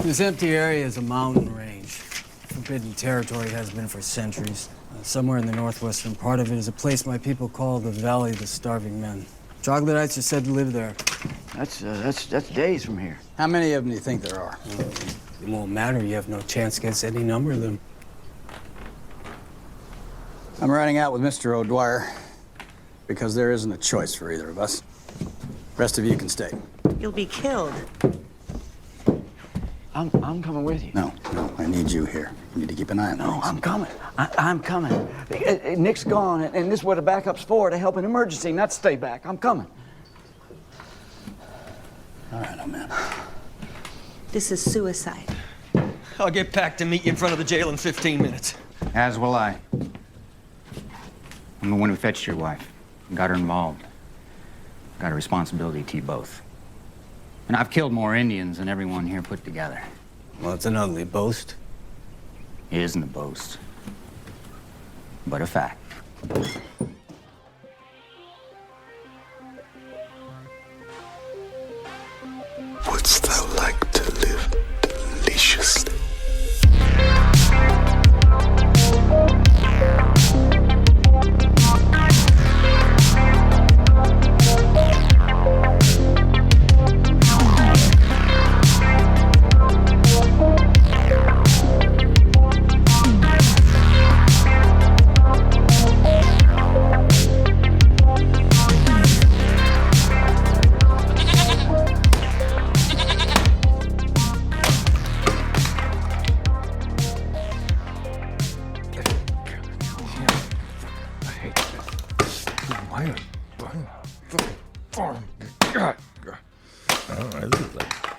This empty area is a mountain range. Forbidden territory has been for centuries. Somewhere in the northwestern part of it is a place my people call the Valley of the Starving Men. Troglodytes are said to live there. That's days from here. How many of them do you think there are? Well, it won't matter. You have no chance against any number of them. I'm riding out with Mr. O'Dwyer because there isn't a choice for either of us. Rest of you can stay. You'll be killed. I'm coming with you. No, I need you here. You need to keep an eye on things. No, I'm coming. I'm coming. Nick's gone, and this is what the backup's for, to help an emergency, not stay back. I'm coming. All right, old man. This is suicide. I'll get packed to meet you in front of the jail in 15 minutes. As will I. I'm the one who fetched your wife, got her involved. Got a responsibility to you both. And I've killed more Indians than everyone here put together. Well, it's an ugly boast. It isn't a boast, but a fact. Wouldst thou like to live deliciously?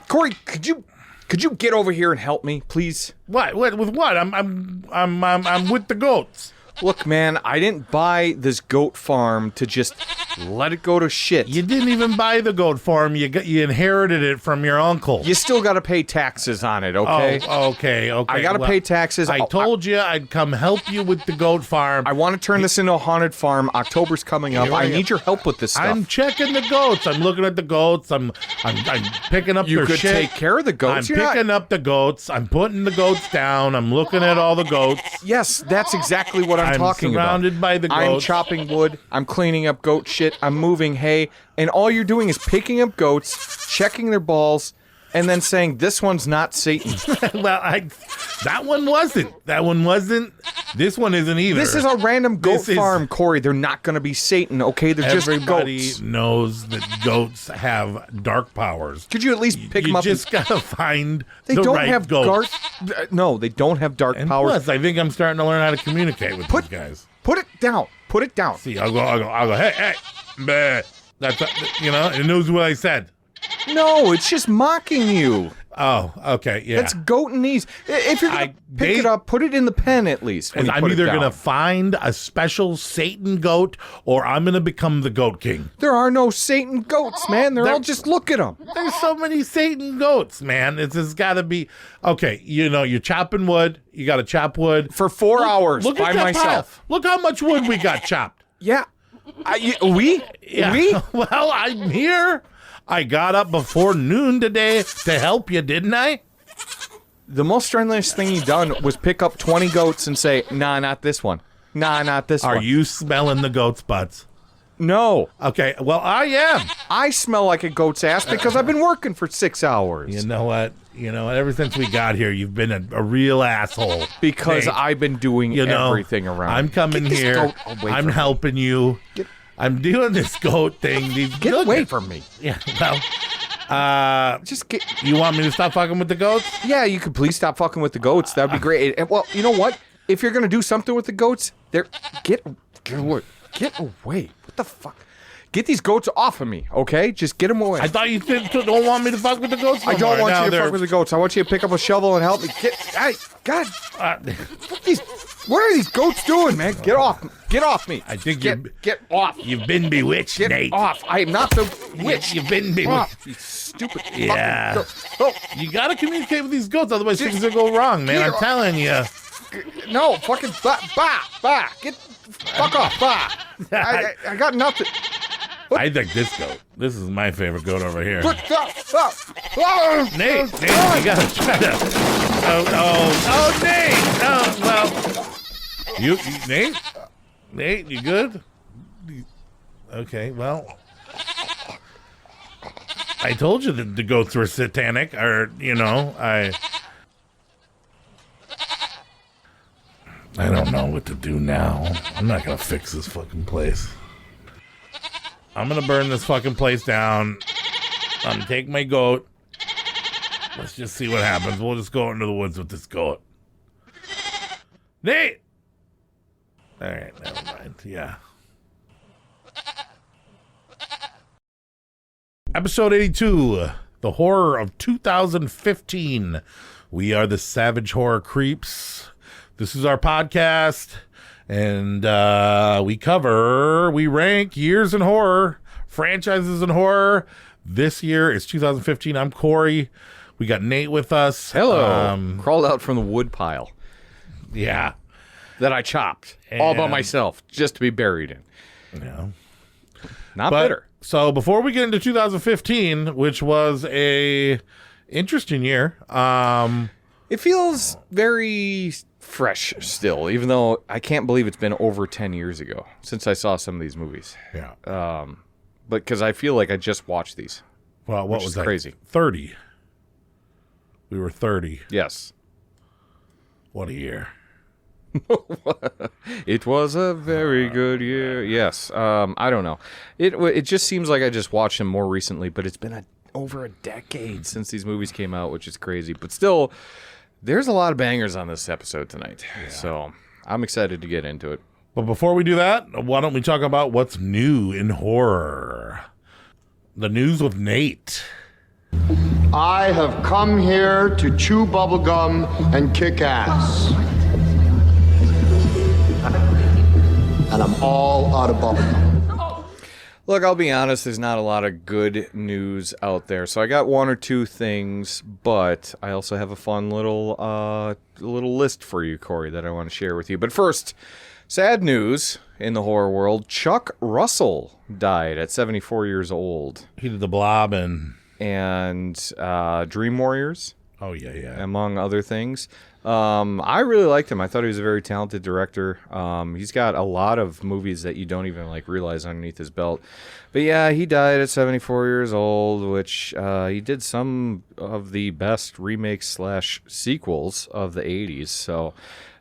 Cory, could you get over here and help me, please? What? With what? I'm with the goats. Look, man, I didn't buy this goat farm to just let it go to shit. You didn't even buy the goat farm. You inherited it from your uncle. You still got to pay taxes on it, okay? Oh, okay. I got to pay taxes. I told you I'd come help you with the goat farm. I want to turn this into a haunted farm. October's coming up. I need your help with this stuff. I'm checking the goats. I'm looking at the goats. I'm picking up you their could shit. take care of the goats. I'm picking up the goats. I'm putting the goats down. I'm looking at all the goats. Yes, that's exactly what I'm talking about. I'm surrounded by the goats. I'm chopping wood. I'm cleaning up goat shit. I'm moving hay. And all you're doing is picking up goats, checking their balls, and then saying, this one's not Satan. Well, that one wasn't. That one wasn't. This one isn't either. This is a random goat farm, Cory. They're not going to be Satan, okay? They're just goats. Everybody knows that goats have dark powers. Could you at least pick them up? You just got to find they the don't right have goats. No, they don't have dark and powers. Plus, I think I'm starting to learn how to communicate with these guys. Put it down. Put it down. See, I'll go, hey, bleh. That's, it knows what I said. No, it's just mocking you. Oh, okay, yeah. That's goat-nese. If you're going to pick it up, put it in the pen at least. And I'm either going to find a special Satan goat or I'm going to become the goat king. There are no Satan goats, man. They're all just, look at them. There's so many Satan goats, man. It's got to be, okay, you're chopping wood. You got to chop wood. For 4 hours look by myself. Look how much wood we got chopped. Yeah. We? Well, I'm here. I got up before noon today to help you, didn't I? The most strenuous thing you done was pick up 20 goats and say, nah, not this one. Nah, not this one. Are you smelling the goat's butts? No. Okay, well, I am. I smell like a goat's ass because I've been working for 6 hours. You know what? Ever since we got here, you've been a real asshole. Because Nate, I've been doing everything around. I'm coming here. I'm helping you. I'm doing this goat thing. Get away from me. Yeah, well, just get. You want me to stop fucking with the goats? Yeah, you could please stop fucking with the goats. That'd be great. And, well, you know what? If you're gonna do something with the goats, get away. What the fuck? Get these goats off of me, okay? Just get them away. I thought you don't want me to fuck with the goats no I don't more. want you to fuck with the goats. I want you to pick up a shovel and help me. God. What are these goats doing, man? Get off me. I think get off. You've been bewitched, Nate. Get off. I am not the witch. You've been bewitched. You stupid yeah. fucking goat. You gotta communicate with these goats, otherwise things will go wrong, man. I'm telling you. No, fucking fuck off, I got nothing. I think this goat. This is my favorite goat over here. Nate, You gotta try to. Oh, Nate. Oh, well. You Nate, you good? Okay, well. I told you to go through a satanic, or, I don't know what to do now. I'm not gonna fix this fucking place. I'm gonna burn this fucking place down. I'm gonna take my goat. Let's just see what happens. We'll just go into the woods with this goat. Nate! Alright, never mind. Yeah. Episode 82, the horror of 2015. We are the Savage Horror Creeps. This is our podcast, and we rank years in horror, franchises in horror. This year is 2015. I'm Cory. We got Nate with us. Hello. Crawled out from the wood pile Yeah. that I chopped all by myself just to be buried in. Yeah. Not bitter. So before we get into 2015, which was a interesting year, It feels very fresh still, even though I can't believe it's been over 10 years ago since I saw some of these movies. yeah. But because I feel like I just watched these. Well, what which was is that? crazy. 30. We were 30. Yes. What a year. It was a very good year. Yes. I don't know. It just seems like I just watched them more recently, but it's been over a decade since these movies came out, which is crazy. But still, there's a lot of bangers on this episode tonight. Yeah. So I'm excited to get into it. But before we do that, why don't we talk about what's new in horror? The news with Nate. I have come here to chew bubblegum and kick ass. And I'm all out of bubblegum. Look, I'll be honest, there's not a lot of good news out there. So I got one or two things, but I also have a fun little list for you, Cory, that I want to share with you. But first, sad news in the horror world. Chuck Russell died at 74 years old. He did The Blob and Dream Warriors. Oh, yeah. Among other things. I really liked him. I thought he was a very talented director. He's got a lot of movies that you don't even realize underneath his belt. But yeah, he died at 74 years old, which he did some of the best remakes / sequels of the 80s. So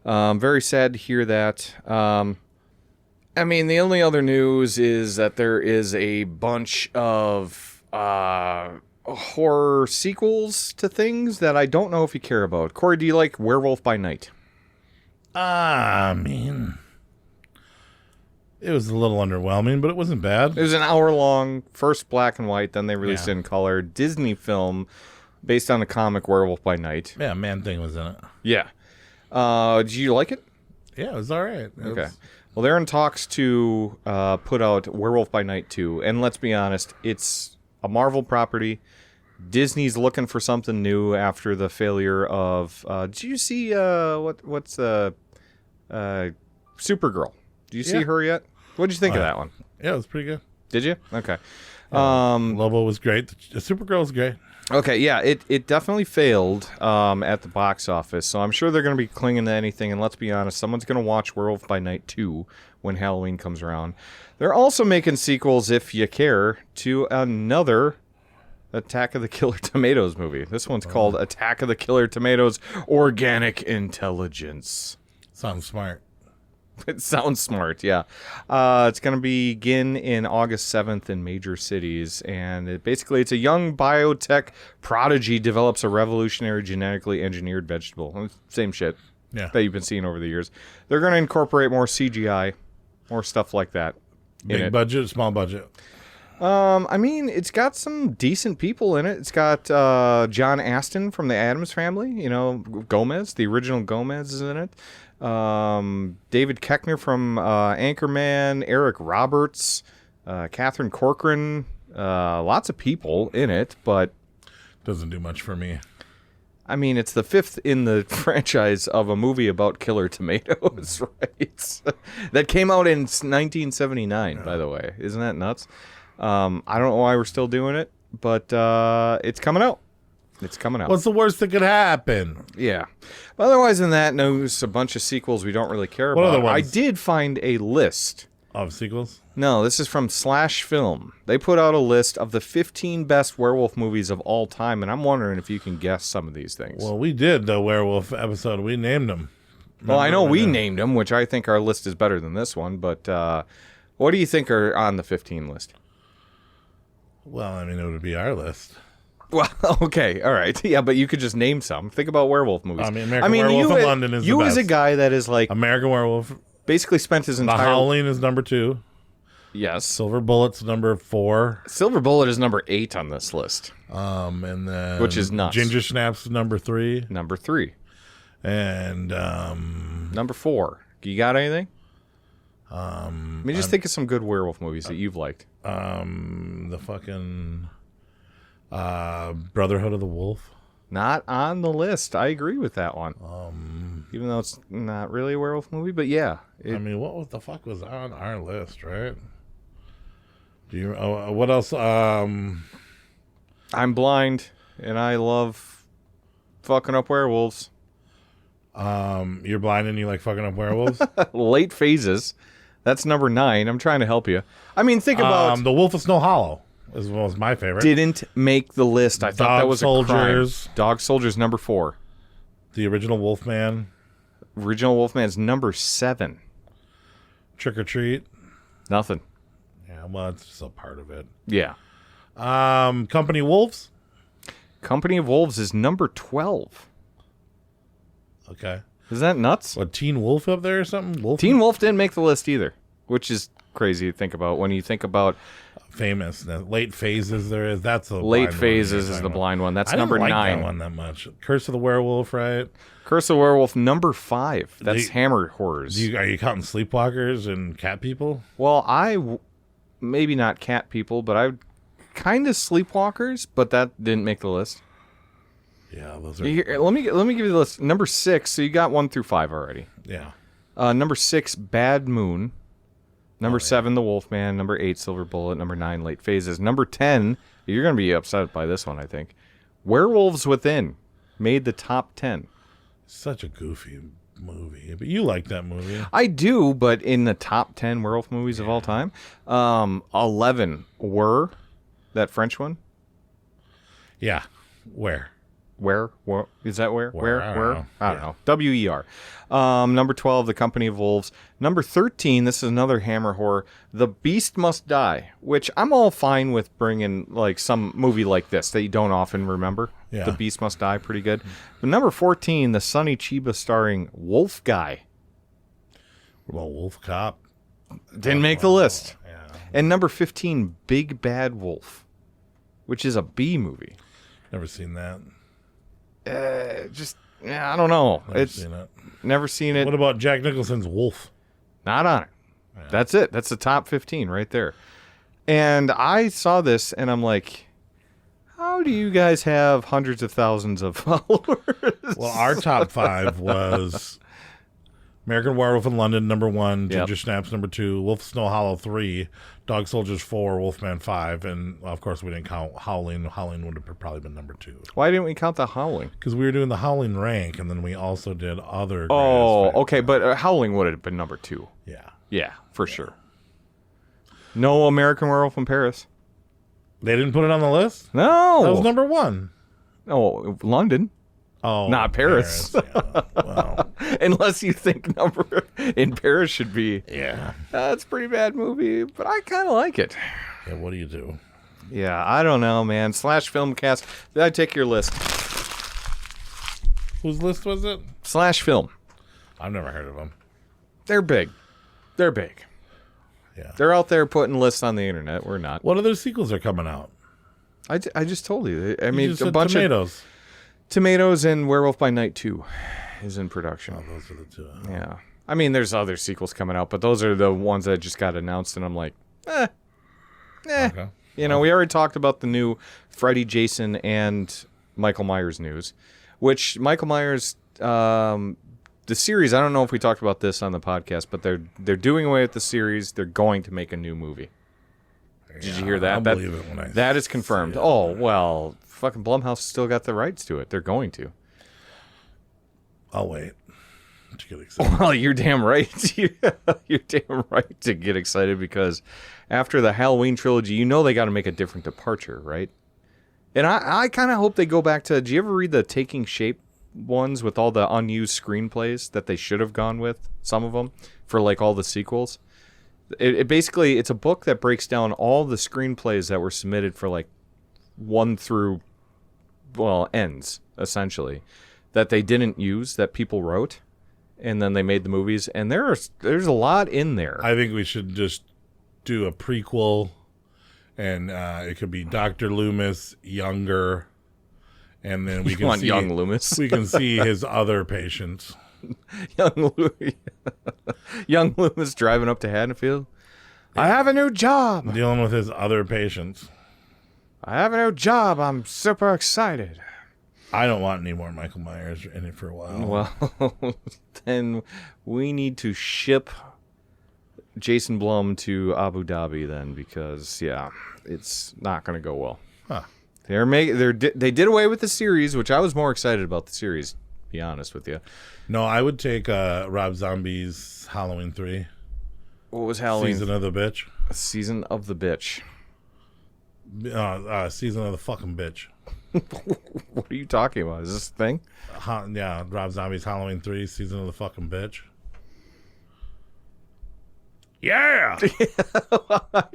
very sad to hear that. I mean, the only other news is that there is a bunch of horror sequels to things that I don't know if you care about. Cory, do you like Werewolf by Night? I mean, it was a little underwhelming, but it wasn't bad. It was an hour long, first black and white, then they released it in color. Disney film based on the comic Werewolf by Night. Yeah, Man-Thing was in it. Yeah. Did you like it? Yeah, it was all right. Okay. Well, they're in talks to put out Werewolf by Night 2, and let's be honest, it's a Marvel property. Disney's looking for something new after the failure of. Did you see what's Supergirl? Do you see her yet? What did you think of that one? Yeah, it was pretty good. Did you? Okay. Lobo was great. The Supergirl was great. Okay, yeah, it definitely failed at the box office, so I'm sure they're going to be clinging to anything, and let's be honest, someone's going to watch Werewolf by Night 2 when Halloween comes around. They're also making sequels, if you care, to another Attack of the Killer Tomatoes movie. This one's called Attack of the Killer Tomatoes Organic Intelligence. Sounds smart. It sounds smart, yeah. It's going to begin in August 7th in major cities, and it's a young biotech prodigy develops a revolutionary genetically engineered vegetable. Same shit that you've been seeing over the years. They're going to incorporate more CGI, more stuff like that. Big budget, small budget? I mean, it's got some decent people in it. It's got John Astin from the Addams Family. You know, Gomez, the original Gomez is in it. David Koechner from Anchorman, Eric Roberts, Catherine Corcoran, lots of people in it, but doesn't do much for me. I mean, it's the fifth in the franchise of a movie about killer tomatoes, right? That came out in 1979, by the way. Isn't that nuts? I don't know why we're still doing it, but it's coming out. It's coming out. What's the worst that could happen? Yeah. But otherwise than that, news a bunch of sequels we don't really care What about. other ones? I did find a list. Of sequels? No, this is from Slash Film. They put out a list of the 15 best werewolf movies of all time, and I'm wondering if you can guess some of these things. Well, we did the werewolf episode. We named them. Well, I know we named them, which I think our list is better than this one, but what do you think are on the 15 list? Well, I mean, it would be our list. Well, okay, all right. Yeah, but you could just name some. Think about werewolf movies. I mean, American Werewolf in London is the You best. as a guy that is like... American Werewolf. Basically spent his The entire... Howling is number 2. Yes. Silver Bullet's number 4. Silver Bullet is number 8 on this list. And then... Which is nuts. Ginger Snaps is number 3. Number 3. And... Number 4. You got anything? Let me just think of some good werewolf movies that you've liked. The fucking... Brotherhood of the Wolf. Not on the list. I agree with that one. Even though it's not really a werewolf movie, but yeah. I mean, what the fuck was on our list, right? Do you? What else? I'm blind, and I love fucking up werewolves. You're blind and you like fucking up werewolves? Late Phases. That's number 9. I'm trying to help you. I mean, think about... The Wolf of Snow Hollow was my favorite. Didn't make the list. I thought that was Soldiers. a crime. Dog Soldiers, number 4. The original Wolfman. Original Wolfman's number 7. Trick or Treat. Nothing. Yeah, well, it's just a part of it. Yeah. Company Wolves. Company of Wolves is number 12. Okay. Is that nuts? What, Teen Wolf up there or something? Wolf? Teen Wolf didn't make the list either, which is crazy to think about when you think about... Famous. Late Phases there is. That's the Late blind Phases one is the blind one. That's I number didn't like 9. that one that much. Curse of the Werewolf, right? Curse of the Werewolf, number 5. That's The- Hammer Horrors. Are you counting Sleepwalkers and Cat People? Well, maybe not cat people, but I kind of Sleepwalkers, but that didn't make the list. Yeah, those are... Here, let me give you the list. Number 6, so you got 1 through 5 already. Yeah. Number 6, Bad Moon. Number 7, The Wolfman. Number 8, Silver Bullet. Number 9, Late Phases. Number 10, you're going to be upset by this one, I think. Werewolves Within made the top 10. Such a goofy movie. But you like that movie. I do, but in the top 10 werewolf movies of all time, 11 were that French one. Yeah. Where? Where? Is that where? Where? I don't know. I don't know. W-E-R. Number 12, The Company of Wolves. Number 13, this is another Hammer horror, The Beast Must Die, which I'm all fine with bringing like some movie like this that you don't often remember. Yeah. The Beast Must Die, pretty good. But number 14, the Sonny Chiba starring Wolf Guy. What about Wolf Cop? Didn't make the list. Yeah. And number 15, Big Bad Wolf, which is a B movie. Never seen that. I don't know. Never seen it. Never seen it. What about Jack Nicholson's Wolf? Not on it. Yeah. That's it. That's the top 15 right there. And I saw this and I'm like, how do you guys have hundreds of thousands of followers? Well, our top 5 was American Werewolf in London, number 1, Ginger Snaps, number 2, Wolf Snow Hollow, 3, Dog Soldiers, 4, Wolfman, 5, and, of course, we didn't count Howling. Howling would have probably been number 2. Why didn't we count the Howling? Because we were doing the Howling rank, and then we also did other... Oh, okay, but Howling would have been number 2. Yeah. Yeah, for sure. No American Werewolf in Paris. They didn't put it on the list? No. That was number 1. Oh, London. Oh, not Paris. Yeah. Well, unless you think number in Paris should be. Yeah. That's a pretty bad movie, but I kind of like it. Yeah, what do you do? Yeah, I don't know, man. Slash Filmcast. Did I take your list? Whose list was it? Slash Film. I've never heard of them. They're big. They're big. Yeah. They're out there putting lists on the internet. We're not. What other sequels are coming out? I just told you. I You mean, just a said bunch Tomatoes. of Tomatoes and Werewolf by Night 2 is in production. Oh, those are the two. Yeah. I mean, there's other sequels coming out, but those are the ones that just got announced, and I'm like, Okay. You know, we already talked about the new Freddy, Jason, and Michael Myers news, which Michael Myers, the series, I don't know if we talked about this on the podcast, but they're doing away with the series. They're going to make a new movie. Did you hear that? I'll believe it when I that is confirmed. see it. Oh, well, fucking Blumhouse still got the rights to it. They're going to. I'll wait to get excited. Well, you're damn right. You're damn right to get excited because after the Halloween trilogy, you know they got to make a different departure, right? And I kind of hope they go back to... Did you ever read the Taking Shape ones with all the unused screenplays that they should have gone with, some of them, for like all the sequels? It basically, it's a book that breaks down all the screenplays that were submitted for like 1 through, well, ends, essentially, that they didn't use, that people wrote, and then they made the movies. And there's a lot in there. I think we should just do a prequel, and it could be Dr. Loomis younger, and then we can see young Loomis. We can see his other patients. Young Loomis driving up to Haddonfield. I have a new job. Dealing with his other patients. I have a new job. I'm super excited. I don't want any more Michael Myers in it for a while. Well, then we need to ship Jason Blum to Abu Dhabi then, because it's not going to go well. Huh. They did away with the series, which I was more excited about the series, to be honest with you. No, I would take Rob Zombie's Halloween 3. What was Halloween? Season of the Bitch. Season of the Bitch. Season of the fucking bitch. What are you talking about? Is this a thing? Yeah, Rob Zombie's Halloween 3, Season of the fucking bitch. Yeah!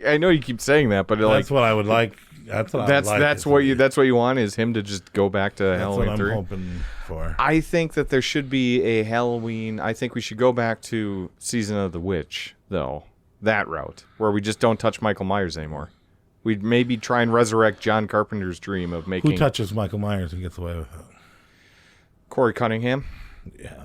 I know you keep saying that, but that's what I would like. That's what that's what you want, is him to just go back to Halloween 3. That's what I'm hoping for. I think that there should be a Halloween. I think we should go back to Season of the Witch, though. That route, where we just don't touch Michael Myers anymore. We'd maybe try and resurrect John Carpenter's dream of making... Who touches Michael Myers and gets away with it? Corey Cunningham. Yeah.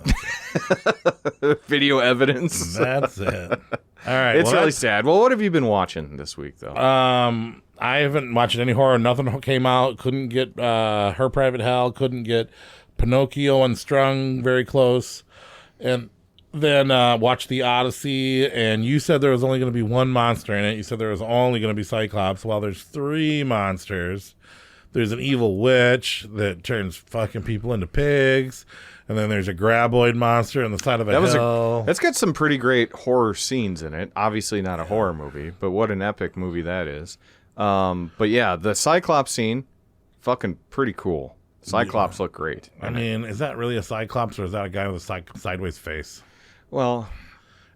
Video evidence. That's it. All right. It's really sad. Well, what have you been watching this week, though? I haven't watched any horror. Nothing came out. Couldn't get Her Private Hell. Couldn't get Pinocchio Unstrung. Very close. And then watched The Odyssey. And you said there was only going to be one monster in it. You said there was only going to be Cyclops. Well, there's 3 monsters. There's an evil witch that turns fucking people into pigs. And then there's a graboid monster on the side of a hill. That's got some pretty great horror scenes in it. Obviously not a horror movie, but what an epic movie that is. But yeah, the Cyclops scene, fucking pretty cool. Cyclops look great. I mean, is that really a Cyclops, or is that a guy with a sideways face? Well,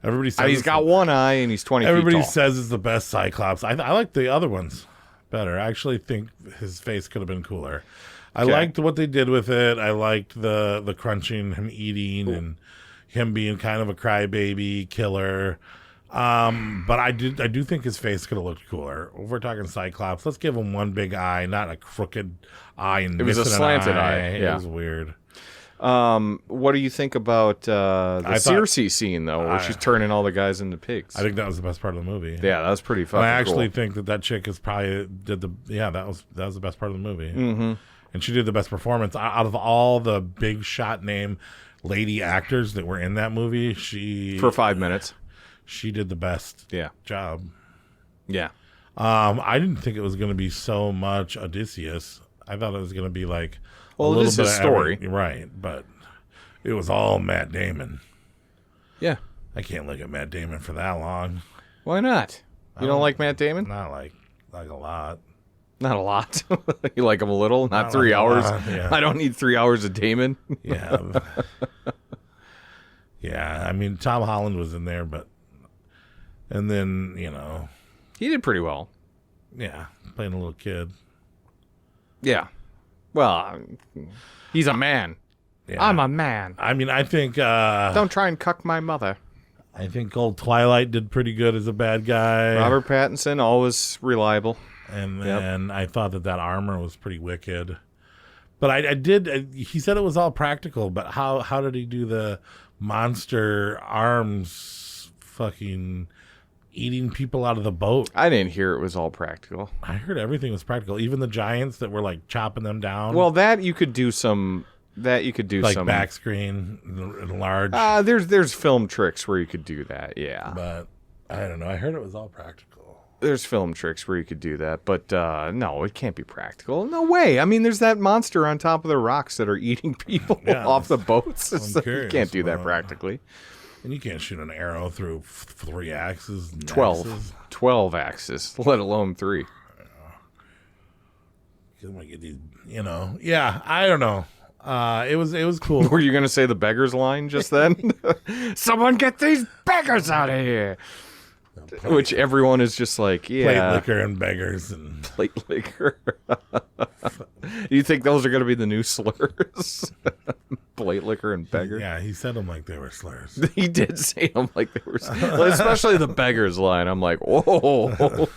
everybody says he's got one eye and he's 20 feet tall. Everybody says it's the best Cyclops. I like the other ones better. I actually think his face could have been cooler. I liked what they did with it. I liked the crunching, him eating, and him being kind of a crybaby killer. But I do think his face could have looked cooler. If we're talking Cyclops, let's give him one big eye, not a crooked eye. And it was a slanted eye. Yeah. It was weird. What do you think about the Circe scene, though, where she's turning all the guys into pigs? I think that was the best part of the movie. Yeah, that was pretty fucking cool. I actually cool. think that chick is probably that was the best part of the movie. Mm-hmm. And she did the best performance out of all the big shot name lady actors that were in that movie. For 5 minutes, she did the best job. Yeah. I didn't think it was going to be so much Odysseus. I thought it was going to be like a little bit of story, right? But it was all Matt Damon. Yeah, I can't look at Matt Damon for that long. Why not? You don't like Matt Damon? Not like a lot. Not a lot. You like him a little? Not 3 hours. Yeah. I don't need 3 hours of Damon. Yeah. Yeah. I mean, Tom Holland was in there, and then, he did pretty well. Yeah. Playing a little kid. Yeah. Well, he's a man. Yeah. I'm a man. I mean, I think... don't try and cuck my mother. I think old Twilight did pretty good as a bad guy. Robert Pattinson, always reliable. And then I thought that armor was pretty wicked. But he said it was all practical, but how did he do the monster arms fucking eating people out of the boat? I didn't hear it was all practical. I heard everything was practical. Even the giants that were like chopping them down. Well, that you could do some like back screen and large. There's film tricks where you could do that, yeah. But I don't know. I heard it was all practical. There's film tricks where you could do that, but no, it can't be practical. No way. I mean, there's that monster on top of the rocks that are eating people off the boats. So you can't do that practically. And you can't shoot an arrow through 3 axes. 12 axes, let alone 3. Yeah, I don't know. It was cool. Were you going to say the beggars line just then? Someone get these beggars out of here. Which everyone is just like, yeah. Plate liquor and beggars. And plate liquor. You think those are going to be the new slurs? Plate liquor and beggar? Yeah, he said them like they were slurs. He did say them like they were slurs. Especially the beggars line. I'm like, whoa.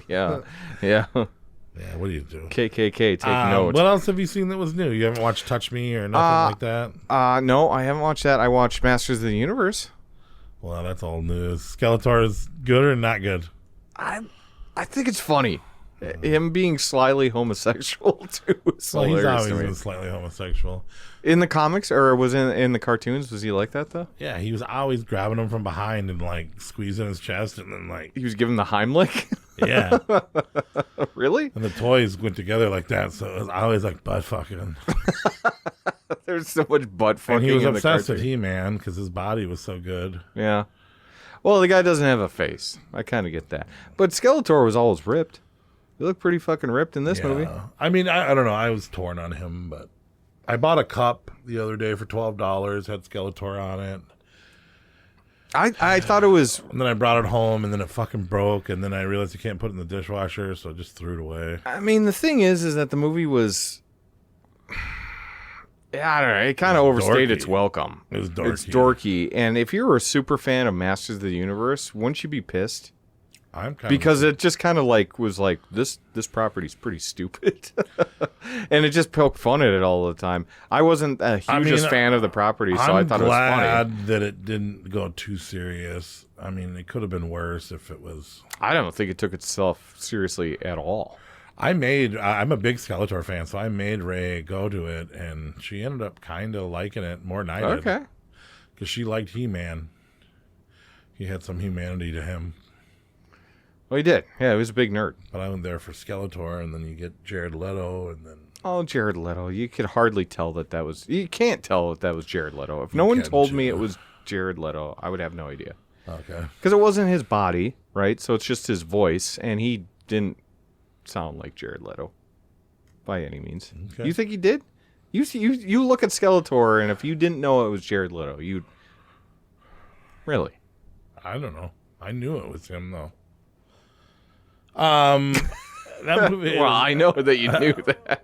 Yeah. Yeah, what do you do? KKK, take notes. What else have you seen that was new? You haven't watched Touch Me or nothing like that? No, I haven't watched that. I watched Masters of the Universe. Well, that's all news. Skeletor is good or not good? I think it's funny. Him being slightly homosexual too. He's always been slightly homosexual. In the comics, or was in the cartoons? Was he like that though? Yeah, he was always grabbing him from behind and like squeezing his chest, and then like he was giving the Heimlich. Yeah. Really? And the toys went together like that, so it was always like butt fucking. There's so much butt fucking. And he was in obsessed the with He-Man because his body was so good. Yeah. Well, the guy doesn't have a face. I kind of get that. But Skeletor was always ripped. He looked pretty fucking ripped in this movie. I mean, I don't know. I was torn on him, but I bought a cup the other day for $12. Had Skeletor on it. I thought it was... And then I brought it home, and then it fucking broke, and then I realized you can't put it in the dishwasher, so I just threw it away. I mean, the thing is that the movie was... I don't know. It kind of overstayed its welcome. It was dorky. It's dorky. And if you're a super fan of Masters of the Universe, wouldn't you be pissed? Because it just kind of like was like, this property's pretty stupid. And it just poked fun at it all the time. I wasn't a hugest fan of the property, so I thought it was funny. I'm glad that it didn't go too serious. I mean, it could have been worse if it was... I don't think it took itself seriously at all. I'm a big Skeletor fan, so I made Ray go to it, and she ended up kind of liking it more than I did. Okay. Because she liked He-Man. He had some humanity to him. Well, he did. Yeah, he was a big nerd. But I went there for Skeletor, and then you get Jared Leto, and then... Oh, Jared Leto. You could hardly tell that was... You can't tell that was Jared Leto. If no one told me it was Jared Leto, I would have no idea. Okay. Because it wasn't his body, right? So it's just his voice, and he didn't sound like Jared Leto by any means. Okay. You think he did? You look at Skeletor, and if you didn't know it was Jared Leto, you'd... Really? I don't know. I knew it was him, though. That movie well, I know that you knew that.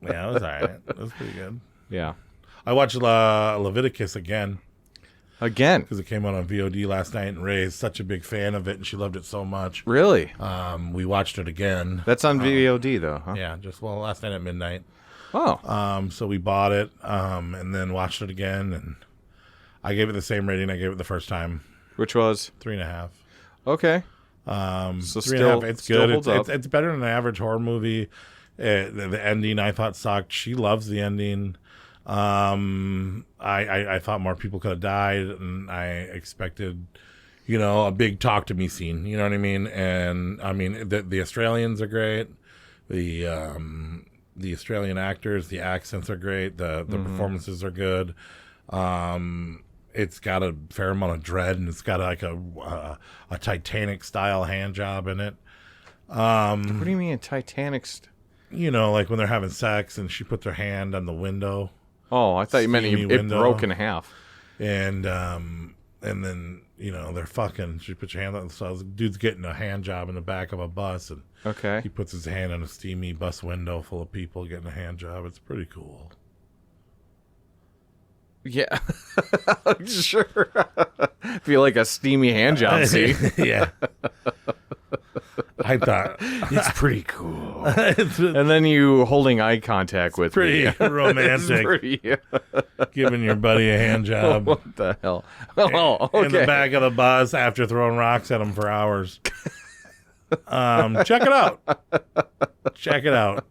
Yeah, it was all right. It was pretty good. Yeah. I watched Leviticus again. Again? Because it came out on VOD last night, and Ray is such a big fan of it, and she loved it so much. Really? We watched it again. That's on VOD, though, huh? Yeah, last night at midnight. Oh. So we bought it, and then watched it again, and I gave it the same rating I gave it the first time. Which was? 3.5. Okay. So 3.5. It's good. It's better than an average horror movie. The ending I thought sucked. She loves the ending. I thought more people could have died, and I expected, a big talk to me scene. You know what I mean? And I mean the Australians are great. The Australian actors, the accents are great. The performances are good. It's got a fair amount of dread, and it's got like a Titanic style hand job in it. What do you mean a Titanic? Like when they're having sex, and she puts her hand on the window. Oh, I thought you meant it broke in half. And then they're fucking. She puts her hand on. So the dude's getting a hand job in the back of a bus, and he puts his hand on a steamy bus window full of people getting a hand job. It's pretty cool. Yeah, sure. Feel like a steamy hand job scene. Yeah. I thought it's pretty cool. And then you holding eye contact with pretty me. Romantic. Giving your buddy a hand job. What the hell? Oh, okay. In the back of the bus after throwing rocks at him for hours. Check it out. Check it out.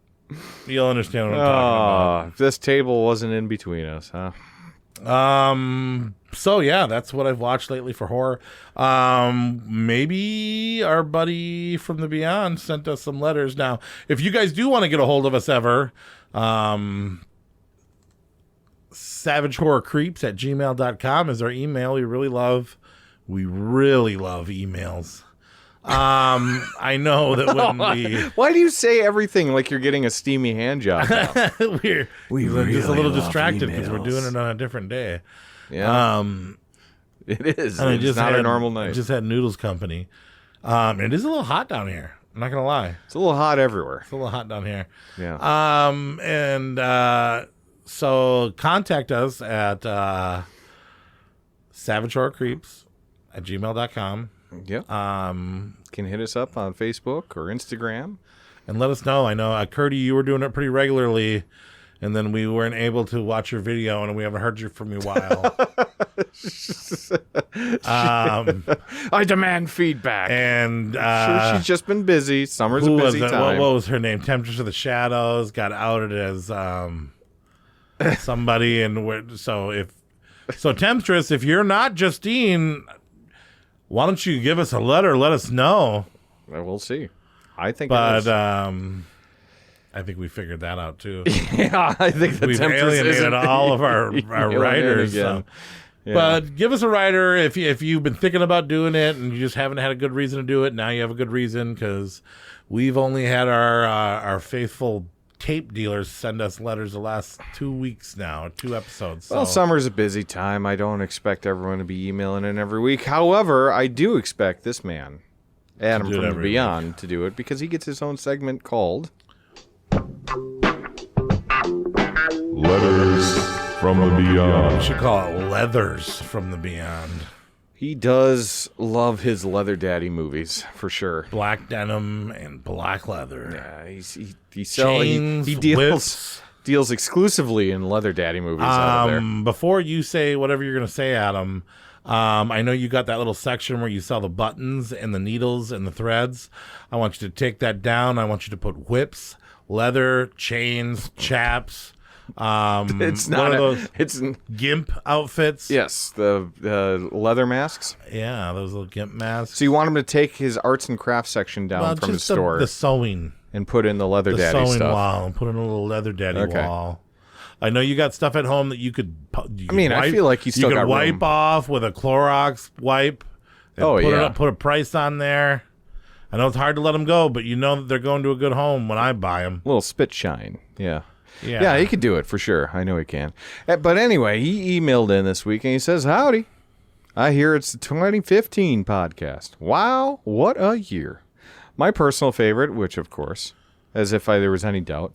You'll understand what I'm talking about. This table wasn't in between us, huh? So yeah, that's what I've watched lately for horror. Maybe our buddy from the Beyond sent us some letters. Now, if you guys do want to get a hold of us ever, savagehorrorcreeps@gmail.com is our email. We really love emails. I know that when Why do you say everything like you're getting a steamy hand job now? we're just a little distracted because we're doing it on a different day. Yeah. It is. And It's not a normal night. I just had Noodles Company. It is a little hot down here. I'm not gonna lie. It's a little hot everywhere. It's a little hot down here. Yeah. So contact us at savagehorrorcreeps@gmail.com. Yep. Can hit us up on Facebook or Instagram. And let us know. I know, Curdy, you were doing it pretty regularly, and then we weren't able to watch your video, and we haven't heard you from you in a while. I demand feedback. And sure, she's just been busy. Summer's a busy time. What was her name? Temptress of the Shadows got outed as somebody, and so Temptress, if you're not Justine, why don't you give us a letter? Let us know. We'll see. I think, but I think we figured that out too. Yeah, I think we've alienated all of our writers. So. Yeah. But give us a writer if you've been thinking about doing it and you just haven't had a good reason to do it. Now you have a good reason, because we've only had our faithful tape dealers send us letters the last 2 weeks now, 2 episodes. So. Well, summer's a busy time. I don't expect everyone to be emailing in every week. However, I do expect this man, Adam from the Beyond, to do it, because he gets his own segment called Letters from the Beyond. We should call it Leathers from the Beyond. He does love his leather daddy movies, for sure. Black denim and black leather. Yeah, he deals exclusively in leather daddy movies out of there. Before you say whatever you're going to say, Adam, I know you got that little section where you sell the buttons and the needles and the threads. I want you to take that down. I want you to put whips, leather, chains, chaps. It's not it's GIMP outfits. Yes, the leather masks. Yeah, those little GIMP masks. So you want him to take his arts and crafts section down from his store, the sewing, and put in the leather daddy sewing stuff. wall, and put in a little leather daddy wall. I know you got stuff at home that you could. I feel like you could wipe off with a Clorox wipe. And put a price on there. I know it's hard to let them go, but you know that they're going to a good home when I buy them. A little spit shine, yeah. Yeah, he could do it for sure. I know he can. But anyway, he emailed in this week and he says, "Howdy. I hear it's the 2015 podcast. Wow, what a year. My personal favorite, which of course, as if there was any doubt,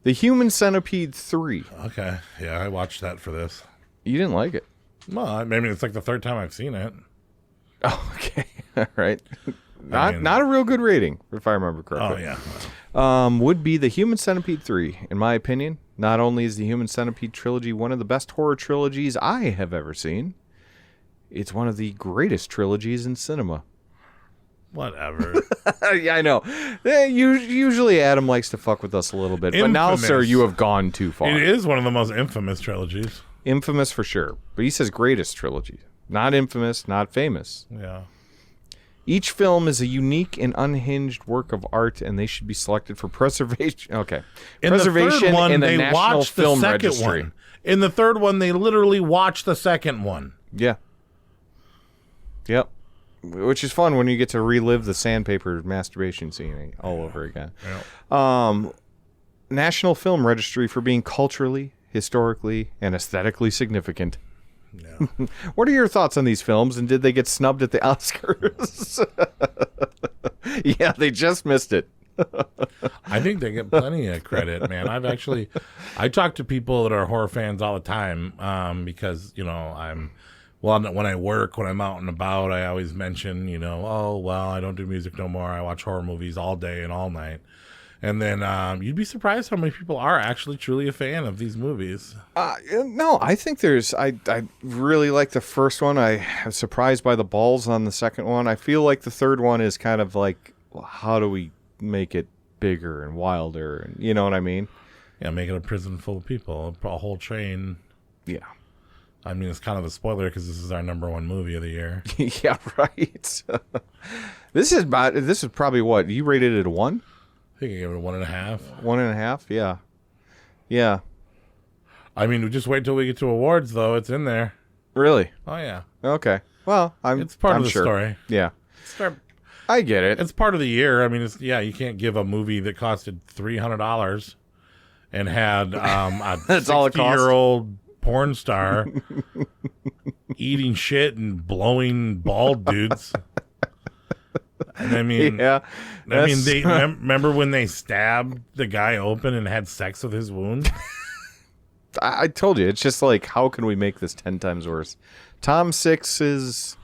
The Human Centipede 3. Okay, yeah, I watched that for this. You didn't like it? Well, I mean, it's like the 3rd time I've seen it. Oh, okay. All right. Not a real good rating, if I remember correctly. Oh, yeah. Would be The Human Centipede 3, in my opinion. Not only is the Human Centipede trilogy one of the best horror trilogies I have ever seen, it's one of the greatest trilogies in cinema." Whatever. Yeah, I know. Usually Adam likes to fuck with us a little bit, but now, sir, you have gone too far. It is one of the most infamous trilogies. Infamous for sure. But he says greatest trilogy. Not infamous, not famous. Yeah. Each film is a unique and unhinged work of art, and they should be selected for preservation. Okay, preservation in the National Film Registry. One. In the 3rd one, they literally watched the 2nd one. Yeah. Yep. Which is fun when you get to relive the sandpaper masturbation scene all over again. Yeah. National Film Registry for being culturally, historically, and aesthetically significant. Yeah. What are your thoughts on these films, and did they get snubbed at the Oscars? Yeah, they just missed it. I think they get plenty of credit, man. I talk to people that are horror fans all the time, because, when I work, when I'm out and about, I always mention, oh, well, I don't do music no more. I watch horror movies all day and all night. And then you'd be surprised how many people are actually truly a fan of these movies. No, I think I really like the first one. I was surprised by the balls on the second one. I feel like the third one is kind of like, well, how do we make it bigger and wilder? And you know what I mean? Yeah, make it a prison full of people, a whole train. Yeah. I mean, it's kind of a spoiler because this is our #1 movie of the year. Yeah, right. This is probably what you rated it a 1. I think I gave it a 1.5. 1.5. Yeah. Yeah. I mean, just wait till we get to awards, though. It's in there. Really? Oh yeah. Okay. Well, It's part I'm of the sure. story. Yeah. I get it. It's part of the year. I mean, you can't give a movie that costed $300 and had a That's all it cost? 60-year-old porn star eating shit and blowing bald dudes. And I mean, Yeah. they remember when they stabbed the guy open and had sex with his wound? I told you, it's just like, how can we make this 10 times worse? Tom 6 is...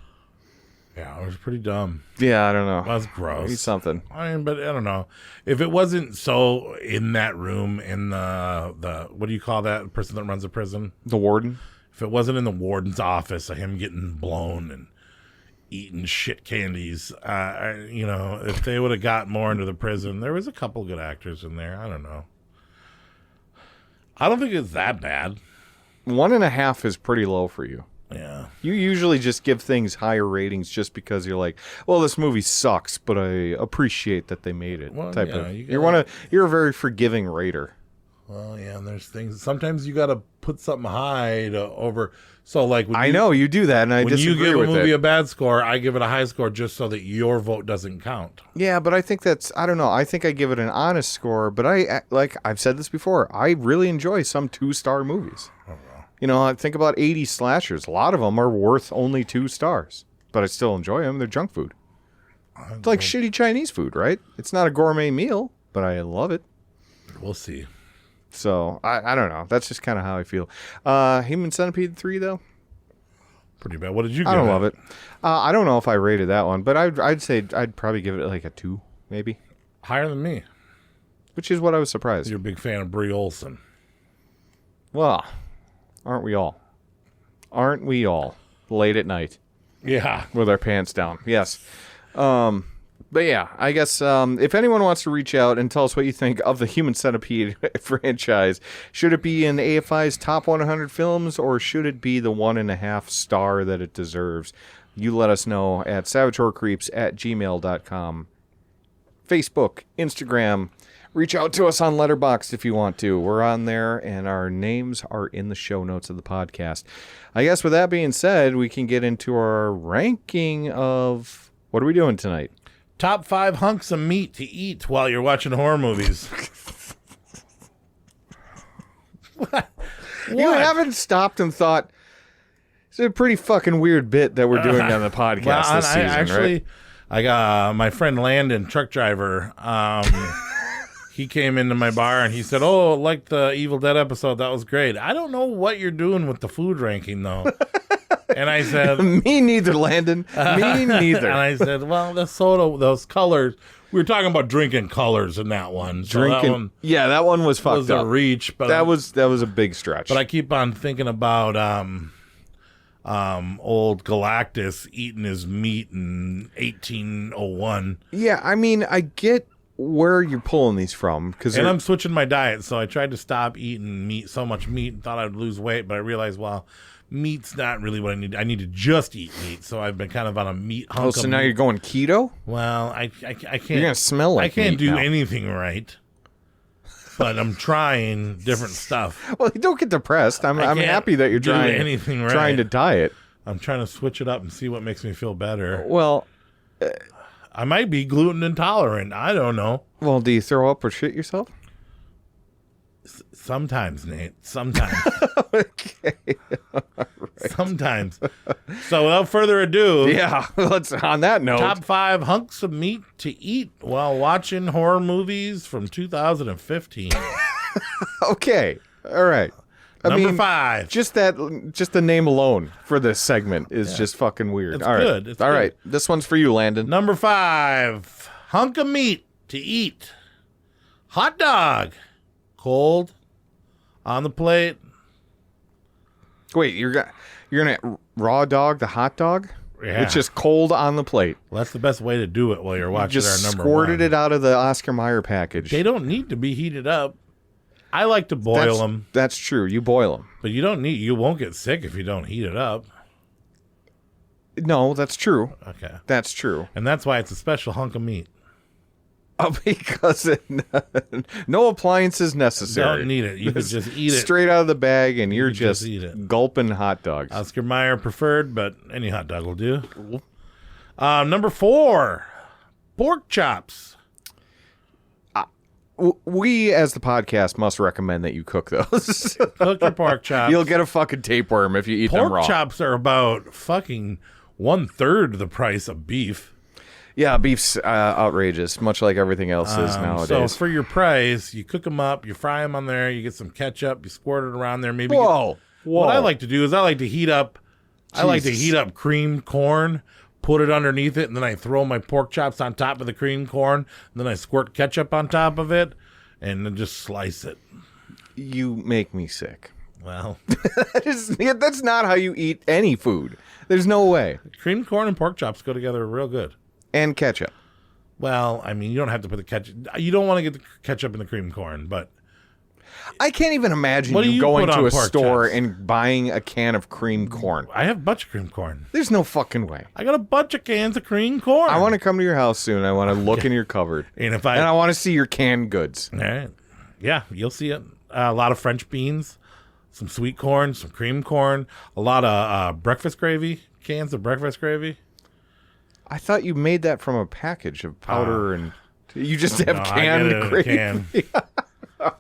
Yeah, it was pretty dumb. Yeah, I don't know. That was gross. He's something. I mean, but I don't know. If it wasn't so in that room in the what do you call that person that runs the prison? The warden? If it wasn't in the warden's office of him getting blown and eating shit candies, if they would have got more into the prison, there was a couple good actors in there. I don't know. I don't think it's that bad. 1.5 is pretty low for you. Yeah. You usually just give things higher ratings just because you're like, well, this movie sucks, but I appreciate that they made it. Well, type yeah, of. You're a very forgiving rater. Well, yeah, and there's things. Sometimes you got to put something high to over. So, like, I know you do that, and I when disagree you give with a movie it. a bad score, I give it a high score just so that your vote doesn't count. Yeah, but I think I don't know. I think I give it an honest score, but I've said this before. I really enjoy some 2-star movies. I think about 80 slashers. A lot of them are worth only 2 stars, but I still enjoy them. They're junk food. It's like shitty Chinese food, right? It's not a gourmet meal, but I love it. We'll see. So, I don't know. That's just kind of how I feel. Human Centipede 3, though? Pretty bad. What did you give I don't love it. I don't know if I rated that one, but I'd say I'd probably give it like a 2, maybe. Higher than me. Which is what I was surprised. You're a big fan of Brie Olson. Well, aren't we all? Aren't we all? Late at night. Yeah. With our pants down. Yes. But yeah, I guess if anyone wants to reach out and tell us what you think of the Human Centipede franchise, should it be in AFI's top 100 films or should it be the 1.5 star that it deserves? You let us know at savagehorrorcreeps@gmail.com. Facebook, Instagram. Reach out to us on Letterboxd if you want to. We're on there, and our names are in the show notes of the podcast. I guess with that being said, we can get into our ranking of... What are we doing tonight? Top 5 hunks of meat to eat while you're watching horror movies. What? You haven't stopped and thought, it's a pretty fucking weird bit that we're doing on the podcast this season, right? I got my friend Landon, truck driver. He came into my bar and he said, "Oh, like the Evil Dead episode, that was great. I don't know what you're doing with the food ranking, though." And I said, "Me neither, Landon. Me neither." And I said, "Well, the soda, those colors. We were talking about drinking colors in that one. So Drinking, that one yeah, that one was fucked was up. a reach, but that was a big stretch. But I keep on thinking about old Galactus eating his meat in 1801. Yeah, I mean, I get where you're pulling these from, and I'm switching my diet, so I tried to stop eating so much meat, and thought I'd lose weight, but I realized, well, meat's not really what I need. I need to just eat meat, so I've been kind of on a meat hunk. Oh, so now you're going keto? Well, I can't. You're gonna smell like I can't meat do now. anything right, but I'm trying different stuff. Well, don't get depressed. I'm happy that you're trying anything right. trying to diet. I'm trying to switch it up and see what makes me feel better. Well, I might be gluten intolerant. I don't know. Well, do you throw up or shit yourself? Sometimes, Nate. Sometimes. Okay. Right. Sometimes. So without further ado, yeah, let's on that note. Top 5 hunks of meat to eat while watching horror movies from 2015. Okay. All right. Number 5. Just the name alone for this segment is just fucking weird. It's all right. good. It's all good. right. This one's for you, Landon. Number 5. Hunk of meat to eat. Hot dog. Cold. On the plate. Wait, you're gonna raw dog the hot dog? Yeah. It's just cold on the plate. Well, that's the best way to do it while you're watching Just our number squirted 1. it out of the Oscar Mayer package. They don't need to be heated up. I like to boil them. That's true. You boil them. But you won't get sick if you don't heat it up. No, that's true. Okay. That's true. And that's why it's a special hunk of meat. Because no appliances necessary. Don't need it. You can just eat it. Straight out of the bag, and you're just just eat it. gulping hot dogs. Oscar Mayer preferred, but any hot dog will do. Number 4, pork chops. We, as the podcast, must recommend that you cook those. Cook your pork chops. You'll get a fucking tapeworm if you eat them raw. Pork chops are about fucking 1/3 the price of beef. Yeah, beef's outrageous, much like everything else is nowadays. So for your price, you cook them up, you fry them on there, you get some ketchup, you squirt it around there. Maybe Whoa. What I like to do is I like to heat up creamed corn, put it underneath it, and then I throw my pork chops on top of the creamed corn, and then I squirt ketchup on top of it, and then just slice it. You make me sick. Well, that's not how you eat any food. There's no way. Creamed corn and pork chops go together real good. And ketchup. Well, I mean, you don't have to put the ketchup. You don't want to get the ketchup in the creamed corn, but I can't even imagine What do you you going put to on a pork store chops? and buying a can of creamed corn. I have a bunch of creamed corn. There's no fucking way. I got a bunch of cans of creamed corn. I want to come to your house soon. I want to look in your cupboard. And I want to see your canned goods. All right. Yeah, you'll see it. A lot of French beans, some sweet corn, some creamed corn, a lot of breakfast gravy, cans of breakfast gravy. I thought you made that from a package of powder and you just have No, canned I get it in a gravy. can.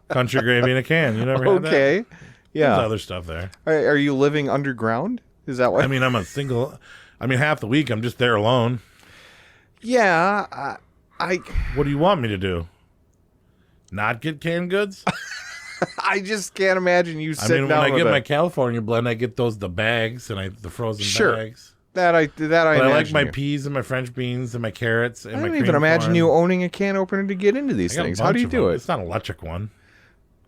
Country gravy in a can. You never had that? Okay. Yeah. There's other stuff there. Are you living underground? Is that what? I mean, half the week I'm just there alone. Yeah. What do you want me to do? Not get canned goods? I just can't imagine you sitting down when I with get a- my California blend, I get the bags and the frozen Sure. bags. That I But I like imagine my you. peas and my French beans and my carrots and I my don't even creamed imagine corn. you owning a can opener to get into these I got a things. How bunch do you of do them. it? It's not an electric one.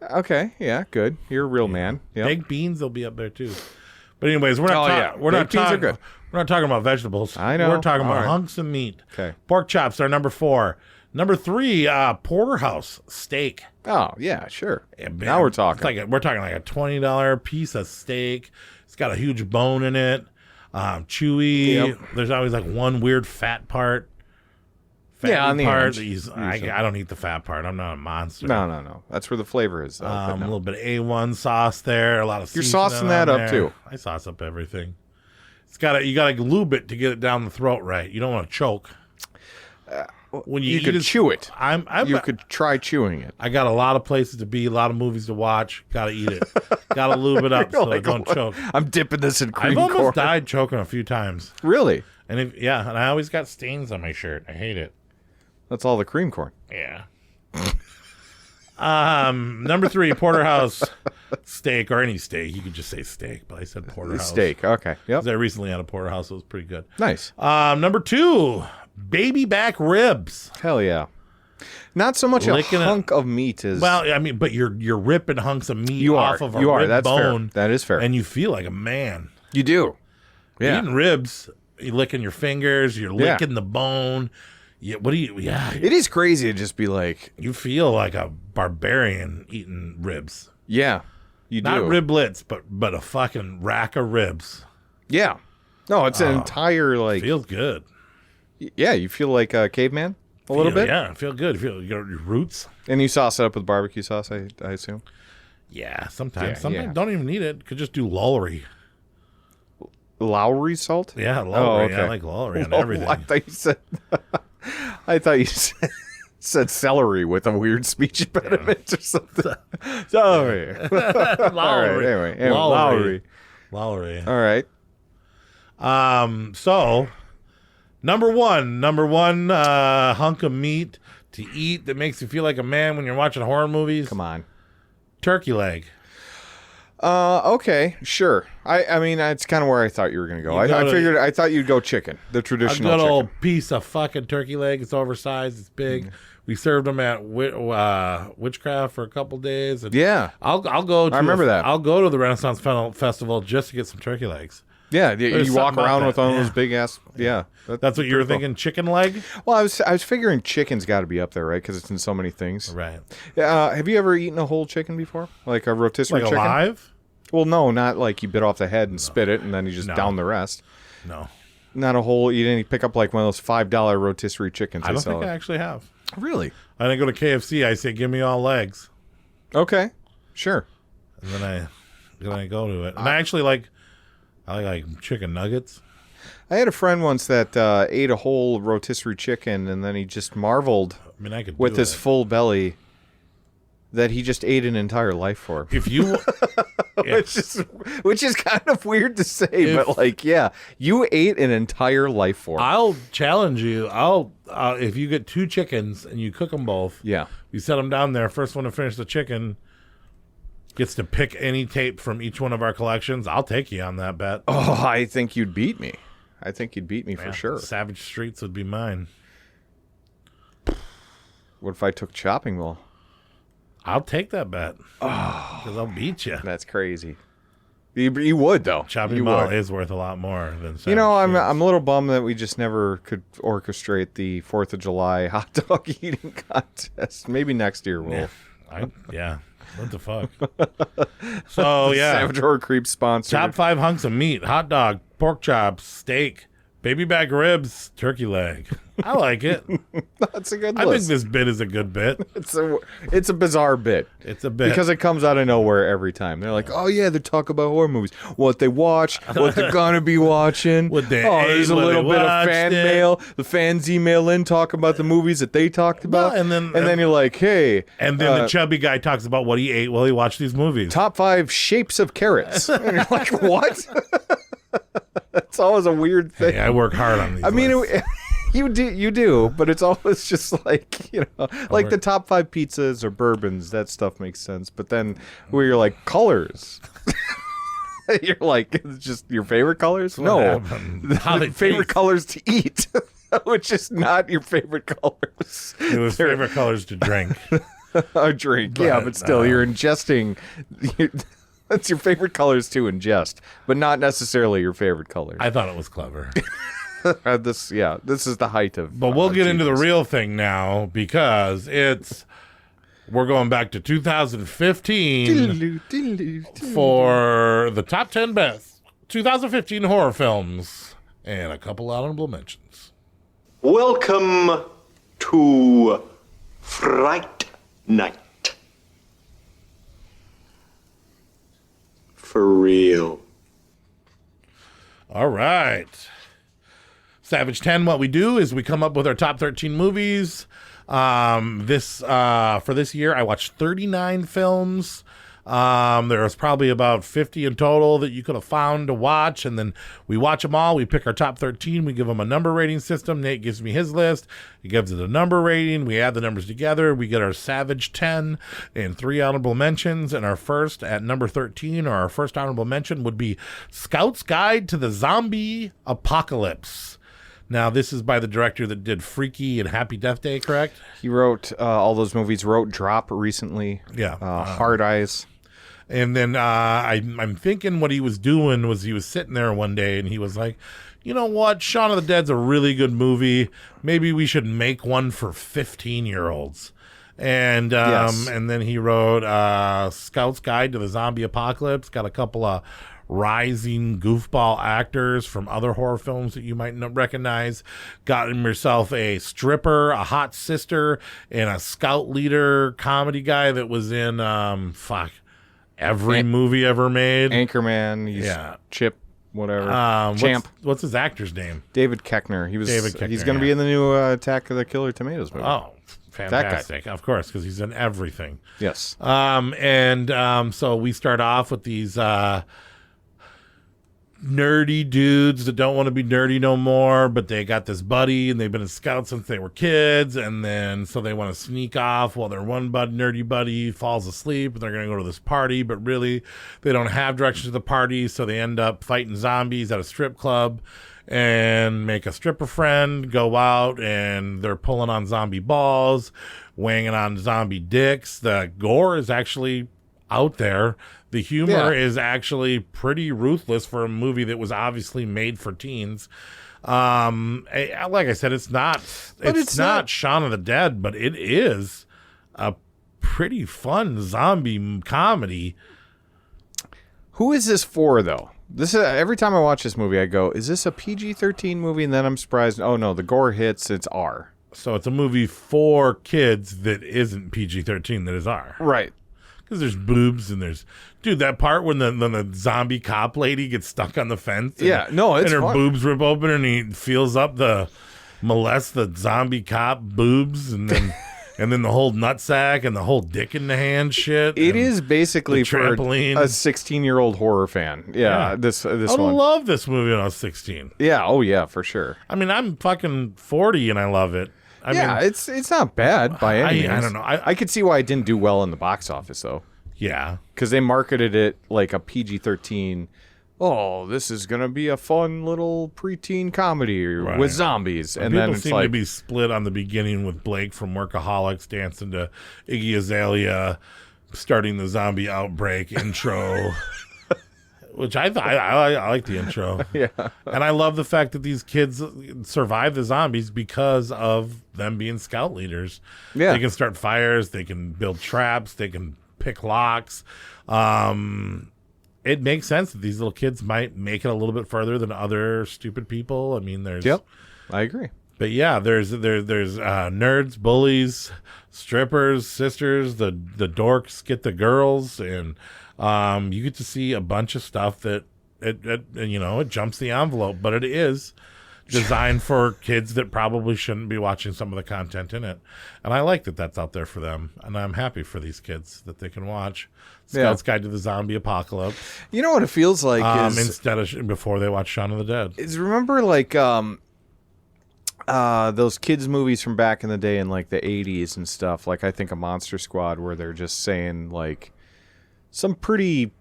Okay, yeah, good. You're a real man. Yep. Baked beans will be up there too. But anyways, we're Oh, not yeah. we're not Baked beans are talking good. we're not talking about vegetables. I know. We're talking All about right. hunks of meat. Okay. Pork chops are number 4. Number 3, porterhouse steak. Oh, yeah, sure. Yeah, Now we're talking. We're talking like a $20 piece of steak. It's got a huge bone in it. Chewy. Yep. There's always like one weird fat part. Yeah, on the part. edge, that usually. I don't eat the fat part. I'm not a monster. No. That's where the flavor is. Though, but A no. little bit of A1 sauce there. A lot of You're seasoning saucing that on up, there. too. I sauce up everything. You gotta lube it to get it down the throat right. You don't want to choke. When you eat could chew it. You could try chewing it. I got a lot of places to be, a lot of movies to watch. Gotta eat it. Gotta lube it up so I don't choke. I'm dipping this in I've cream almost corn. died choking a few times. Really? And and I always got stains on my shirt. I hate it. That's all the cream corn. Yeah. Number 3, porterhouse steak, or any steak. You could just say steak, but I said porterhouse. Steak. Okay. Yep. 'Cause I recently had a porterhouse. It was pretty good. Nice. Number 2, baby back ribs. Hell yeah. Not so much a Licking it- hunk of meat as Well, I mean, but you're ripping hunks of meat You off are. of a You are. rib That's fair. bone. That is fair. And you feel like a man. you do. You're Yeah. eating ribs. You're licking your fingers. You're Yeah. licking the bone. Yeah, It is crazy to just be like, you feel like a barbarian eating ribs. yeah, you Not do. riblets, but a fucking rack of ribs. Yeah. No, it's an entire like. Feels good. Yeah, you feel like a caveman a little bit. Yeah, feel good. Feel your roots. And you sauce it up with barbecue sauce, I assume. Yeah, sometimes. Yeah, Sometimes yeah. don't even need it. Could just do Lowry. Lowry salt. Yeah, Lowry. Oh, okay. I like Lowry on Oh, everything. I thought you said. I thought you said celery with a weird speech impediment or something. Sorry. Lowry. All right. Anyway, Lowry. Lowry. All right. So number one hunk of meat to eat that makes you feel like a man when you're watching horror movies. Come on. Turkey leg. Okay, sure. I mean, that's kind of where I thought you were going to go. I thought you'd go chicken, the A traditional good chicken. old piece of fucking turkey leg. It's oversized. It's big. We served them at Witchcraft for a couple days. And Yeah. I'll go. To I remember that. I'll go to the Renaissance Festival just to get some turkey legs. Yeah, There's you walk something about around with that. one of those Yeah. big ass. Yeah, That's what you were thinking, chicken leg? Well, I was figuring chicken's got to be up there, right? Because it's in so many things. Right. Have you ever eaten a whole chicken before, like a rotisserie Like chicken? alive? Well, no, not like you bit off the head and spit it, and then you just down the rest. No. Not a whole. You didn't pick up like one of those $5 rotisserie chickens. I don't sell think I it. actually have. Really? I didn't go to KFC. I say, give me all legs. Okay, sure. And then I go to it. And I like chicken nuggets. I had a friend once that ate a whole rotisserie chicken, and then he just marveled I mean, I could with do his it. full belly that he just ate an entire life form. If you... Yeah. Which is kind of weird to say, but like, yeah, you ate an entire life form. I'll challenge you. If you get 2 chickens and you cook them both, Yeah. you set them down there. First one to finish the chicken gets to pick any tape from each one of our collections. I'll take you on that bet. Oh, I think you'd beat me. I think you'd beat me for Yeah, sure. Savage Streets would be mine. What if I took chopping wall? I'll take that bet. Because I'll beat you. That's crazy. You would though. Chopping You Mall would. is worth a lot more than Savage You know, I'm Streets. a little bummed that we just never could orchestrate the 4th of July hot dog eating contest. Maybe next year we'll. Yeah. What the fuck? So, yeah. Savage Horror Creep sponsor. Top 5 hunks of meat: hot dog, pork chops, steak, baby back ribs, turkey leg. I like it. That's a good I think list. this bit is a good bit. It's a bizarre bit. It's a bit. Because it comes out of nowhere every time. They're like, oh, yeah, they talk about horror movies. What they watch, what they're going to be watching. What they there's ate, a what little they bit of watched fan it. mail. The fans email in, talk about the movies that they talked about. Well, and then you're like, hey. And then the chubby guy talks about what he ate while he watched these movies. Top 5 shapes of carrots. And you're like, what? It's always a weird thing. Hey, I work hard on these. I mean, lists. you do, but it's always just like, like the top 5 pizzas or bourbons. That stuff makes sense. But then where you're like, colors. You're like, it's just your favorite colors? No. How they favorite taste. colors to eat, which is not your favorite colors. It was favorite colors to drink. A drink, yeah, but still, you're ingesting. That's your favorite colors to ingest, but not necessarily your favorite colors. I thought it was clever. This is the height of. But we'll get into the genius. real thing now because we're going back to 2015 for the top 10 best 2015 horror films and a couple honorable mentions. Welcome to Fright Night. For real. All right. Savage 10, what we do is we come up with our top 13 movies. For this year, I watched 39 films. There was probably about 50 in total that you could have found to watch, and then we watch them all. We pick our top 13. We give them a number rating system. Nate gives me his list. He gives it a number rating. We add the numbers together. We get our Savage 10 and 3 honorable mentions. And our first at number 13, or our first honorable mention, would be Scout's Guide to the Zombie Apocalypse. Now, this is by the director that did Freaky and Happy Death Day, correct? He wrote all those movies. Wrote Drop recently. Yeah. Hard Eyes. And then I'm thinking what he was doing was he was sitting there one day and he was like, you know what? Shaun of the Dead's a really good movie. Maybe we should make one for 15-year-olds. And Yes. And then he wrote Scout's Guide to the Zombie Apocalypse. Got a couple of rising goofball actors from other horror films that you might not recognize. Got him yourself a stripper, a hot sister, and a scout leader comedy guy that was in every movie ever made. Anchorman. He's Chip. Whatever. Champ. What's his actor's name? David Koechner. David Koechner. He's going to be yeah. in the new Attack of the Killer Tomatoes movie. Oh, fantastic. Of course, because he's in everything. Yes. So we start off with these nerdy dudes that don't want to be nerdy no more, but they got this buddy and they've been in scouts since they were kids, and then so they want to sneak off while their one nerdy buddy falls asleep, and they're going to go to this party, but really they don't have directions to the party, so they end up fighting zombies at a strip club and make a stripper friend, go out, and they're pulling on zombie balls, weighing on zombie dicks. The gore is actually out there. The humor is actually pretty ruthless for a movie that was obviously made for teens. Like I said, it's not Shaun of the Dead, but it is a pretty fun zombie comedy. Who is this for, though? This is, every time I watch this movie, I go, "Is this a PG-13 movie?" And then I'm surprised. Oh no, the gore hits. It's R. So it's a movie for kids that isn't PG-13, that is R. Right. Because there's boobs and there's... Dude, that part when the zombie cop lady gets stuck on the fence. And, it's and her fun. boobs rip open and he feels up molest the zombie cop boobs and then... And then the whole nutsack and the whole dick in the hand shit. It is basically for a 16-year-old horror fan. Yeah, this one. I love this movie when I was 16. Yeah, oh yeah, for sure. I mean, I'm fucking 40 and I love it. I mean, it's not bad by any means. I don't know. I could see why it didn't do well in the box office, though. Yeah. Because they marketed it like a PG-13. Oh, this is going to be a fun little preteen comedy with zombies. And then people it's seem like... to be split on the beginning with Blake from Workaholics dancing to Iggy Azalea starting the zombie outbreak intro, which I like the intro. Yeah. And I love the fact that these kids survive the zombies because of them being scout leaders. Yeah. They can start fires. They can build traps. They can pick locks. It makes sense that these little kids might make it a little bit further than other stupid people. I mean, there's... Yep, I agree. But yeah, there's nerds, bullies, strippers, sisters, the dorks get the girls, and you get to see a bunch of stuff that it jumps the envelope, but it is designed for kids that probably shouldn't be watching some of the content in it. And I like that that's out there for them, and I'm happy for these kids that they can watch Scout's Guide to the Zombie Apocalypse. You know what it feels like is... instead of before they watch Shaun of the Dead. Is remember like those kids movies from back in the day in like the 80s and stuff, like I think a Monster Squad, where they're just saying like some pretty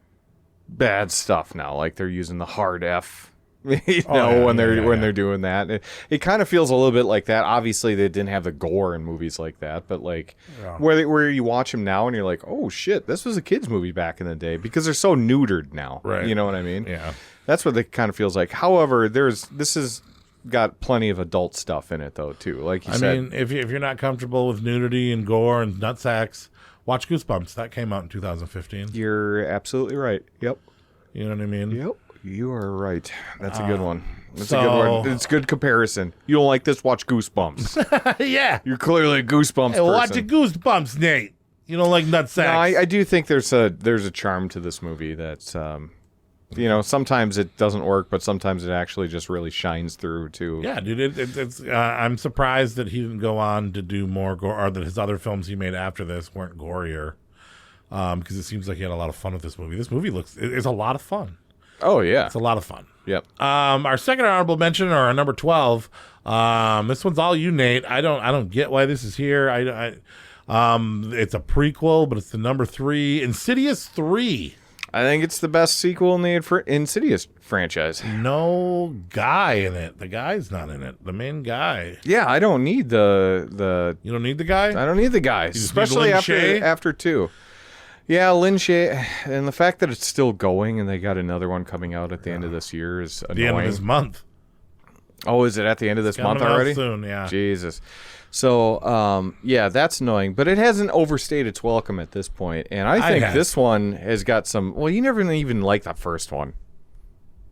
bad stuff now, like they're using the hard F when they're doing that. It kind of feels a little bit like that. Obviously they didn't have the gore in movies like that, but like where you watch them now and you're like, oh shit, this was a kids movie back in the day, because they're so neutered now, right? You know what I mean? Yeah, that's what it kind of feels like. However, this is got plenty of adult stuff in it though too, like you said. I mean, if you're not comfortable with nudity and gore and nutsacks, watch Goosebumps. That came out in 2015. You're absolutely right. Yep. You know what I mean? Yep. You are right. That's a good one. That's a good one. It's a good comparison. You don't like this? Watch Goosebumps. Yeah. You're clearly a Goosebumps person. Watch a Goosebumps, Nate. You don't like nutsacks. No, I do think there's a charm to this movie that's sometimes it doesn't work, but sometimes it actually just really shines through too. Yeah, dude. It's I'm surprised that he didn't go on to do more gore, or that his other films he made after this weren't gorier. Because it seems like he had a lot of fun with this movie. This movie it's a lot of fun. Oh yeah, it's a lot of fun. Yep. Our second honorable mention, or our number 12. This one's all you, Nate. I don't get why this is here. It's a prequel, but it's the number 3, Insidious 3. I think it's the best sequel in the Insidious franchise. No guy in it. The guy's not in it. The main guy. Yeah, I don't need the. You don't need the guy? I don't need the guy, especially after 2. Yeah, Lin Shaye, and the fact that it's still going and they got another one coming out at the end of this year is annoying. The end of this month. Oh, is it at the end of this month already? Soon, yeah. Jesus. So, yeah, that's annoying, but it hasn't overstayed its welcome at this point, and I think this one has got some... Well, you never even liked that first one,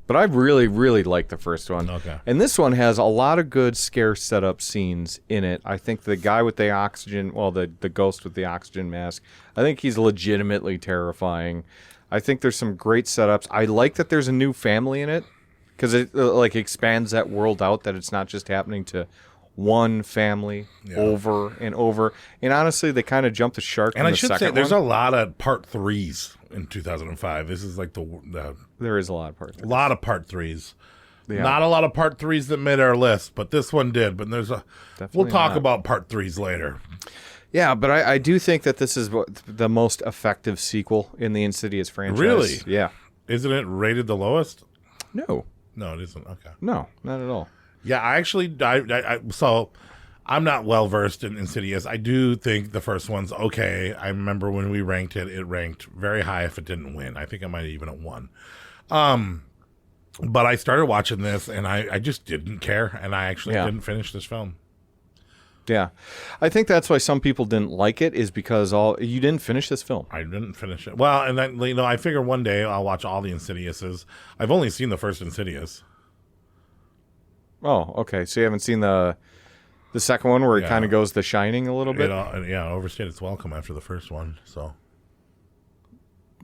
but I really, really liked the first one. Okay. And this one has a lot of good scare setup scenes in it. I think the guy with the oxygen... Well, the ghost with the oxygen mask, I think he's legitimately terrifying. I think there's some great setups. I like that there's a new family in it, because it expands that world out, that it's not just happening to one family over and over. And honestly, they kind of jumped the shark. And I should say, there's a lot of part 3s in 2005. This is like there is a lot of part 3s. A lot of part 3s. Yeah. Not a lot of part 3s that made our list, but this one did. But we'll talk about part 3s later. Yeah, but I do think that this is the most effective sequel in the Insidious franchise. Really? Yeah. Isn't it rated the lowest? No. No, it isn't. Okay. No, not at all. Yeah, I actually, I'm not well versed in Insidious. I do think the first one's okay. I remember when we ranked it, it ranked very high if it didn't win. I think I might have even have won. But I started watching this, and I just didn't care, and I actually didn't finish this film. Yeah. I think that's why some people didn't like it, is because you didn't finish this film. I didn't finish it. Well, and then, I figure one day I'll watch all the Insidiouses. I've only seen the first Insidious. Oh, okay. So you haven't seen the second one where it kind of goes The Shining a little bit? Overstayed its welcome after the first one, so...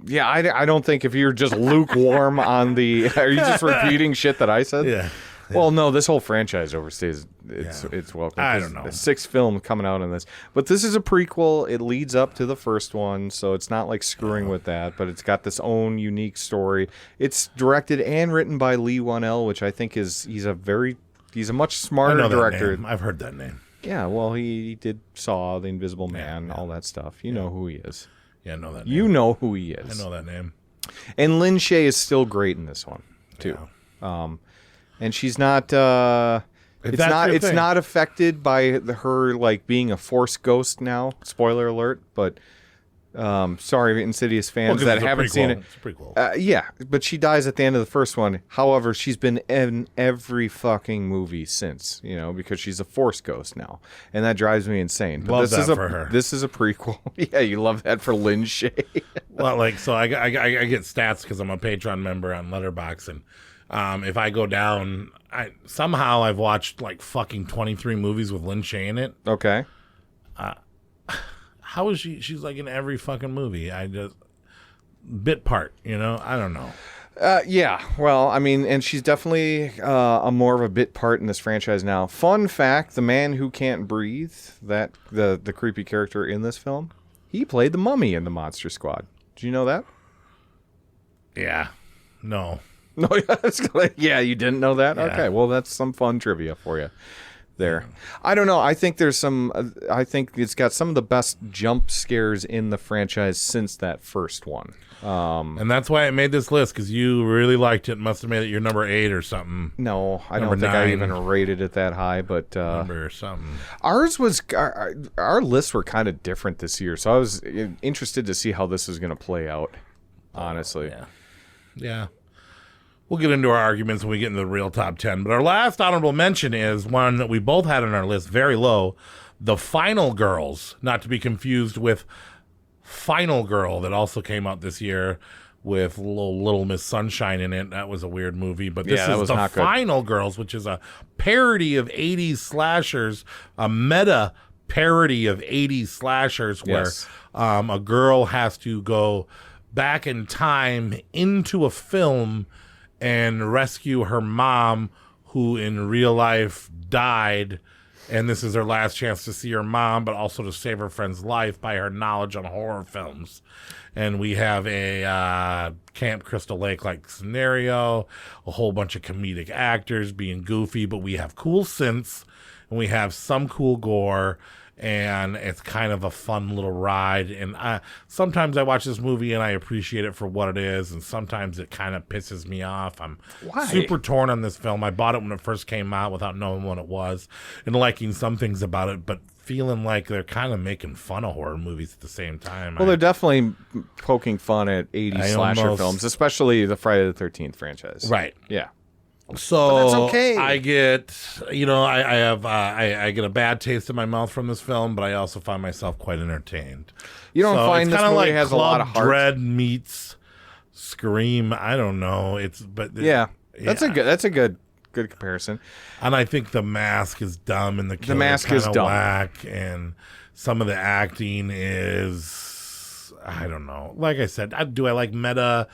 Yeah, I don't think if you're just lukewarm on the... Are you just repeating shit that I said? Yeah. Well, no, this whole franchise overstays its welcome. I don't know. The sixth film coming out in this. But this is a prequel. It leads up to the first one, so it's not like screwing with that, but it's got this own unique story. It's directed and written by Lee Wanell, which I think he's a much smarter director. I've heard that name. Yeah, well, he did Saw, The Invisible Man, all that stuff. You know who he is. Yeah, I know that name. You know who he is. I know that name. And Lin Shaye is still great in this one, too. Yeah. And she's not... it's not affected by her like being a Force ghost now. Spoiler alert, but... sorry, Insidious fans that haven't seen it. It's a prequel. Yeah, but she dies at the end of the first one. However, she's been in every fucking movie since, because she's a Force ghost now, and that drives me insane. But love that for her. This is a prequel. Yeah, you love that for Lin Shaye. Well, so I get stats because I'm a Patreon member on Letterboxd, and if I go down, I've watched like fucking 23 movies with Lin Shaye in it. Okay. How is she? She's like in every fucking movie. Bit part, I don't know. Yeah, well, I mean, and she's definitely a more of a bit part in this franchise now. Fun fact, the man who can't breathe, that the creepy character in this film, he played the mummy in the Monster Squad. Did you know that? Yeah. No. No, yeah, you didn't know that? Yeah. Okay, well, that's some fun trivia for you there. I don't know. I think I think it's got some of the best jump scares in the franchise since that first one. And that's why I made this list, because you really liked it. Must have made it your number 8 or something. No, I don't think I even rated it that high, but number something. Our lists were kind of different this year, so I was interested to see how this is going to play out, honestly. Yeah. We'll get into our arguments when we get into the real top 10. But our last honorable mention is one that we both had on our list, very low, The Final Girls, not to be confused with Final Girl, that also came out this year with Little Miss Sunshine in it. That was a weird movie. But this is The Final Girls, which is a parody of 80s slashers, a meta parody of 80s slashers, where a girl has to go back in time into a film and rescue her mom, who in real life died, and this is her last chance to see her mom, but also to save her friend's life by her knowledge on horror films. And we have a Camp Crystal Lake-like scenario, a whole bunch of comedic actors being goofy, but we have cool synths, and we have some cool gore, and it's kind of a fun little ride. And sometimes I watch this movie and I appreciate it for what it is, and sometimes it kind of pisses me off. I'm super torn on this film. I bought it when it first came out without knowing what it was, and liking some things about it, but feeling like they're kind of making fun of horror movies at the same time. Well, they're definitely poking fun at 80s slasher films, especially the Friday the 13th franchise. Right. Yeah. So but that's okay. I get, I get a bad taste in my mouth from this film, but I also find myself quite entertained. You don't find this movie like has a lot of heart? Dread meets Scream. I don't know. That's a good comparison. And I think The Mask is dumb, and The Mask is dumb, whack, and some of the acting is, I don't know. Like I said, do I like meta?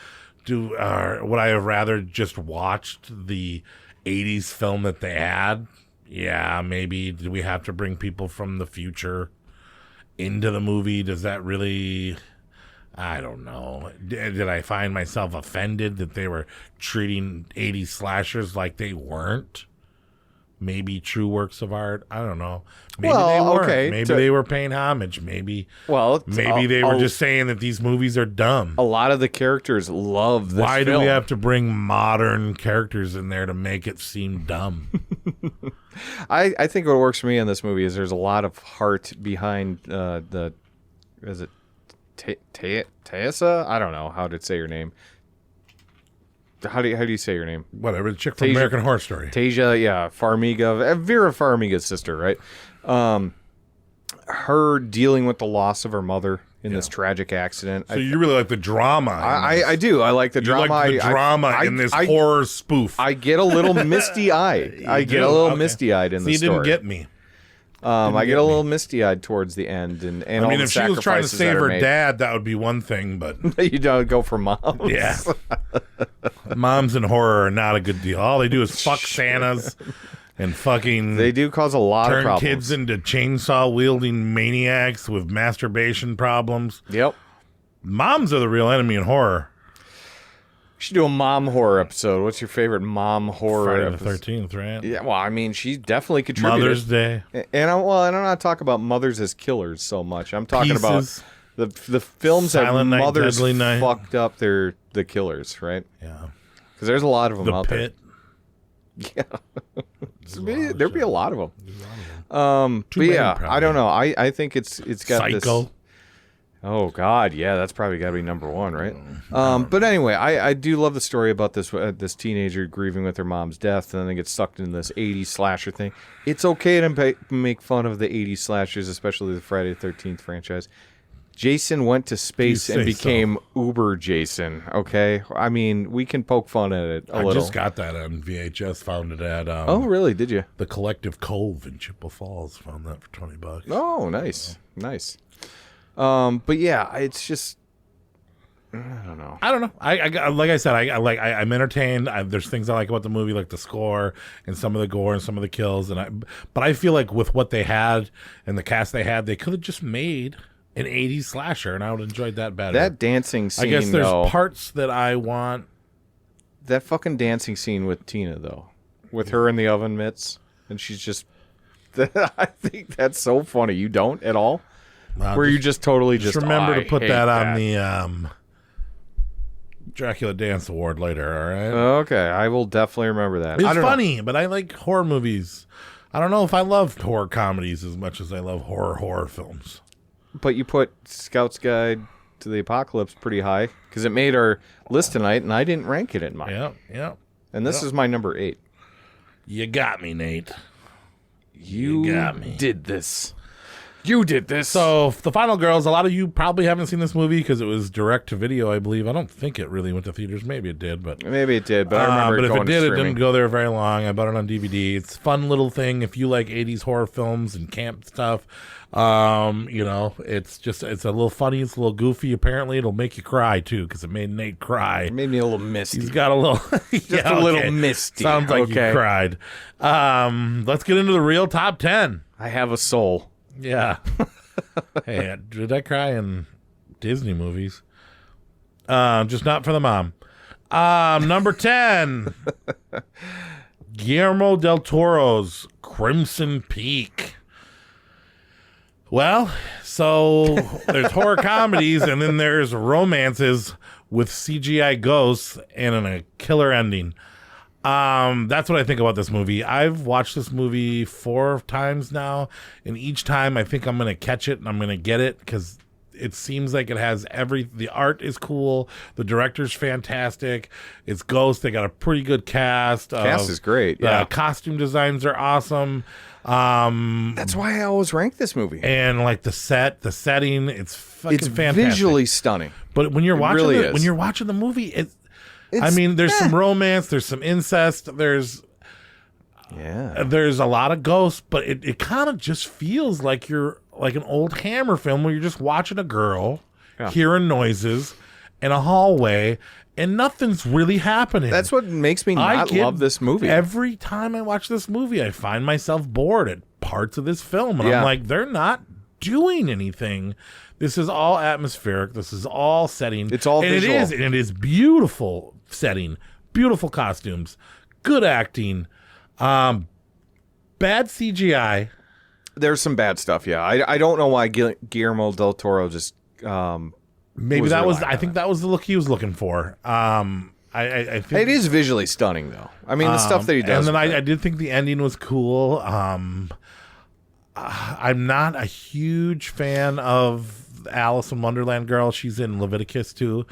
Would I have rather just watched the 80s film that they had? Yeah, maybe. Do we have to bring people from the future into the movie? Does that really... I don't know. Did I find myself offended that they were treating 80s slashers like they weren't? Maybe true works of art. I don't know. Maybe they weren't. Okay. Maybe they were paying homage. Maybe they were just saying that these movies are dumb. A lot of the characters love this Why film. do we have to bring modern characters in there to make it seem dumb? I think what works for me in this movie is there's a lot of heart behind is it Taissa? I don't know how to say your name. How do you say your name? Whatever, the chick from American Horror Story. Tasia, yeah, Farmiga, Vera Farmiga's sister, right? Her dealing with the loss of her mother in this tragic accident. So you really like the drama. I do. I like the drama. Like the drama in this horror spoof. I get a little misty-eyed. I get a little misty-eyed in the story. You didn't get me. I get a little misty-eyed towards the end, and I all mean, the if she was trying to sacrifices save that are her made. dad, that would be one thing, but You don't go for moms. yeah, moms in horror are not a good deal. All they do is fuck Santas and fucking. They do cause a lot of turn problems. kids into chainsaw wielding maniacs with masturbation problems. Yep, moms are the real enemy in horror. We should do a mom horror episode. What's your favorite mom horror Friday the episode? 13th, right? Yeah, well, I mean, she definitely contributed. Mother's Day. And I'm not talking about mothers as killers so much. I'm talking Pieces. about the films Silent that Night, mothers Deadly Night. fucked up the killers, right? Yeah. Because there's a lot of them The out Pit. there. Yeah, there'd be a lot of them. Too But many, yeah, probably. I don't know. I think it's got Psycho. this. Oh God, yeah, that's probably got to be number one, right? But anyway, I do love the story about this teenager grieving with her mom's death, and then they get sucked into this 80s slasher thing. It's okay to make fun of the 80s slashers, especially the Friday the 13th franchise. Jason went to space You and say became Uber Jason. Okay, I mean we can poke fun at it a I little. just got that on VHS. Found it at Oh, really? Did you? the Collective Cove in Chippewa Falls. Found that for $20. Oh, nice, nice. But yeah, it's just I don't know. I don't know. I like I said, I'm entertained. There's things I like about the movie, like the score and some of the gore and some of the kills. But I feel like with what they had and the cast they had, they could have just made an 80s slasher, and I would have enjoyed that better. That dancing scene, I guess there's though, parts that I want. that fucking dancing scene with Tina, though, with her in the oven mitts, and she's just. I think that's so funny. You don't at all. Where you just totally just remember to put hate that on the Dracula Dance Award later. All right. Okay, I will definitely remember that. It's I don't know. funny, but I like horror movies. I don't know if I love horror comedies as much as I love horror films. But you put Scout's Guide to the Apocalypse pretty high because it made our list tonight, and I didn't rank it in mine. Yeah. And this is my number 8. You got me, Nate. You got me. did this. You did this. So, The Final Girls, a lot of you probably haven't seen this movie because it was direct to video, I believe. I don't think it really went to theaters. Maybe it did, but Maybe it did, but I remember but it if going it did, to it streaming. didn't go there very long. I bought it on DVD. It's a fun little thing if you like 80s horror films and camp stuff. It's a little funny. It's a little goofy. Apparently, it'll make you cry too because it made Nate cry. It made me a little misty. He's got a little, Just a little misty. Sounds like Okay. you cried. Let's get into the real top 10. I have a soul. Yeah. Hey, did I cry in Disney movies? Just not for the mom. Number 10. Guillermo del Toro's Crimson Peak. Well, so there's horror comedies and then there's romances with CGI ghosts and a killer ending. That's what I think about this movie. I've watched this movie 4 times now, and each time I think I'm going to catch it and I'm going to get it because it seems like it has the art is cool, the director's fantastic, it's ghosts, they got a pretty good cast. Cast is great, yeah. The costume designs are awesome. That's why I always rank this movie. And like the setting, it's fucking It's fantastic. visually stunning. But when you're watching really when is. you're watching the movie, there's some romance, there's some incest, there's a lot of ghosts, but it kind of just feels like you're like an old Hammer film where you're just watching a girl hearing noises in a hallway and nothing's really happening. That's what makes me not love this movie. Every time I watch this movie, I find myself bored at parts of this film, and I'm like, they're not doing anything. This is all atmospheric. This is all setting. It's all visual. It is beautiful setting, beautiful costumes, good acting, bad CGI. There's some bad stuff, yeah. I don't know why Guillermo del Toro just Maybe that was. I think that was the look he was looking for. I I think It is visually stunning, though. I mean, the stuff that he does. And then I did think the ending was cool. I'm not a huge fan of Alice in Wonderland girl. She's in Leviticus too.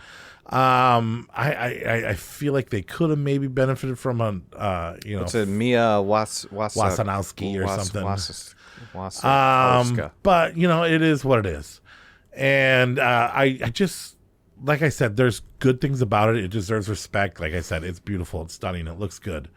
I feel like they could have maybe benefited from What's it, Mia Wasanowski or something. Wasikowska. But it is what it is, and I just, like I said, there's good things about it. It deserves respect. Like I said, it's beautiful, it's stunning, it looks good.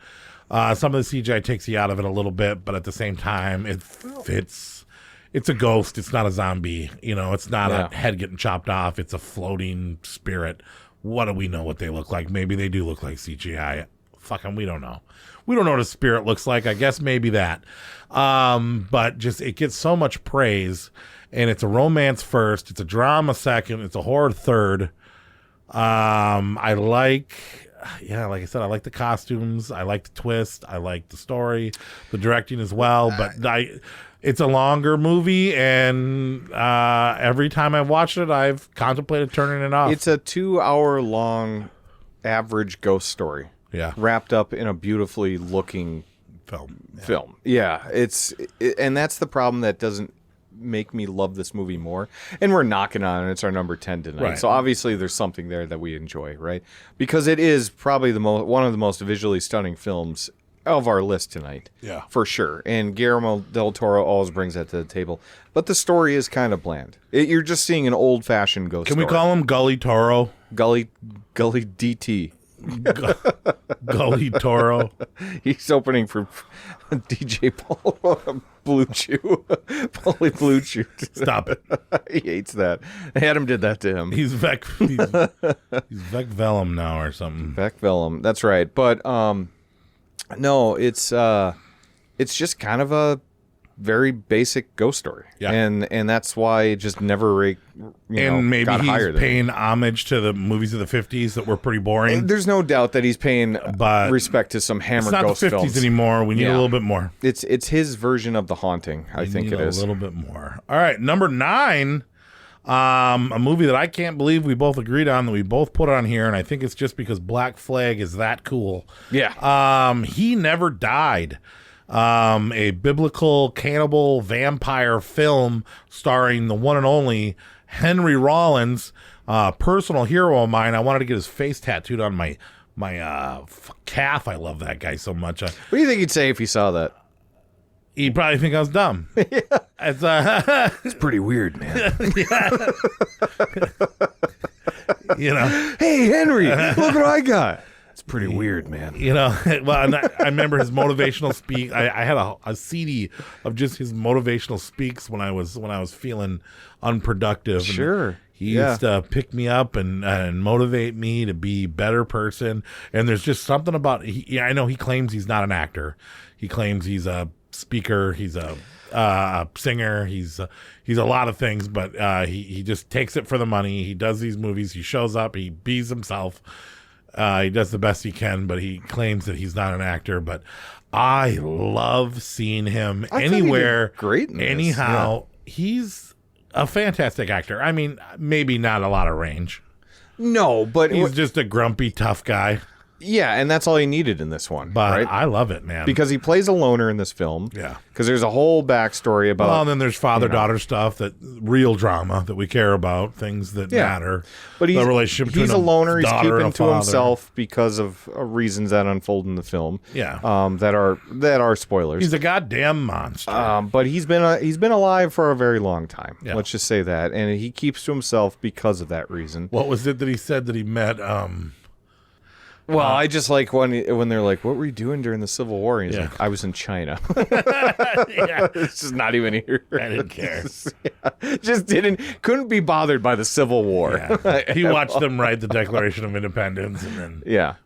Some of the CGI takes you out of it a little bit, but at the same time, it fits. It's a ghost. It's not a zombie. It's not a head getting chopped off. It's a floating spirit. What do we know what they look like? Maybe they do look like CGI. Fuck them. We don't know. We don't know what a spirit looks like. I guess maybe that. But just, it gets so much praise, and it's a romance first. It's a drama second. It's a horror third. Like I said, I like the costumes. I like the twist. I like the story, the directing as well. But it's a longer movie, and every time I've watched it, I've contemplated turning it off. It's a 2-hour-long average ghost story. Yeah. Wrapped up in a beautifully looking film. Yeah. And that's the problem that doesn't make me love this movie more. And we're knocking on it. It's our number 10 tonight. Right. So obviously there's something there that we enjoy, right? Because it is probably one of the most visually stunning films of our list tonight. Yeah. For sure. And Guillermo del Toro always brings that to the table. But the story is kind of bland. You're just seeing an old-fashioned ghost story. Can we call him Gully Toro? Gully DT. Gully Toro. He's opening for DJ Paul Blue Chew. Paulie Blue Chew. Stop it. He hates that. Adam did that to him. He's Vec Vellum now or something. Vec Vellum. That's right. But no, it's just kind of a very basic ghost story. Yeah. And that's why it just never maybe got he's higher than paying homage to the movies of the 50s that were pretty boring. There's no doubt that he's paying respect to some Hammer it's not ghost the 50s films anymore. We need a little bit more. It's his version of The Haunting. I think it is a little bit more. All right, number 9, a movie that I can't believe we both agreed on, that we both put on here, and I think it's just because Black Flag is that cool. Yeah. He Never Died. A biblical cannibal vampire film starring the one and only Henry Rollins, personal hero of mine. I wanted to get his face tattooed on my calf. I love that guy so much. What do you think he'd say if he saw that? He'd probably think I was dumb. Yeah. It's pretty weird, man. Hey, Henry, look what I got. It's pretty weird, man. Well, and I remember his motivational speak. I had a CD of just his motivational speaks when I was feeling unproductive. Sure. And he used to pick me up and motivate me to be a better person. And there's just something about. I know he claims he's not an actor. He claims he's a speaker. He's a singer. He's a lot of things, but he just takes it for the money. He does these movies. He shows up. He bees himself. He does the best he can, but he claims that he's not an actor. But I love seeing him anywhere. Great. Anyhow, he's a fantastic actor. I mean, maybe not a lot of range. No, but he's just a grumpy, tough guy. Yeah, and that's all he needed in this one. But right? I love it, man. Because he plays a loner in this film. Yeah. Because there's a whole backstory about... Well, and then there's father-daughter stuff, real drama that we care about, things that matter. But the relationship between he's a loner. He's keeping to father. himself because of reasons that unfold in the film. Yeah. That are spoilers. He's a goddamn monster. But he's been alive for a very long time. Yeah. Let's just say that. And he keeps to himself because of that reason. What was it that he said that he met... Well, I just like when they're like, "What were you doing during the Civil War?" And he's like, "I was in China." It's just not even here. I didn't care. Couldn't be bothered by the Civil War. Yeah. He watched them write the Declaration of Independence and then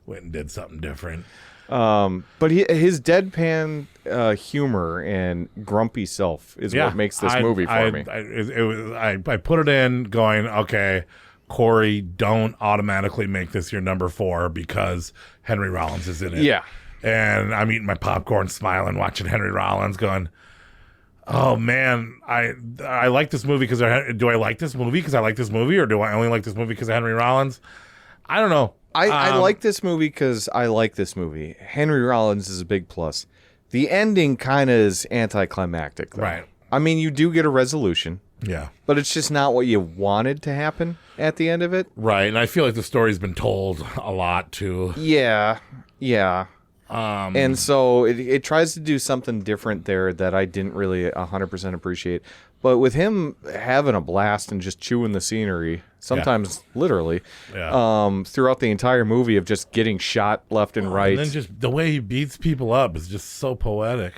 went and did something different. But his deadpan humor and grumpy self is what makes this movie for me. I put it in going, okay, Corey, don't automatically make this your number 4 because Henry Rollins is in it. Yeah. And I'm eating my popcorn, smiling, watching Henry Rollins going, oh, man, I like this movie because do I like this movie because I like this movie, or do I only like this movie because of Henry Rollins? I don't know. I like this movie because I like this movie. Henry Rollins is a big plus. The ending kind of is anticlimactic, though. Right. I mean, you do get a resolution. Yeah. But it's just not what you wanted to happen at the end of it. Right, and I feel like the story's been told a lot, too. Yeah. And so it tries to do something different there that I didn't really 100% appreciate. But with him having a blast and just chewing the scenery, sometimes literally, throughout the entire movie of just getting shot left and right. And then just the way he beats people up is just so poetic.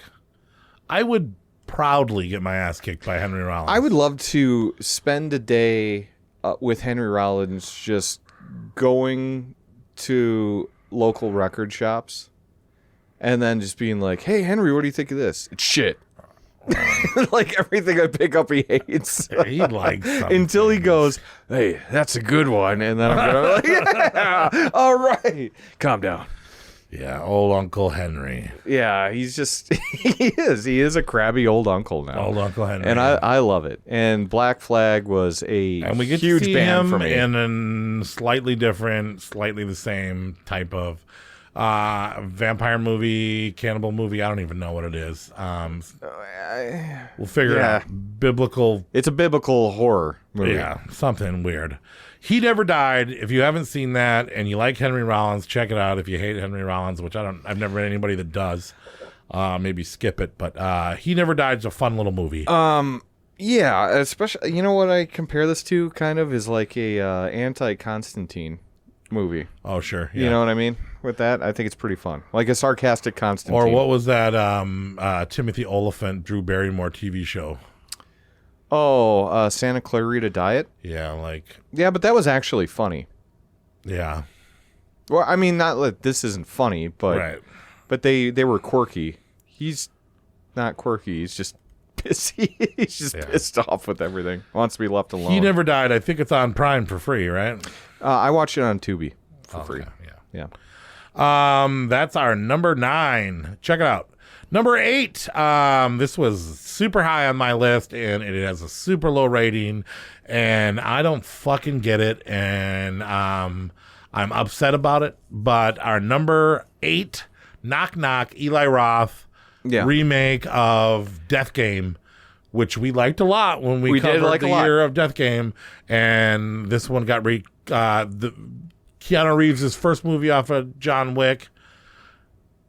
I would proudly get my ass kicked by Henry Rollins. I would love to spend a day with Henry Rollins just going to local record shops and then just being like, hey, Henry, what do you think of this? It's shit. Like everything I pick up he hates. He likes something. Until he goes, hey, that's a good one. And then I'm going to like, yeah, all right. Calm down. Yeah, old Uncle Henry. Yeah, he's just, he is a crabby old uncle now. Old Uncle Henry. And I love it. And Black Flag was and we get huge to see band him for me. in a slightly different, slightly the same type of vampire movie, cannibal movie. I don't even know what it is. We'll figure it out. Biblical. It's a biblical horror movie. Yeah, something weird. He Never Died. If you haven't seen that and you like Henry Rollins, check it out. If you hate Henry Rollins, which I've never met anybody that does, maybe skip it. But He Never Died is a fun little movie. Yeah, especially, you know what I compare this to kind of is like a anti-Constantine movie. Oh, sure. Yeah. You know what I mean? With that, I think it's pretty fun. Like a sarcastic Constantine. Or what was that Timothy Oliphant, Drew Barrymore TV show? Oh, Santa Clarita Diet? Yeah, like... Yeah, but that was actually funny. Yeah. Well, I mean, not like this isn't funny, but Right. But they were quirky. He's not quirky. He's just pissy. He's just pissed off with everything. Wants to be left alone. He Never Died. I think it's on Prime for free, right? I watched it on Tubi for free. Yeah. Yeah. That's our number 9. Check it out. Number 8. This was super high on my list, and it has a super low rating, and I don't fucking get it, and I'm upset about it. But our number 8, Knock Knock, Eli Roth remake of Death Game, which we liked a lot when we covered the year of Death Game, and this one got Keanu Reeves' first movie off of John Wick.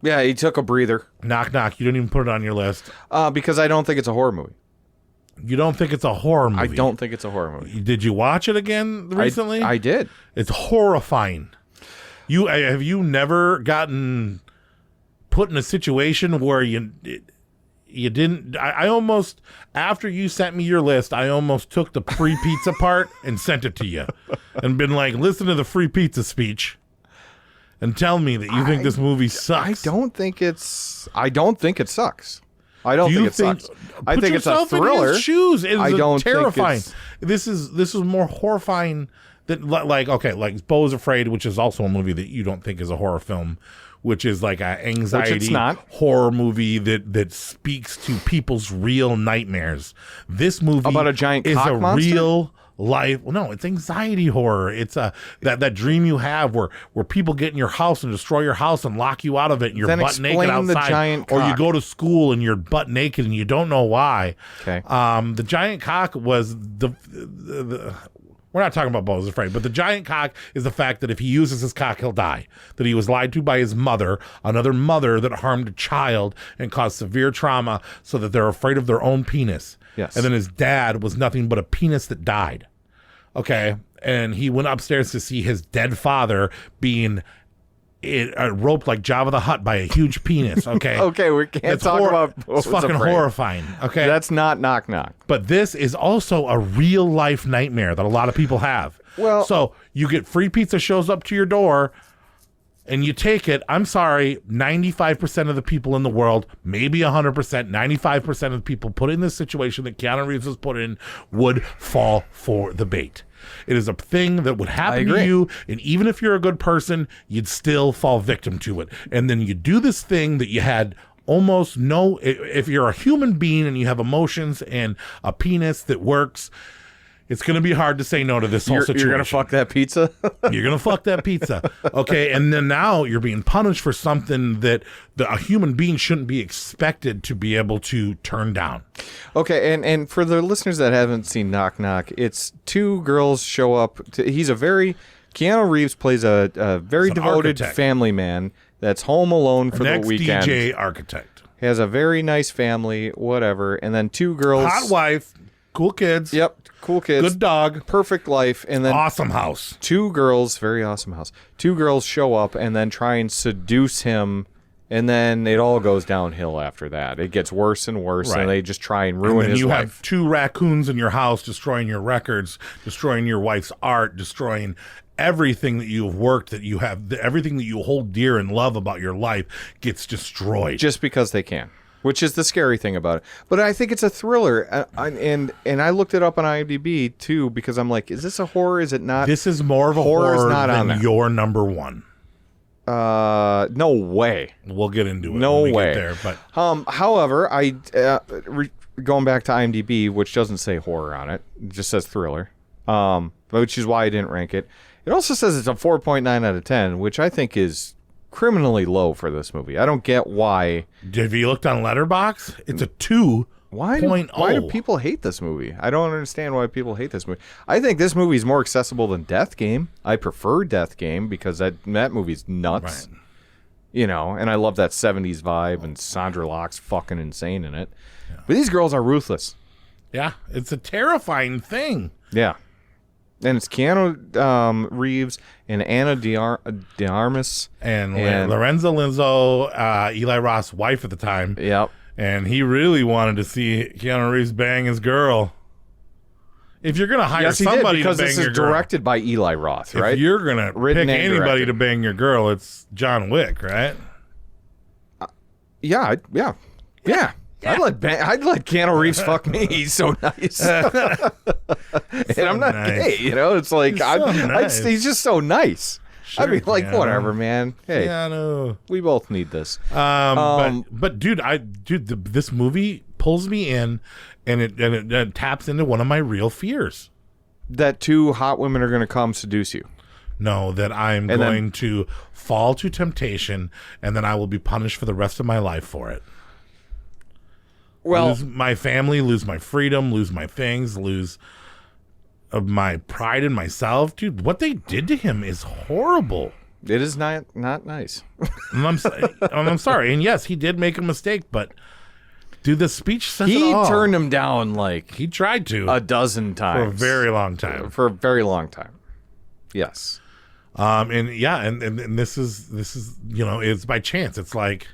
Yeah, he took a breather. Knock Knock. You didn't even put it on your list. Because I don't think it's a horror movie. You don't think it's a horror movie? I don't think it's a horror movie. Did you watch it again recently? I did. It's horrifying. Have you never gotten put in a situation where you didn't... I almost, after you sent me your list, I almost took the free pizza part and sent it to you and been like, listen to the free pizza speech and tell me that you think this movie sucks. I don't think it sucks. I don't think it sucks. I think it's a thriller. In his shoes. It is terrifying. Think this is more horrifying than like Beau is Afraid, which is also a movie that you don't think is a horror film, which is like an anxiety horror movie that speaks to people's real nightmares. This movie about a giant is cock a monster? real life. Well, no, it's anxiety horror. It's that dream you have where people get in your house and destroy your house and lock you out of it, and you're Then butt naked explain the outside, giant or you cock. go to school and you're butt naked and you don't know why. Okay. The giant cock was the we're not talking about Beau is Afraid, but the giant cock is the fact that if he uses his cock, he'll die. That he was lied to by his mother, another mother that harmed a child and caused severe trauma, so that they're afraid of their own penis. Yes. And then his dad was nothing but a penis that died. Okay. And he went upstairs to see his dead father being roped like Jabba the Hutt by a huge penis. Okay. Okay, we can't talk about It's fucking horrifying. Okay. That's not Knock Knock. But this is also a real life nightmare that a lot of people have. Well, so you get free pizza shows up to your door and you take it. I'm sorry, 95% of the people in the world, maybe 100%, 95% of the people put in this situation that Keanu Reeves was put in would fall for the bait. It is a thing that would happen to you, and even if you're a good person, you'd still fall victim to it. And then you do this thing that you had almost no... If you're a human being and you have emotions and a penis that works, It's going to be hard to say no to this whole situation. You're going to fuck that pizza? You're going to fuck that pizza. Okay, and then now you're being punished for something that a human being shouldn't be expected to be able to turn down. Okay, and for the listeners that haven't seen Knock Knock, it's two girls show up. Keanu Reeves plays a very devoted architect. family man that's home alone for the Next weekend. DJ architect. He has a very nice family, whatever, and then two girls. Hot wife, cool kids. Yep, cool kids. Good dog. Perfect life. And then Awesome house. two girls, very awesome house. Two girls show up and then try and seduce him, and then it all goes downhill after that. It gets worse and worse, Right. and they just try and And ruin then his you life. have two raccoons in your house destroying your records, destroying your wife's art, destroying everything that you've worked, that you have, everything that you hold dear and love about your life gets destroyed. Just because they can, which is the scary thing about it. But I think it's a thriller, and I looked it up on IMDb too because I'm like, is this a horror? Is it not? This is more of a Horror's horror not on than there. your number one. No way. We'll get into it. No when we way. Get there, but However, going back to IMDb, which doesn't say horror on it, it just says thriller. Which is why I didn't rank it. It also says it's a 4.9 out of 10, which I think is criminally low for this movie. I don't get why. Have you looked on Letterboxd? It's a 2.0. Why do people hate this movie? I don't understand why people hate this movie. I think this movie is more accessible than Deathgasm. I prefer Deathgasm because that movie's nuts. Right. You know, and I love that 70s vibe, and Sandra Locke's fucking insane in it. Yeah. But these girls are ruthless. Yeah, it's a terrifying thing. Yeah. And it's Keanu Reeves and Anna de Armas. And Lorenzo Linzo, Eli Roth's wife at the time. Yep. And he really wanted to see Keanu Reeves bang his girl. If you're going to hire somebody to bang your girl. Because this is directed by Eli Roth, right? If you're going to pick anybody to bang your girl, it's John Wick, right? Yeah. I'd let Keanu Reeves fuck me. He's so nice. And I'm not gay, you know? It's like, he's just so nice. Sure, I'd be like, Keanu. whatever, man. Hey, Keanu. We both need this. But dude, this movie pulls me in, and it taps into one of my real fears. That two hot women are going to come seduce you. No, that I'm going to fall to temptation, and then I will be punished for the rest of my life for it. Well, lose my family, lose my freedom, lose my things, lose my pride in myself. Dude, what they did to him is horrible. It is not nice. And I'm sorry. And yes, he did make a mistake, but dude, the speech says it all. He turned him down like he tried to a dozen times for a very long time. For a very long time. Yes. And this is it's by chance. It's like,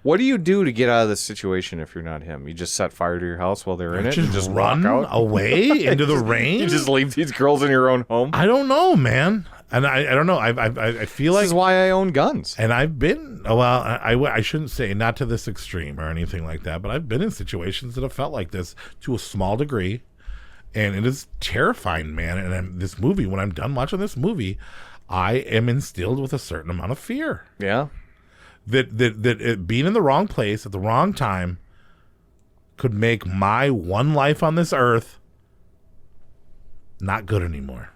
what do you do to get out of this situation if you're not him? You just set fire to your house while they're in it? Just just run walk out? away into the rain? You just leave these girls in your own home? I don't know, man. And I don't know. I feel like this is why I own guns. And I've been, I shouldn't say not to this extreme or anything like that, but I've been in situations that have felt like this to a small degree. And it is terrifying, man. And this movie, when I'm done watching this movie, I am instilled with a certain amount of fear. Yeah. That it being in the wrong place at the wrong time could make my one life on this earth not good anymore.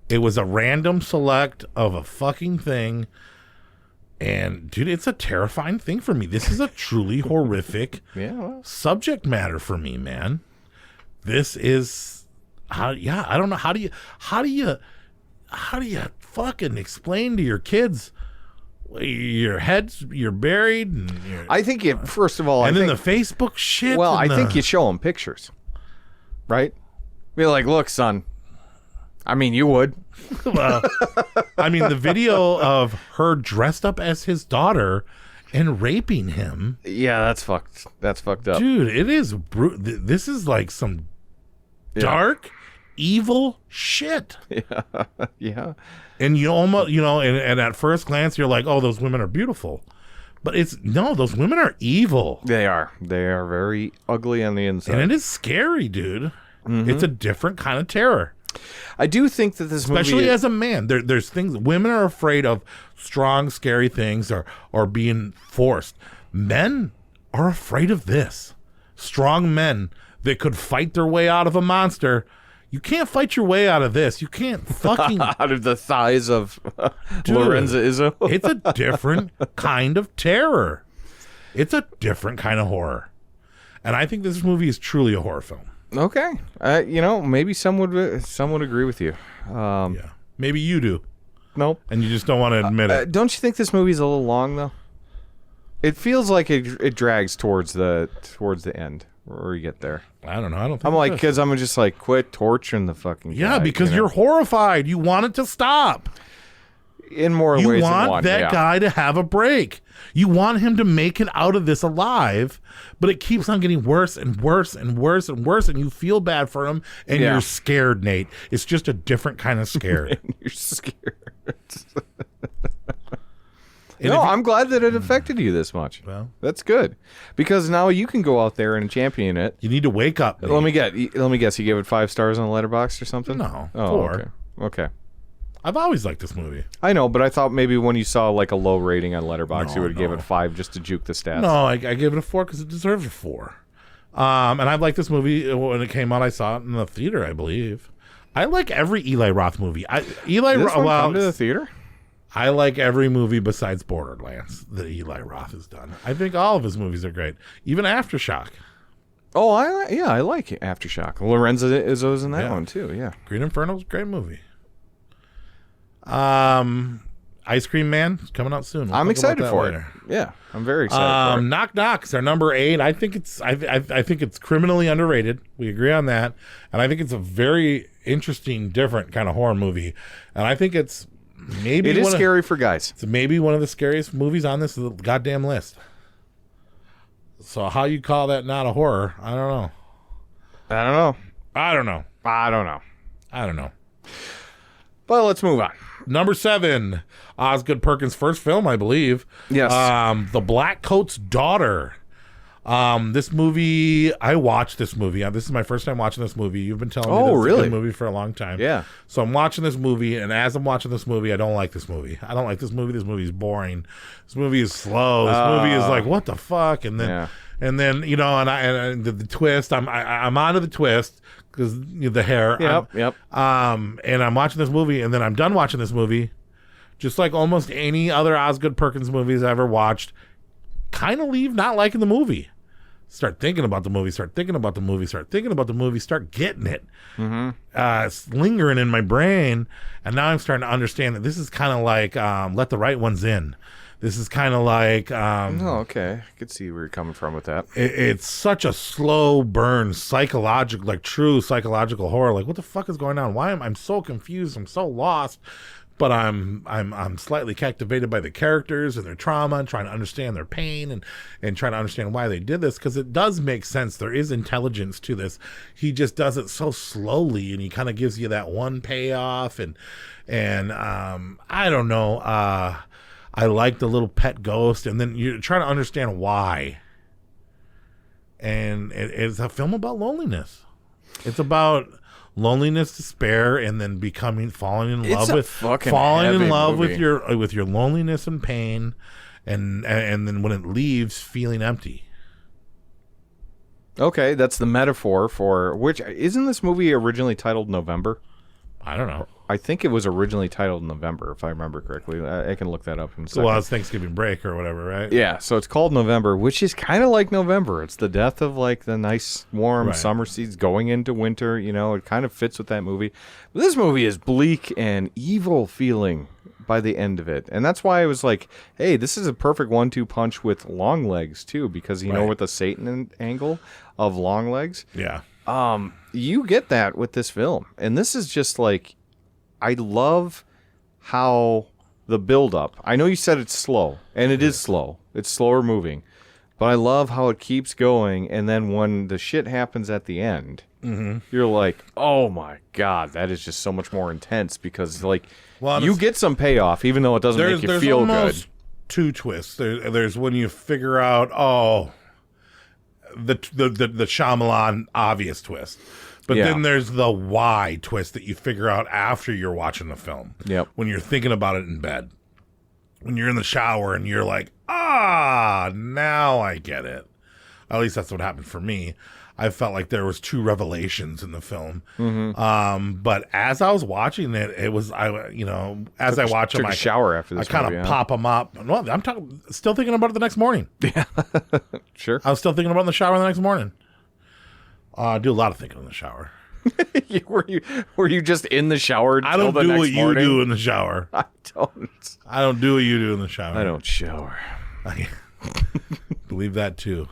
It was a random select of a fucking thing. And, dude, it's a terrifying thing for me. This is a truly horrific subject matter for me, man. This is, I don't know. How do you fucking explain to your kids you're buried? And I think it, first of all, and then the Facebook shit. Well, I think you show them pictures, right? Be like, look, son. I mean, you would. Well, I mean, the video of her dressed up as his daughter and raping him. Yeah, that's fucked. That's fucked up, dude. It is. This is like some dark, evil shit. Yeah. And you almost, and at first glance, you're like, oh, those women are beautiful. But those women are evil. They are. They are very ugly on the inside. And it is scary, dude. Mm-hmm. It's a different kind of terror. I do think that this movie, especially as a man, there's things, women are afraid of strong, scary things or being forced. Men are afraid of this. Strong men that could fight their way out of a monster. You can't fight your way out of this. You can't fucking Out of the thighs of Dude, Lorenza Izzo. It's a different kind of terror. It's a different kind of horror. And I think this movie is truly a horror film. Okay. Maybe some would agree with you. Yeah. Maybe you do. Nope. And you just don't want to admit it. Don't you think this movie's a little long, though? It feels like it drags towards the end, where you get there. I don't know. I don't think I'm like, it does. because I'm just like, quit torturing the fucking Yeah, guy, because you know? you're horrified. You want it to stop. In more You ways want than one. that yeah. guy to have a break. You want him to make it out of this alive, but it keeps on getting worse and worse and worse and worse, and you feel bad for him, and Yeah. you're scared, Nate. It's just a different kind of scared. You're scared. And No, if you- I'm glad that it affected you this much. Well. That's good, because now you can go out there and champion it. You need to wake up. Nate. Let me guess. You gave it 5 stars on the Letterboxd or something? No, Oh, 4. Okay. I've always liked this movie. I know, but I thought maybe when you saw like a low rating on Letterboxd, you would have gave No. it 5 just to juke the stats. No, I gave it a 4 because it deserves a 4. And I've liked this movie when it came out. I saw it in the theater, I believe. I like every Eli Roth movie. Did this one come to the theater? I like every movie besides Borderlands that Eli Roth has done. I think all of his movies are great. Even Aftershock. Oh, I like Aftershock. Lorenza Izzo's in that Yeah. one too. Yeah. Green Inferno is a great movie. Ice Cream Man is coming out soon. We'll I'm talk about excited that for later. it. Yeah, I'm very excited for it. Knock Knock is our number 8. I think it's I think it's criminally underrated. We agree on that, and I think it's a very interesting, different kind of horror movie. And I think it's maybe It is scary for guys. It's maybe one of the scariest movies on this goddamn list. So how you call that not a horror? I don't know. I don't know. But let's move on. Number 7, Osgood Perkins' first film, I believe. Yes. The Blackcoats Daughter. This movie, I watched this movie. This is my first time watching this movie. You've been telling me this is a good movie for a long time. Yeah. So I'm watching this movie, and as I'm watching this movie, I don't like this movie. I don't like this movie. This movie is boring. This movie is slow. This movie is like, what the fuck? And then, Yeah. and then and the twist. I'm onto the twist because the hair. Yep. And I'm watching this movie, and then I'm done watching this movie. Just like almost any other Osgood Perkins movies I ever watched, kind of leave not liking the movie. Start thinking about the movie, start getting it. Mm-hmm. It's lingering in my brain, and now I'm starting to understand that this is kind of like Let the Right Ones In. This is kind of like... Oh, okay. I could see where you're coming from with that. It's such a slow burn, psychological, like true psychological horror. Like, what the fuck is going on? Why am I so confused? I'm so lost. But I'm slightly captivated by the characters and their trauma, and trying to understand their pain and trying to understand why they did this, because it does make sense. There is intelligence to this. He just does it so slowly, and he kind of gives you that one payoff. And I don't know. I like the little pet ghost, and then you're trying to understand why. And it's a film about loneliness. It's about loneliness, despair, and then falling in love with your loneliness and pain, and then when it leaves, feeling empty. Okay, that's the metaphor for which isn't this movie originally titled November? I don't know. I think it was originally titled November, if I remember correctly. I can look that up in a second. Well, it's Thanksgiving break or whatever, right? Yeah, so it's called November, which is kind of like November. It's the death of like the nice warm summer seasons going into winter. You know, it kind of fits with that movie. But this movie is bleak and evil feeling by the end of it, and that's why I was like, "Hey, this is a perfect 1-2 punch with Longlegs too," because you know with the Satan angle of Longlegs. Yeah. You get that with this film, and this is just like. I love how the build-up. I know you said it's slow, and it is slow. It's slower moving. But I love how it keeps going, and then when the shit happens at the end, you're like, oh my God, that is just so much more intense because, like, you get some payoff, even though it doesn't make you feel good. There's almost 2 twists. There's when you figure out, the Shyamalan obvious twist. But then there's the why twist that you figure out after you're watching the film. Yep. When you're thinking about it in bed. When you're in the shower and you're like, now I get it. At least that's what happened for me. I felt like there was two revelations in the film. But as I was watching it, it was I watch them, took a shower after this I kind of pop them up. Well, I'm still thinking about it the next morning. Yeah, sure. I was still thinking about it in the shower the next morning. I do a lot of thinking in the shower. Were you just in the shower? I don't do what you do in the shower. I don't do what you do in the shower. I don't shower. I believe that too.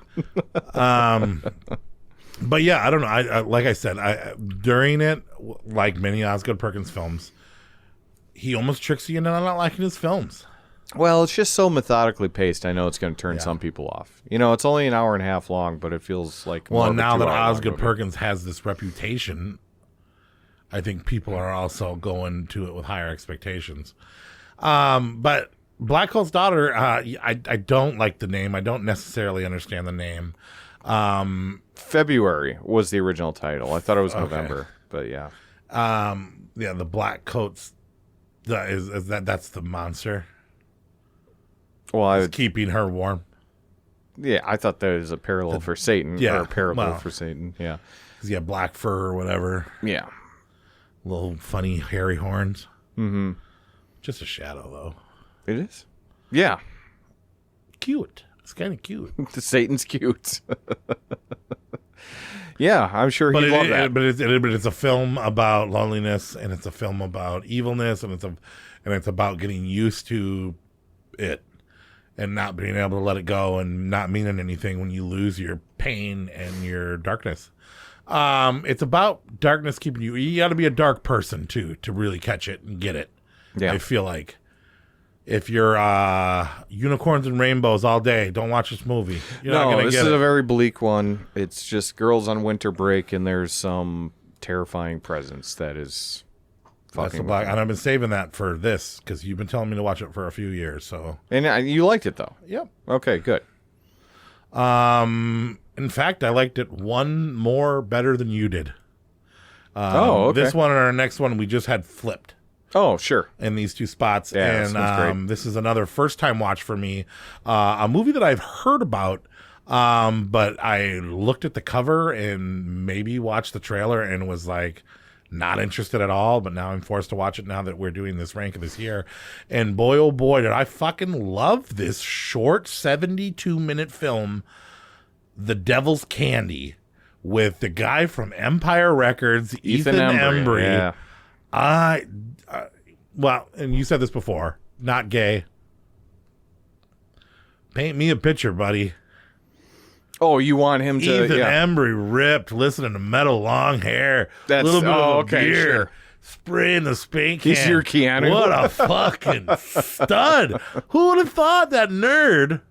But yeah, I don't know. I like I said, during it, like many Osgood Perkins films, he almost tricks you into not liking his films. Well, it's just so methodically paced. I know it's going to turn some people off. It's only an hour and a half long, but it feels like now that Osgood Perkins has this reputation, I think people are also going to it with higher expectations. But Blackcoats Daughter, I don't like the name. I don't necessarily understand the name. February was the original title. I thought it was November, but yeah. The Blackcoats, that's the monster. Well, I was keeping her warm. Yeah, I thought there was a parallel for Satan. Yeah, or a parable for Satan. Yeah, because he had black fur or whatever. Yeah, little funny hairy horns. Mm-hmm. Just a shadow, though. It is. Yeah, cute. It's kind of cute. Satan's cute. Yeah, I'm sure he'd love that. But it's a film about loneliness, and it's a film about evilness, and it's about getting used to it. And not being able to let it go and not meaning anything when you lose your pain and your darkness. It's about darkness keeping you. You got to be a dark person too to really catch it and get it. Yeah. I feel like if you're unicorns and rainbows all day, don't watch this movie. You're not gonna this get is it. a very bleak one. It's just girls on winter break, and there's some terrifying presence that is. That's and I've been saving that for this because you've been telling me to watch it for a few years. So and you liked it though. Yep. Okay, good. In fact, I liked it one more better than you did. Okay. This one and our next one we just had flipped. Oh, sure. In these two spots, yeah, and this is another first time watch for me. A movie that I've heard about, but I looked at the cover and maybe watched the trailer and was like. Not interested at all, but now I'm forced to watch it now that we're doing this rank of this year. And boy, oh boy, did I fucking love this short 72-minute film, The Devil's Candy, with the guy from Empire Records, Ethan Embry. Yeah. Well, and you said this before, not gay. Paint me a picture, buddy. Oh, you want him to... Ethan Embry ripped, listening to Metal, long hair, a little bit of a beard, sure. spraying the spank can. He's your Keanu. What a fucking stud. Who would have thought that nerd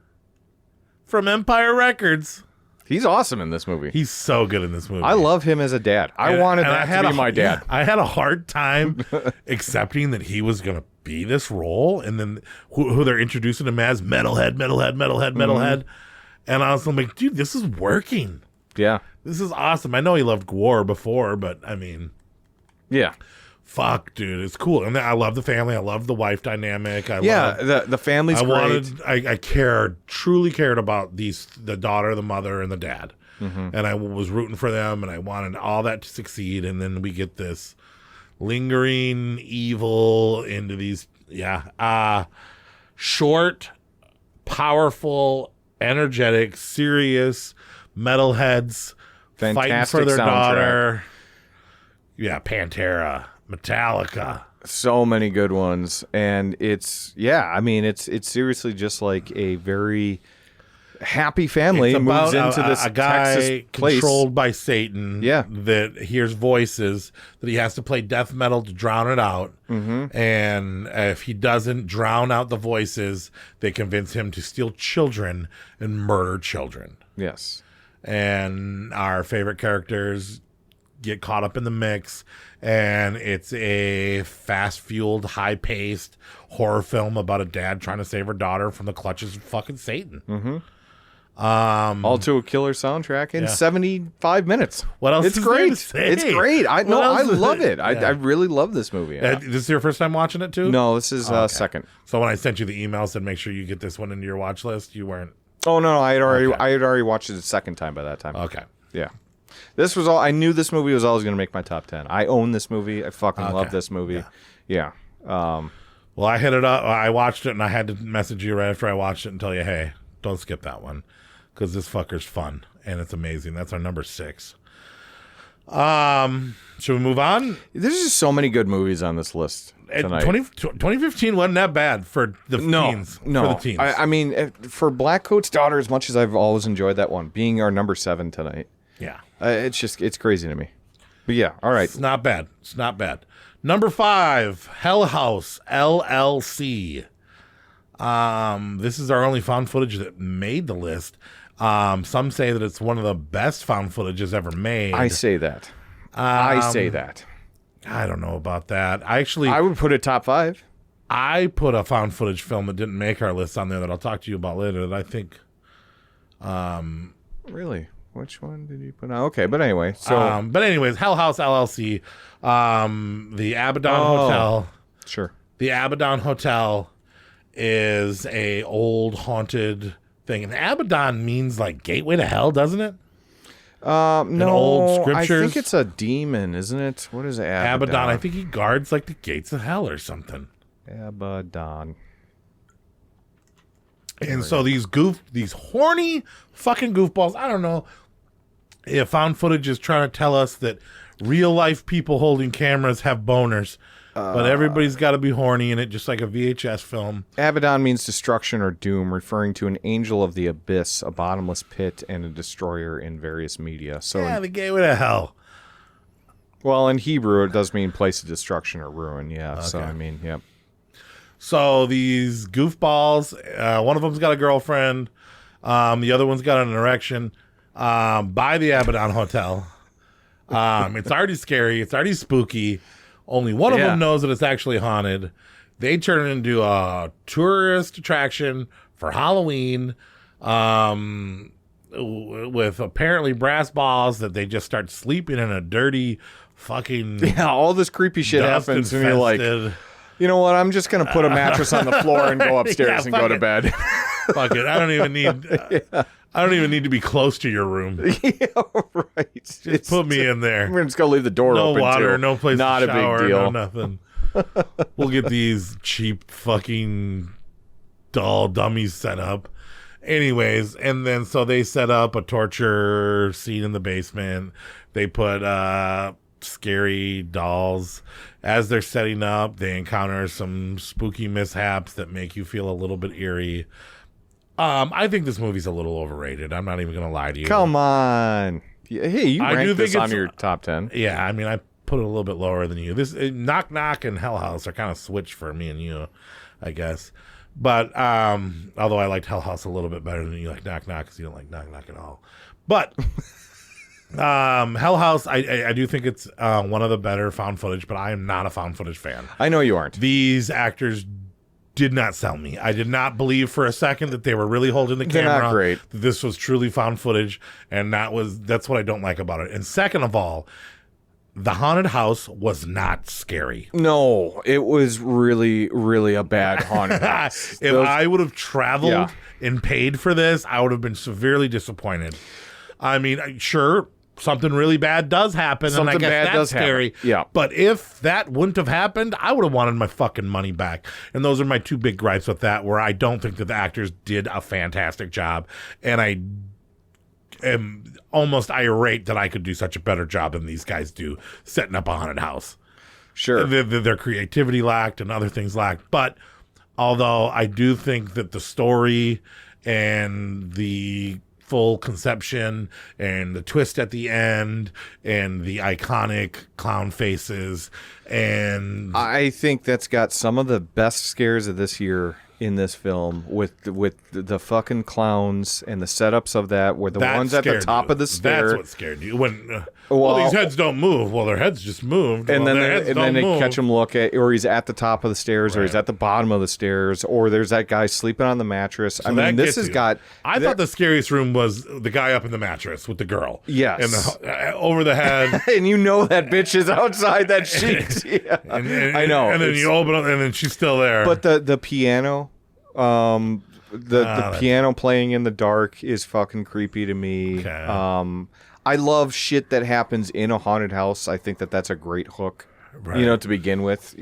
from Empire Records? He's awesome in this movie. He's so good in this movie. I love him as a dad. I wanted that to be my dad. I had a hard time accepting that he was going to be this role, and then who they're introducing him as, metalhead. And I was like, dude, this is working. Yeah. This is awesome. I know he loved gore before, but I mean... Yeah. Fuck, dude. It's cool. And I love the family. I love the wife dynamic. The family's great. I truly cared about the daughter, the mother, and the dad. Mm-hmm. And I was rooting for them, and I wanted all that to succeed. And then we get this lingering evil into these... Yeah. Short, powerful... energetic, serious metalheads fighting for their daughter. Yeah, Pantera, Metallica. So many good ones. And it's seriously just like a very happy family moves into this a guy Texas place. Controlled by Satan. Yeah. That hears voices that he has to play death metal to drown it out. Mm-hmm. And if he doesn't drown out the voices, they convince him to steal children and murder children. Yes. And our favorite characters get caught up in the mix, and it's a fast-fueled, high-paced horror film about a dad trying to save her daughter from the clutches of fucking Satan. Mm-hmm. All to a killer soundtrack in 75 minutes. What else? It's great. It's great. I love it. Yeah. I really love this movie. This is your first time watching it too? No, this is second. So when I sent you the email, said make sure you get this one into your watch list. You weren't. Oh no, I had already Okay. watched it a second time by that time. Okay. Yeah. This was all I knew this movie was always going to make my top 10. I own this movie. I fucking love this movie. Yeah. Well, I hit it up. I watched it, and I had to message you right after I watched it and tell you, hey, don't skip that one, because this fucker's fun and it's amazing. That's our number 6. Should we move on? There's just so many good movies on this list tonight. 2015 wasn't that bad for the teens. No, for the teens. I mean, for Blackcoats Daughter, as much as I've always enjoyed that one, being our number 7 tonight. Yeah. It's crazy to me. But yeah, all right. It's not bad. It's not bad. Number 5, House LLC. This is our only found footage that made the list. Some say that it's one of the best found footages ever made. I say that. I say that. I don't know about that. I would put it top 5. I put a found footage film that didn't make our list on there that I'll talk to you about later that I think. Really? Which one did you put on? Okay, but anyway. So, but anyways, House LLC, the Abaddon Hotel. Sure. The Abaddon Hotel is a old haunted thing, and Abaddon means like gateway to hell, doesn't it? No, old I scriptures? think it's a demon, isn't it? What is Abaddon. I think he guards like the gates of hell or something. Abaddon. And so these horny fucking goofballs, I don't know if found footage is trying to tell us that real life people holding cameras have boners, but everybody's got to be horny in it, just like a VHS film. Abaddon means destruction or doom, referring to an angel of the abyss, a bottomless pit, and a destroyer in various media. So, Yeah, the gateway to hell. well, in Hebrew, it does mean place of destruction or ruin. Yeah. So, I mean, yeah. So these goofballs, one of them's got a girlfriend, the other one's got an erection, by the Abaddon Hotel. It's already scary. It's already spooky. Only one of them knows that it's actually haunted. They turn it into a tourist attraction for Halloween, with apparently brass balls that they just start sleeping in a dirty fucking all this creepy shit happens, and you're like, you know what? I'm just gonna put a mattress on the floor and go upstairs and go to bed. Fuck it. I don't even need to be close to your room. Yeah, right. Just put me in there. I'm just gonna leave the door open. No water, too. no place Not to shower, a big deal. no nothing. We'll get these cheap fucking doll dummies set up. Anyways, and then so they set up a torture scene in the basement. They put scary dolls. As they're setting up, they encounter some spooky mishaps that make you feel a little bit eerie. I think this movie's a little overrated. I'm not even going to lie to you. Come on. Hey, you I do ranked this think on it's- your top 10. Yeah, I mean, I put it a little bit lower than you. This Knock Knock and Hell House are kind of switched for me and you, I guess. But although I liked Hell House a little bit better than you like Knock Knock, because you don't like Knock Knock at all. But Hell House, I do think it's one of the better found footage, but I am not a found footage fan. I know you aren't. These actors did not sell me. I did not believe for a second that they were really holding the They're camera. not great. That this was truly found footage, and that's what I don't like about it. And second of all, the haunted house was not scary. No, it was really, really a bad haunted house. If I would have traveled and paid for this, I would have been severely disappointed. I mean, sure, something really bad does happen, Something and I guess bad that's does happen. scary. Yeah. But if that wouldn't have happened, I would have wanted my fucking money back. And those are my two big gripes with that, where I don't think that the actors did a fantastic job, and I am almost irate that I could do such a better job than these guys do setting up a haunted house. Sure. Their creativity lacked and other things lacked. But although I do think that the story and the full conception and the twist at the end and the iconic clown faces, and I think that's got some of the best scares of this year in this film, with the fucking clowns and the setups of that, where the that ones at the scared top you. of the stair. That's what scared you. When Well, these heads don't move. Well, their heads just moved. And Well, then their heads they don't move. catch him look at, or he's at the top of the stairs, or he's at the bottom of the stairs, or there's that guy sleeping on the mattress. So I that mean, this gets has you. got. I thought the scariest room was the guy up in the mattress with the girl. Yes. And over the head. And you know that bitch is outside that sheet. Yeah. And I know. And then you open up, and then she's still there. But the piano, The piano playing in the dark is fucking creepy to me. Okay. I love shit that happens in a haunted house. I think that's a great hook, to begin with,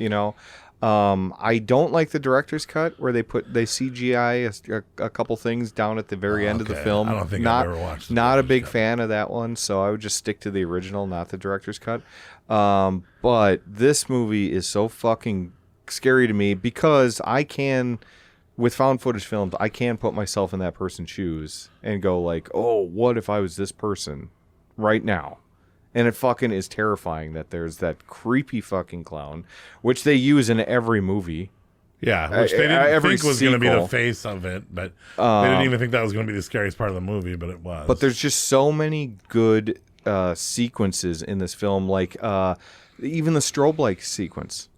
I don't like the director's cut where they CGI a couple things down at the very end of the film. I don't think I've ever watched Not a big fan of that one, so I would just stick to the original, not the director's cut. But this movie is so fucking scary to me because with found footage films, I can put myself in that person's shoes and go like, oh, what if I was this person right now? And it fucking is terrifying that there's that creepy fucking clown, which they use in every movie. Yeah, which they didn't think was going to be the face of it, but they didn't even think that was going to be the scariest part of the movie, but it was. But there's just so many good sequences in this film, like even the strobe light sequence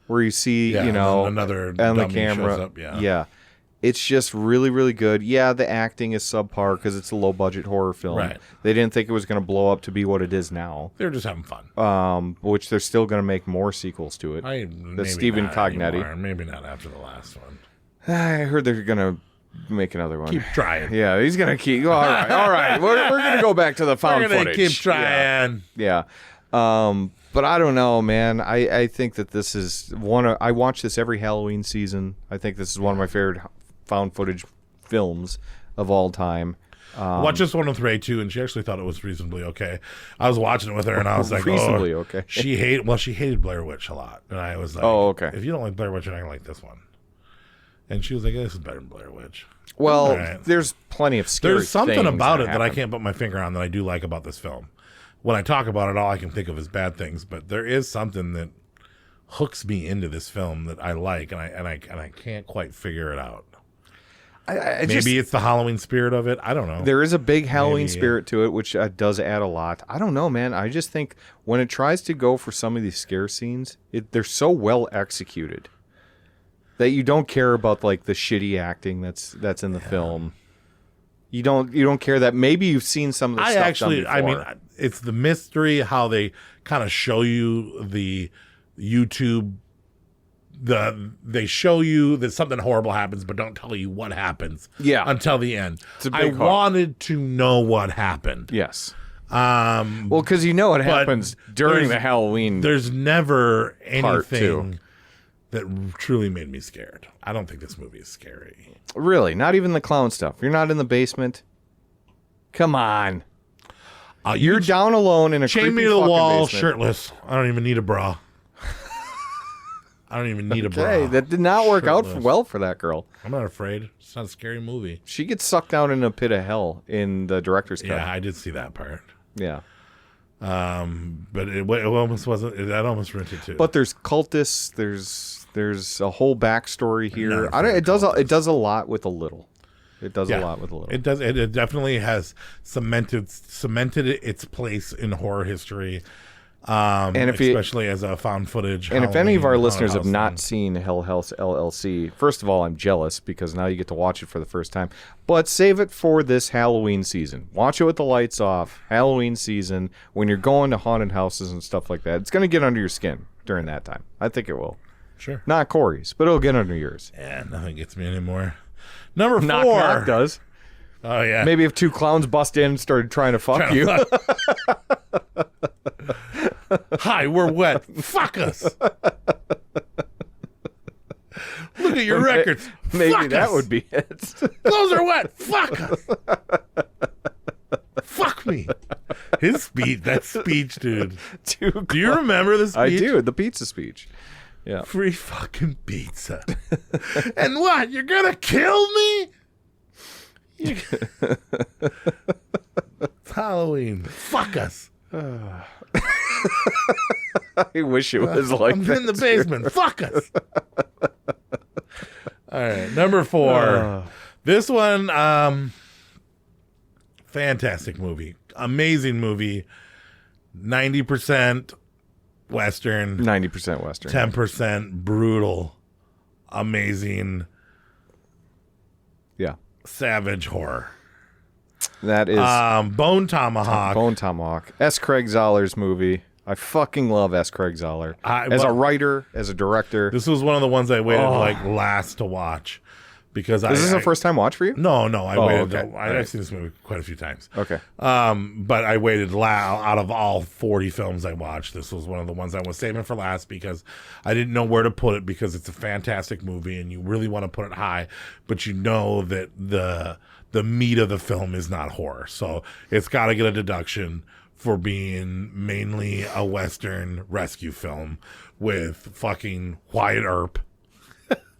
where you see, another on the dummy camera. shows up, yeah. It's just really, really good. Yeah, the acting is subpar because it's a low-budget horror film. Right. They didn't think it was going to blow up to be what it is now. They're just having fun. Which they're still going to make more sequels to it. Maybe Stephen not Cognetti. anymore. Maybe not after the last one. I heard they're going to make another one. Keep trying. Yeah, he's going to keep... All right. We're going to go back to the found footage. Keep trying. Yeah. But I don't know, man. I think that this is I watch this every Halloween season. I think this is one of my favorite found footage films of all time. Watch this one with Ray too, and she actually thought it was reasonably okay. I was watching it with her, and I was like, reasonably okay. She hated Blair Witch a lot, and I was like, oh, okay. If you don't like Blair Witch, you're not gonna like this one. And she was like, this is better than Blair Witch. Well, right. There's plenty of scary There's something about it that that I can't put my finger on that I do like about this film. When I talk about it, all I can think of is bad things, but there is something that hooks me into this film that I like, and I can't quite figure it out. Maybe it's the Halloween spirit of it. I don't know. There is a big Halloween spirit to it, which does add a lot. I don't know, man. I just think when it tries to go for some of these scare scenes, they're so well executed that you don't care about like the shitty acting that's in the film. You don't care that maybe you've seen some of the stuff done before. I mean, it's the mystery how they kind of show you the YouTube. They show you that something horrible happens, but don't tell you what happens. Yeah, until the end. It's a big wanted to know what happened. Yes. Well, because what happens during the Halloween. There's never anything that truly made me scared. I don't think this movie is scary. Really, not even the clown stuff. You're not in the basement. Come on. You're down alone in a chain creepy me to the wall, basement. shirtless. I don't even need a bra. I don't even need a bra. Okay, that did not work out well for that girl. I'm not afraid. It's not a scary movie. She gets sucked down in a pit of hell in the director's cut. Yeah, I did see that part. Yeah. But it almost wasn't. That almost ruined it too. But there's cultists. There's a whole backstory here. It does a lot with a little. It does a lot with a little. It does. It definitely has cemented its place in horror history. And especially as a found footage. And if any of our listeners have not seen House LLC, first of all, I'm jealous because now you get to watch it for the first time. But save it for this Halloween season. Watch it with the lights off. Halloween season, when you're going to haunted houses and stuff like that, it's going to get under your skin during that time. I think it will. Sure. Not Cory's, but it'll get under yours. Yeah, nothing gets me anymore. Number 4. Knock Knock does. Oh, yeah. Maybe if 2 clowns bust in and started trying to fuck you. Hi, we're wet. Fuck us. Look at your records. Maybe Fuck that us. would be it. Clothes are wet. Fuck us. Fuck me. His speech, that speech, dude. Do you remember the speech? I do, the pizza speech. Yeah. Free fucking pizza. And what? You're going to kill me? It's Halloween. Fuck us. I wish it was like I'm that. in the basement. Fuck us. All right, number 4. This one, fantastic movie. Amazing movie. 90% Western. 90% Western. 10% brutal. Amazing. Yeah. Savage horror. That is Bone Tomahawk. Bone Tomahawk. S. Craig Zoller's movie. I fucking love S. Craig Zoller. As a writer, as a director. This was one of the ones I waited last to watch because Is this a first time watch for you? No, I waited. Okay. I've seen this movie quite a few times. Okay. But I waited out of all 40 films I watched. This was one of the ones I was saving for last because I didn't know where to put it because it's a fantastic movie and you really want to put it high, but you know that the meat of the film is not horror. So it's got to get a deduction for being mainly a Western rescue film with fucking Wyatt Earp.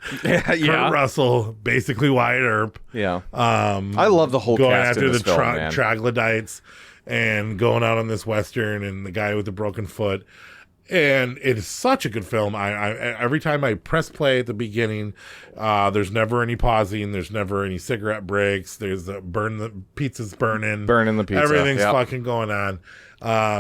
Kurt Russell, basically Wyatt Earp. Yeah. I love the whole going cast after in this the film, man. troglodytes and going out on this Western and the guy with the broken foot. And it is such a good film. I every time I press play at the beginning, there's never any pausing. There's never any cigarette breaks. There's the pizza's burning. Burning the pizza. Everything's fucking going on.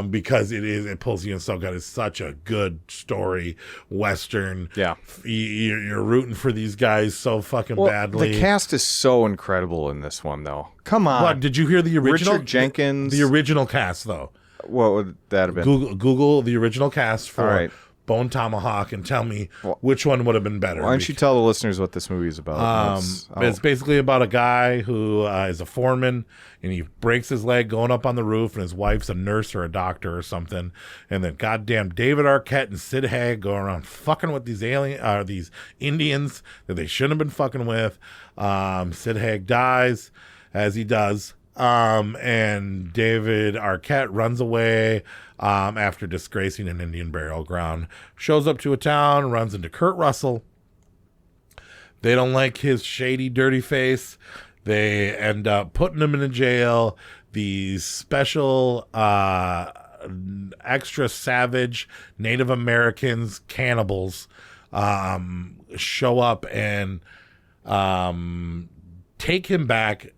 Because it pulls you in so good. It's such a good story, Western. Yeah. You're rooting for these guys so fucking badly. The cast is so incredible in this one, though. Come on. What, did you hear the original? Richard Jenkins. The original cast, though. What would that have been? Google the original cast for All right. Bone Tomahawk and tell me which one would have been better. Why don't you tell the listeners what this movie is about? It's basically about a guy who is a foreman and he breaks his leg going up on the roof and his wife's a nurse or a doctor or something. And then goddamn David Arquette and Sid Haig go around fucking with these these Indians that they shouldn't have been fucking with. Sid Haig dies as he does. And David Arquette runs away after disgracing an Indian burial ground, shows up to a town, runs into Kurt Russell. They don't like his shady, dirty face. They end up putting him in a jail. These special, extra savage Native Americans, cannibals, show up and take him back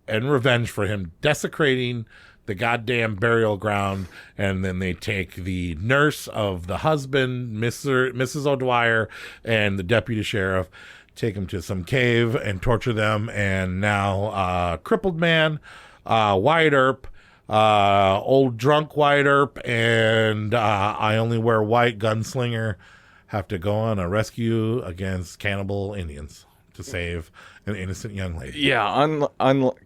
and revenge for him desecrating the goddamn burial ground. And then they take the nurse of the husband, Mrs. O'Dwyer, and the deputy sheriff, take them to some cave and torture them. And now crippled man, Wyatt Earp, old drunk Wyatt Earp, and I only wear white gunslinger have to go on a rescue against cannibal Indians to save an innocent young lady. Yeah,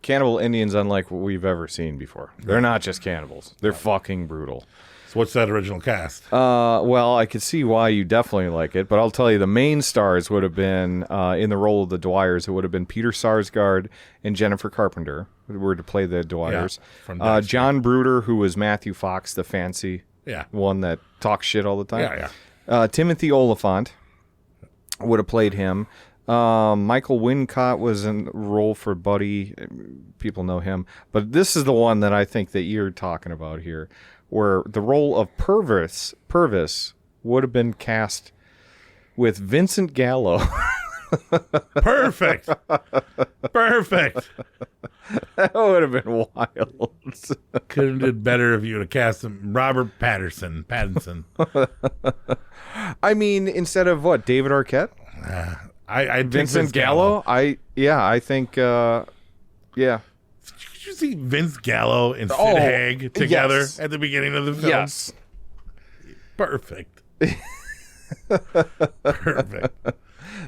cannibal Indians, unlike what we've ever seen before. They're not just cannibals. They're fucking brutal. So what's that original cast? Well, I could see why you definitely like it, but I'll tell you the main stars would have been, in the role of the Dwyers, it would have been Peter Sarsgaard and Jennifer Carpenter, who were to play the Dwyers. From Dexter. John Bruder, who was Matthew Fox, the fancy one that talks shit all the time. Timothy Oliphant would have played him. Michael Wincott was in role for Buddy. People know him. But this is the one that I think that you're talking about here, where the role of Purvis would have been cast with Vincent Gallo. Perfect. That would have been wild. Couldn't have did better if you would have cast him Robert Pattinson. I mean, instead of what, David Arquette? I Vincent Gallo? I think Could you see Vince Gallo and Sid Haig together at the beginning of the film? Yes. Perfect.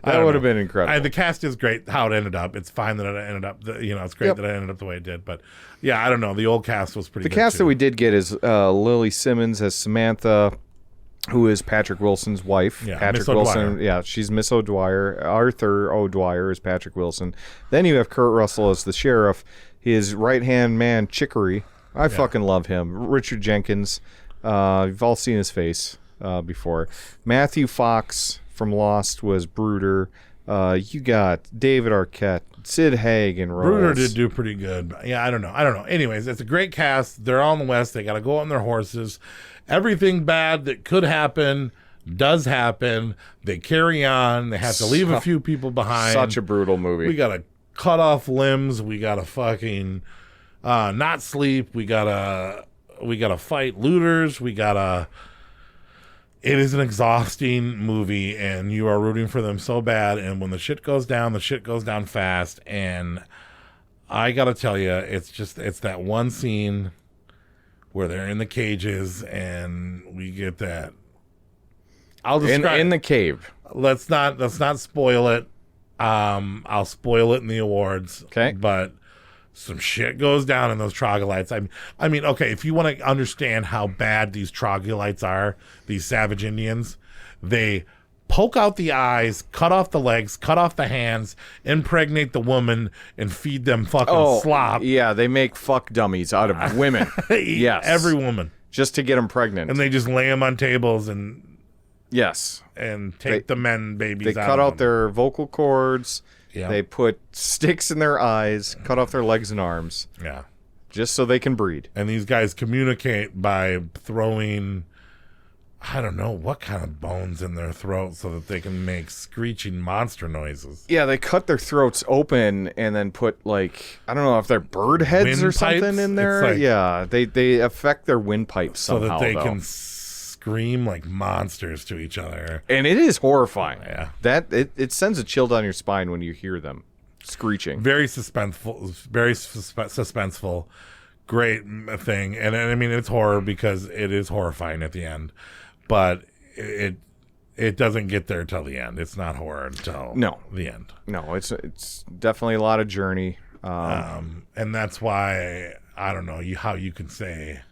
That would have been incredible. The cast is great. How it ended up, it's fine that it ended up. It's great that it ended up the way it did. But yeah, I don't know. The old cast was pretty. The good cast too. that we did get is Lily Simmons as Samantha, who is Patrick Wilson's wife. Yeah, Patrick Miss Wilson. O'Dwyer. Yeah, she's Miss O'Dwyer. Arthur O'Dwyer is Patrick Wilson. Then you have Kurt Russell as the sheriff. His right hand man, Chicory. I fucking love him. Richard Jenkins. You've all seen his face before. Matthew Fox from Lost was Bruder. You got David Arquette, Sid Haig, and Bruder did do pretty good. Yeah, I don't know. Anyways, it's a great cast. They're all in the West. They got to go on their horses. Everything bad that could happen does happen. They carry on. They have to leave a few people behind. Such a brutal movie. We got to cut off limbs. We got to fucking not sleep. We got to fight looters. It is an exhausting movie, and you are rooting for them so bad. And when the shit goes down fast. And I got to tell you, it's that one scene where they're in the cages, and we get that. I'll describe in the cave. Let's not spoil it. I'll spoil it in the awards. Okay. But some shit goes down in those troglodytes. I mean, okay, if you want to understand how bad these troglodytes are, these savage Indians, they poke out the eyes, cut off the legs, cut off the hands, impregnate the woman, and feed them fucking slop. Yeah, they make fuck dummies out of women. Yes. Every woman. Just to get them pregnant. And they just lay them on tables and... Yes. And take the men babies out. They cut out their vocal cords. Yeah. They put sticks in their eyes, cut off their legs and arms. Yeah. Just so they can breed. And these guys communicate by throwing, I don't know, what kind of bones in their throat so that they can make screeching monster noises. Yeah, they cut their throats open and then put, like, I don't know if they're bird heads or something in there. Yeah, they affect their windpipes somehow, so that they can scream like monsters to each other. And it is horrifying. Yeah. It sends a chill down your spine when you hear them screeching. Very suspenseful. Very suspenseful. Great thing. And I mean, it's horror because it is horrifying at the end. But it doesn't get there till the end. It's not horror until the end. No, it's definitely a lot of journey. And that's why, I don't know how you can say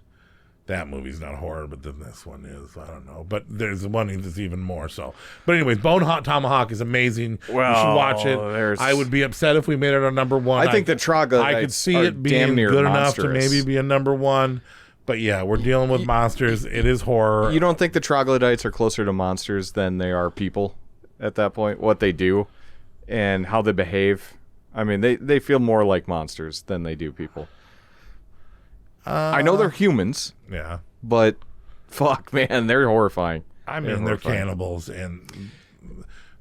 that movie's not horror, but then this one is. I don't know. But there's one that's even more so. But anyways, Tomahawk is amazing. Well, you should watch it. I would be upset if we made it our number one. I think the troglodytes I could see it being good enough to maybe be a number one. But yeah, we're dealing with monsters. It is horror. You don't think the troglodytes are closer to monsters than they are people at that point? What they do and how they behave? I mean, they feel more like monsters than they do people. I know they're humans. Yeah. But fuck, man, they're horrifying. I mean, they're cannibals, and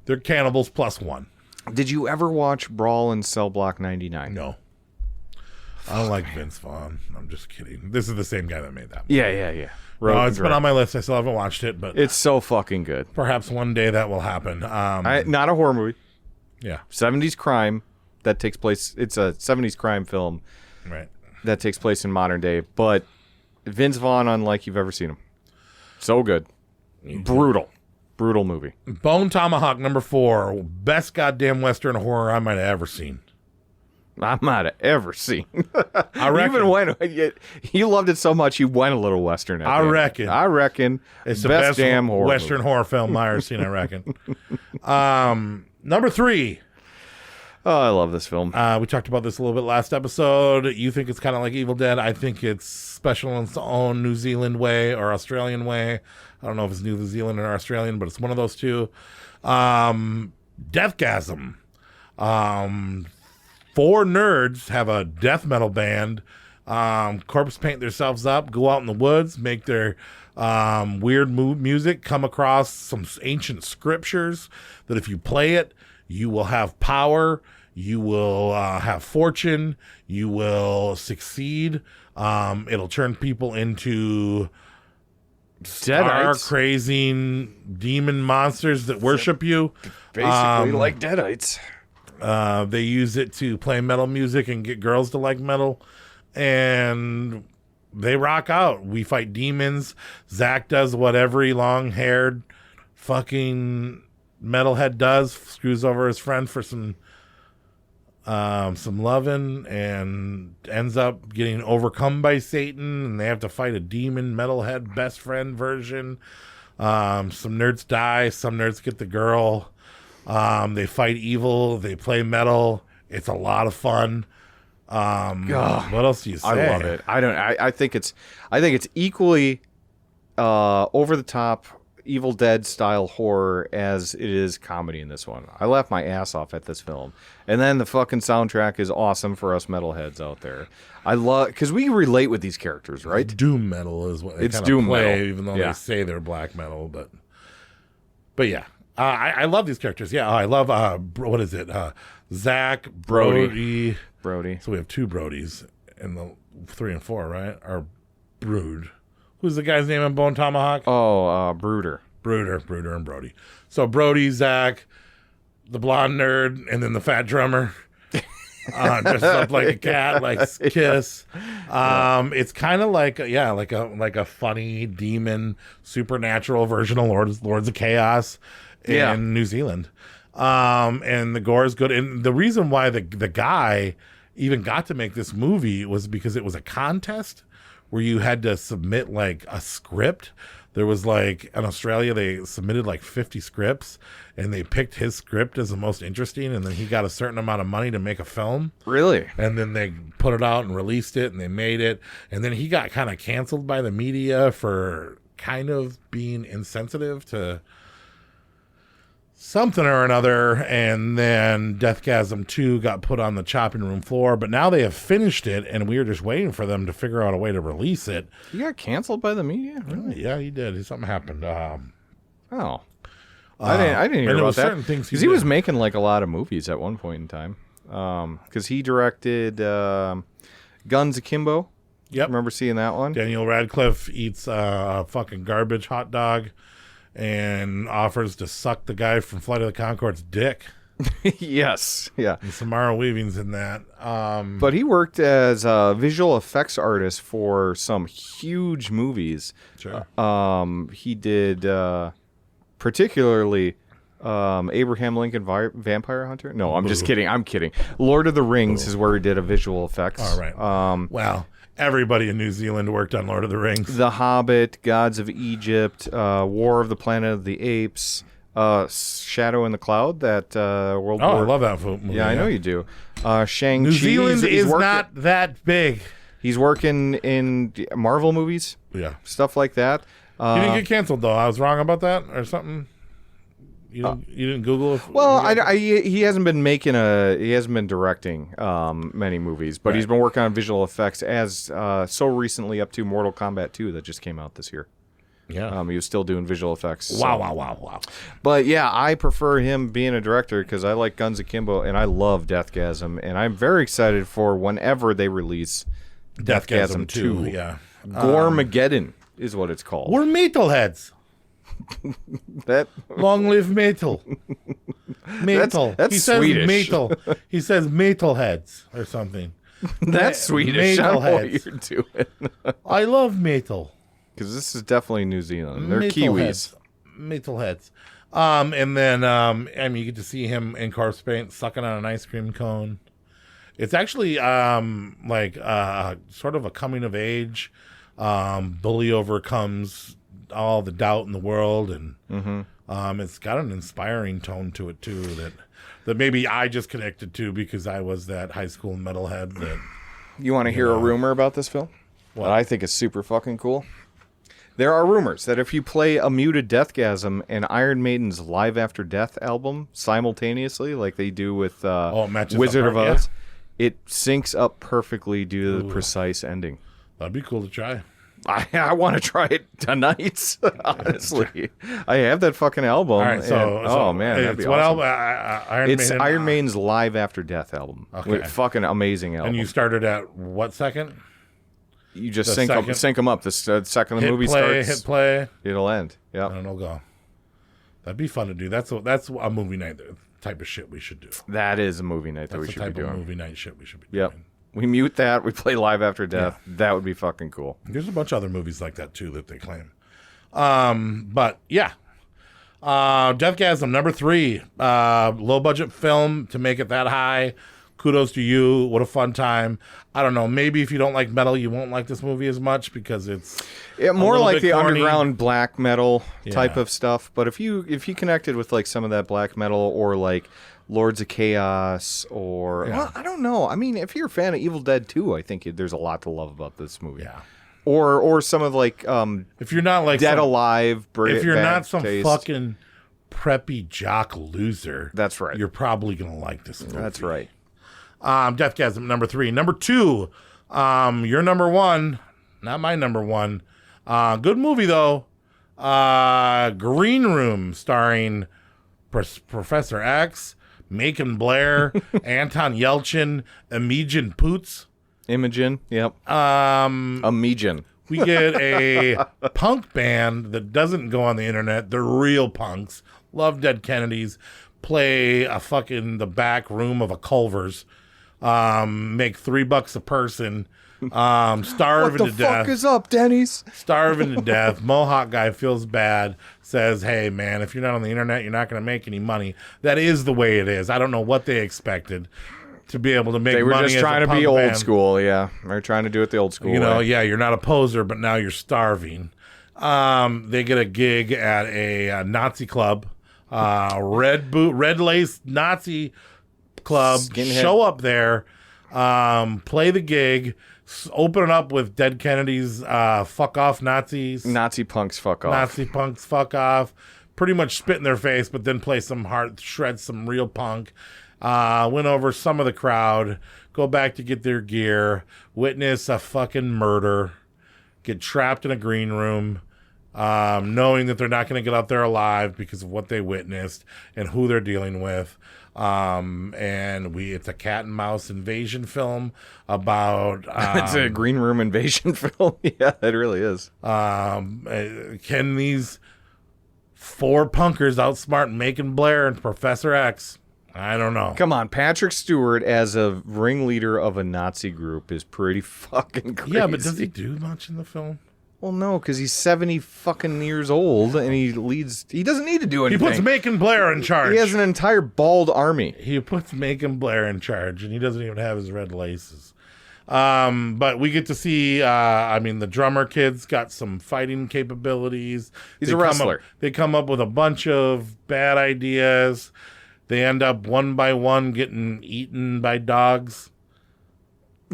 they're cannibals plus one. Did you ever watch Brawl in Cell Block 99? No. I don't like Vince Vaughn. I'm just kidding. This is the same guy that made that movie. Yeah. No, it's been on my list. I still haven't watched it, but it's so fucking good. Perhaps one day that will happen. Not a horror movie. Yeah. 70s crime that takes place. It's a 70s crime film. Right. That takes place in modern day, but Vince Vaughn unlike you've ever seen him. So good. Brutal movie. Bone Tomahawk number 4, best goddamn Western horror I might have ever seen. I might have ever seen. I reckon. You loved it so much you went a little Western. I reckon. It's the best damn horror Western horror film I ever seen, I reckon. Number 3. Oh, I love this film. We talked about this a little bit last episode. You think it's kind of like Evil Dead. I think it's special in its own New Zealand way or Australian way. I don't know if it's New Zealand or Australian, but it's one of those two. Deathgasm. 4 nerds have a death metal band. Corpse paint themselves up, go out in the woods, make their weird music, come across some ancient scriptures that if you play it, you will have power, you will have fortune, you will succeed. It'll turn people into star-crazing demon monsters that worship you. Basically like Deadites. They use it to play metal music and get girls to like metal. And they rock out. We fight demons. Zach does what every long-haired fucking metalhead does. Screws over his friend for some loving and ends up getting overcome by Satan. And they have to fight a demon metalhead best friend version. Some nerds die. Some nerds get the girl. They fight evil. They play metal. It's a lot of fun. What else do you say? I love it. I think it's equally over the top Evil Dead style horror as it is comedy in this one. I laughed my ass off at this film. And then the fucking soundtrack is awesome for us metalheads out there. I love, because we relate with these characters, right? Doom metal is what they it's kind doom of play, metal. even though they say they're black metal. But yeah. I love these characters. Yeah, I love, what is it? Zach, Brody. So we have 2 Brodies in the 3 and 4, right? Or Brood. Who's the guy's name in Bone Tomahawk? Oh, Brooder, and Brody. So Brody, Zach, the blonde nerd, and then the fat drummer. Dressed up like a cat, like Kiss. It's kind of like a funny demon supernatural version of Lords of Chaos in New Zealand. And the gore is good. And the reason why the guy even got to make this movie was because it was a contest where you had to submit like a script. There was like, in Australia, they submitted like 50 scripts, and they picked his script as the most interesting, and then he got a certain amount of money to make a film. Really? And then they put it out and released it, and they made it. And then he got kind of canceled by the media for kind of being insensitive to something or another, and then Deathgasm 2 got put on the chopping room floor, but now they have finished it, and we are just waiting for them to figure out a way to release it. He got canceled by the media? Really? Yeah, he did. Something happened. I didn't hear about that. Because he was making like a lot of movies at one point in time. Because he directed Guns Akimbo. Yep. Remember seeing that one? Daniel Radcliffe eats a fucking garbage hot dog and offers to suck the guy from Flight of the Conchords' dick. Yes, yeah. And Samara Weaving's in that. But he worked as a visual effects artist for some huge movies. Sure. He did particularly Abraham Lincoln Vampire Hunter. No, I'm just kidding. I'm kidding. Lord of the Rings is where he did a visual effects. All right. Well, everybody in New Zealand worked on Lord of the Rings. The Hobbit, Gods of Egypt, War of the Planet of the Apes, Shadow in the Cloud, that World War... I love that movie. Yeah, I know you do. Shang-Chi. New Zealand is not that big. He's working in Marvel movies. Yeah. Stuff like that. He didn't get canceled, though. I was wrong about that or something? You didn't Google it? Well, he hasn't been directing many movies, but he's been working on visual effects as so recently up to Mortal Kombat 2 that just came out this year. Yeah. He was still doing visual effects. Wow. But yeah, I prefer him being a director because I like Guns Akimbo and I love Deathgasm, and I'm very excited for whenever they release Deathgasm 2. Yeah. Goremageddon is what it's called. We're metalheads. That long live metal. Metal. That's he says Swedish. Metal. He says metalheads or something. That's Swedish. I don't know what you're doing. I love metal. Because this is definitely New Zealand. They're Kiwis. Metalheads. And then you get to see him in corpse paint sucking on an ice cream cone. It's actually sort of a coming of age. Bully overcomes all the doubt in the world, and it's got an inspiring tone to it too that maybe I just connected to because I was that high school metalhead. That you want to hear a rumor about this film? What I think is super fucking cool. There are rumors that if you play a muted Deathgasm and Iron Maiden's Live After Death album simultaneously, like they do with Wizard of Oz, it syncs up perfectly due to the precise ending. That'd be cool to try. I want to try it tonight, honestly. I have that fucking album. All right, oh, man, that'd be awesome. It's Maiden? Iron Maiden's Live After Death album. Okay. Fucking amazing album. And you started at what second? You just sync them up. The second the movie starts, hit play. It'll end. Yeah, and it'll go. That'd be fun to do. That's a movie night type of shit we should do. That is a movie night that we should be doing. That's the type of movie night shit we should be doing. Yep. We mute that. We play Live After Death. Yeah. That would be fucking cool. There's a bunch of other movies like that too that they claim. But yeah, Deathgasm number 3, low budget film to make it that high. Kudos to you. What a fun time. I don't know. Maybe if you don't like metal, you won't like this movie as much because it's more like the corny underground black metal type of stuff. But if you connected with like some of that black metal or like Lords of Chaos or well, I don't know. I mean, if you're a fan of Evil Dead 2, I think there's a lot to love about this movie. Yeah. Or some of like if you're not like Dead Alive, if you're not some fucking preppy jock loser, that's right. You're probably gonna like this movie. That's right. Deathgasm number 3. Number 2, your number 1, not my number 1. Good movie though. Green Room, starring Professor X, Macon Blair, Anton Yelchin, Imogen Poots. Imogen, yep. Imogen. We get a punk band that doesn't go on the internet. They're real punks. Love Dead Kennedys. Play the back room of a Culver's. make $3 a person, starving What to the death. fuck is up, Denny's? Starving to death. Mohawk guy feels bad, says, hey, man, if you're not on the internet, you're not going to make any money. That is the way it is. I don't know what they expected to be able to make money. They were just as trying a to be punk old band. school, yeah. They're trying to do it the old school You know, way. yeah, you're not a poser, but now you're starving. They get a gig at a Nazi club, red lace Nazi club. Skinhead. Show up there, play the gig, open it up with Dead Kennedys, fuck off Nazis. Nazi punks fuck off. Nazi punks fuck off. Pretty much spit in their face, but then play some shred some real punk. Win over some of the crowd, go back to get their gear, witness a fucking murder, get trapped in a green room, knowing that they're not going to get out there alive because of what they witnessed and who they're dealing with. It's a cat and mouse invasion film about It's a green room invasion film. Yeah, it really is. Can these 4 punkers outsmart Macon Blair and Professor X? I don't know. Come on, Patrick Stewart as a ringleader of a Nazi group is pretty fucking crazy. Yeah, but does he do much in the film? Well, no, because he's 70 fucking years old and he doesn't need to do anything. He puts Macon Blair in charge. He has an entire bald army. He puts Macon Blair in charge, and he doesn't even have his red laces. But we get to see, the drummer kid's got some fighting capabilities. He's a wrestler. They come up with a bunch of bad ideas. They end up one by one getting eaten by dogs.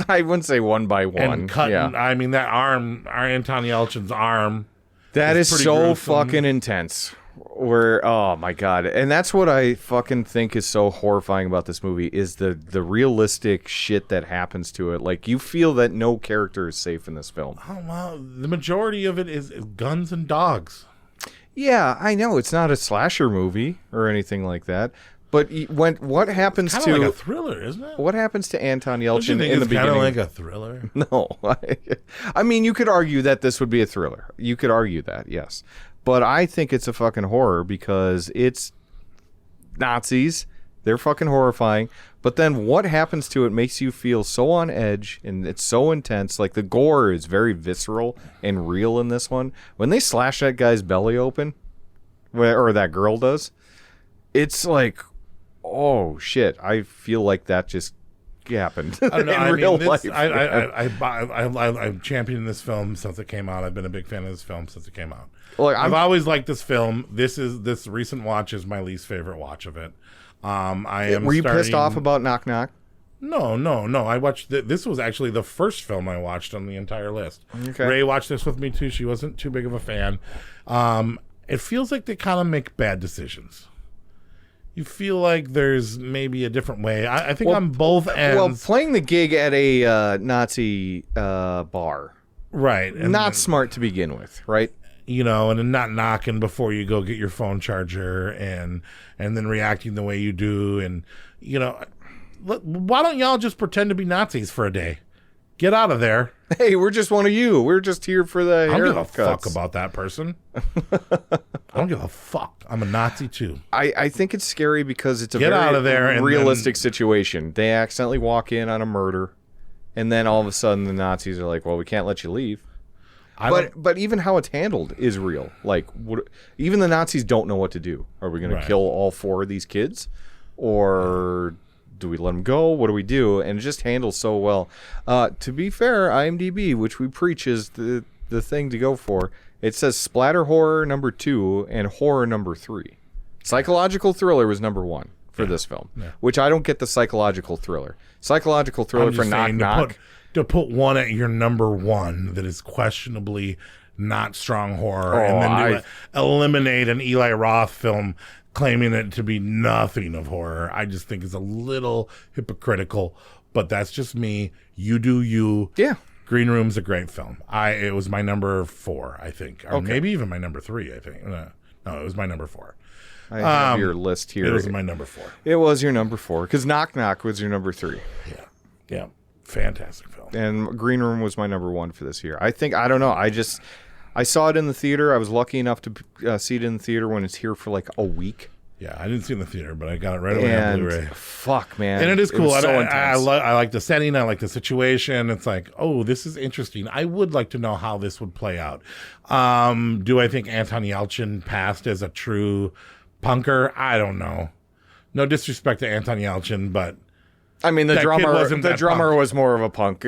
I wouldn't say one by one. And cutting. Yeah. I mean, that arm, our Anton Yelchin's arm. That is pretty so gruesome. fucking intense. Oh my god. And that's what I fucking think is so horrifying about this movie is the realistic shit that happens to it. Like, you feel that no character is safe in this film. Oh, wow. The majority of it is guns and dogs. Yeah, I know. It's not a slasher movie or anything like that. But what happens It's to... kind of like a thriller, isn't it? What happens to Anton Don't you Yelchin think in the it's kind beginning? of like a thriller? No. I mean, you could argue that this would be a thriller. You could argue that, yes. But I think it's a fucking horror because it's Nazis. They're fucking horrifying. But then what happens to it makes you feel so on edge, and it's so intense. Like, the gore is very visceral and real in this one. When they slash that guy's belly open, or that girl does, it's like... Oh shit! I feel like that just happened in real life. I've championed this film since it came out. I've been a big fan of this film since it came out. Like, I've always liked this film. This recent watch is my least favorite watch of it. Were you pissed off about Knock Knock? No. I watched this was actually the first film I watched on the entire list. Okay. Ray watched this with me too. She wasn't too big of a fan. It feels like they kind of make bad decisions. You feel like there's maybe a different way. I think on both ends. Well, playing the gig at a Nazi bar, right? Not smart to begin with, right? You know, and then not knocking before you go get your phone charger, and then reacting the way you do, and you know, why don't y'all just pretend to be Nazis for a day? Get out of there. Hey, we're just one of you. We're just here for the I don't give a haircuts. fuck about that person. I don't give a fuck. I'm a Nazi too. I think it's scary because it's a Get very out of there and realistic situation. They accidentally walk in on a murder, and then all of a sudden the Nazis are like, well, we can't let you leave. But even how it's handled is real. Like, even the Nazis don't know what to do. Are we going to kill all 4 of these kids? Or do we let them go? What do we do? And it just handles so well. To be fair, IMDb, which we preach is the thing to go for, it says splatter horror number 2 and horror number 3. Psychological thriller was number 1 for this film, which I don't get the psychological thriller. Psychological thriller for Knock Knock. To put one at your number 1 that is questionably not strong horror, and then eliminate an Eli Roth film claiming it to be nothing of horror, I just think is a little hypocritical. But that's just me. You do you. Yeah. Green Room's a great film. It was my number 4, I think, or maybe even my number 3. I think no, it was my number 4. I have your list here. It was my number 4. It was your number 4 because Knock Knock was your number 3. Yeah, fantastic film. And Green Room was my number 1 for this year. I don't know. I saw it in the theater. I was lucky enough to see it in the theater when it's here for like a week. Yeah, I didn't see it in the theater, but I got it right away on Blu-ray. Fuck, man. And it is cool. was so I intense. like the setting. I like the situation. It's like, oh, this is interesting. I would like to know how this would play out. Do I think Anton Yelchin passed as a true punker? I don't know. No disrespect to Anton Yelchin, but I mean, the that kid drummer wasn't that punk. was more of a punk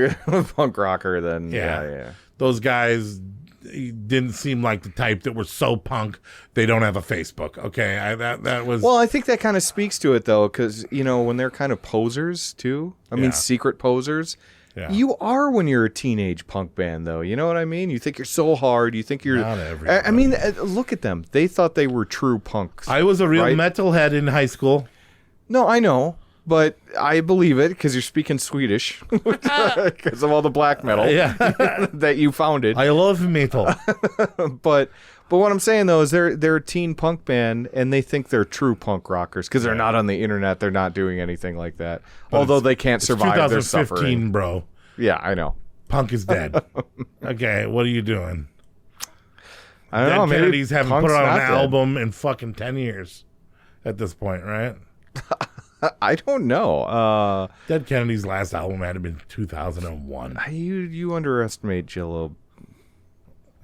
rocker than yeah. Those guys didn't seem like the type that were so punk they don't have a Facebook. Okay, that was. Well, I think that kind of speaks to it though, because when they're kind of posers too. I mean, secret posers. Yeah. You are when you're a teenage punk band, though. You know what I mean? You think you're so hard. You think you're. Not everybody. I mean, look at them. They thought they were true punks. I was a real right? metalhead in high school. No, I know. But I believe it because you're speaking Swedish because of all the black metal that you founded. I love metal. But what I'm saying though is they're a teen punk band and they think they're true punk rockers because they're not on the internet. They're not doing anything like that. But although they can't survive their 2015, suffering. bro. Yeah, I know. Punk is dead. Okay, what are you doing? I don't know. Maybe Kennedys haven't punk's put out an not dead. album in fucking 10 years at this point, right? I don't know. Dead Kennedy's last album had to been 2001. You underestimate Jell-O.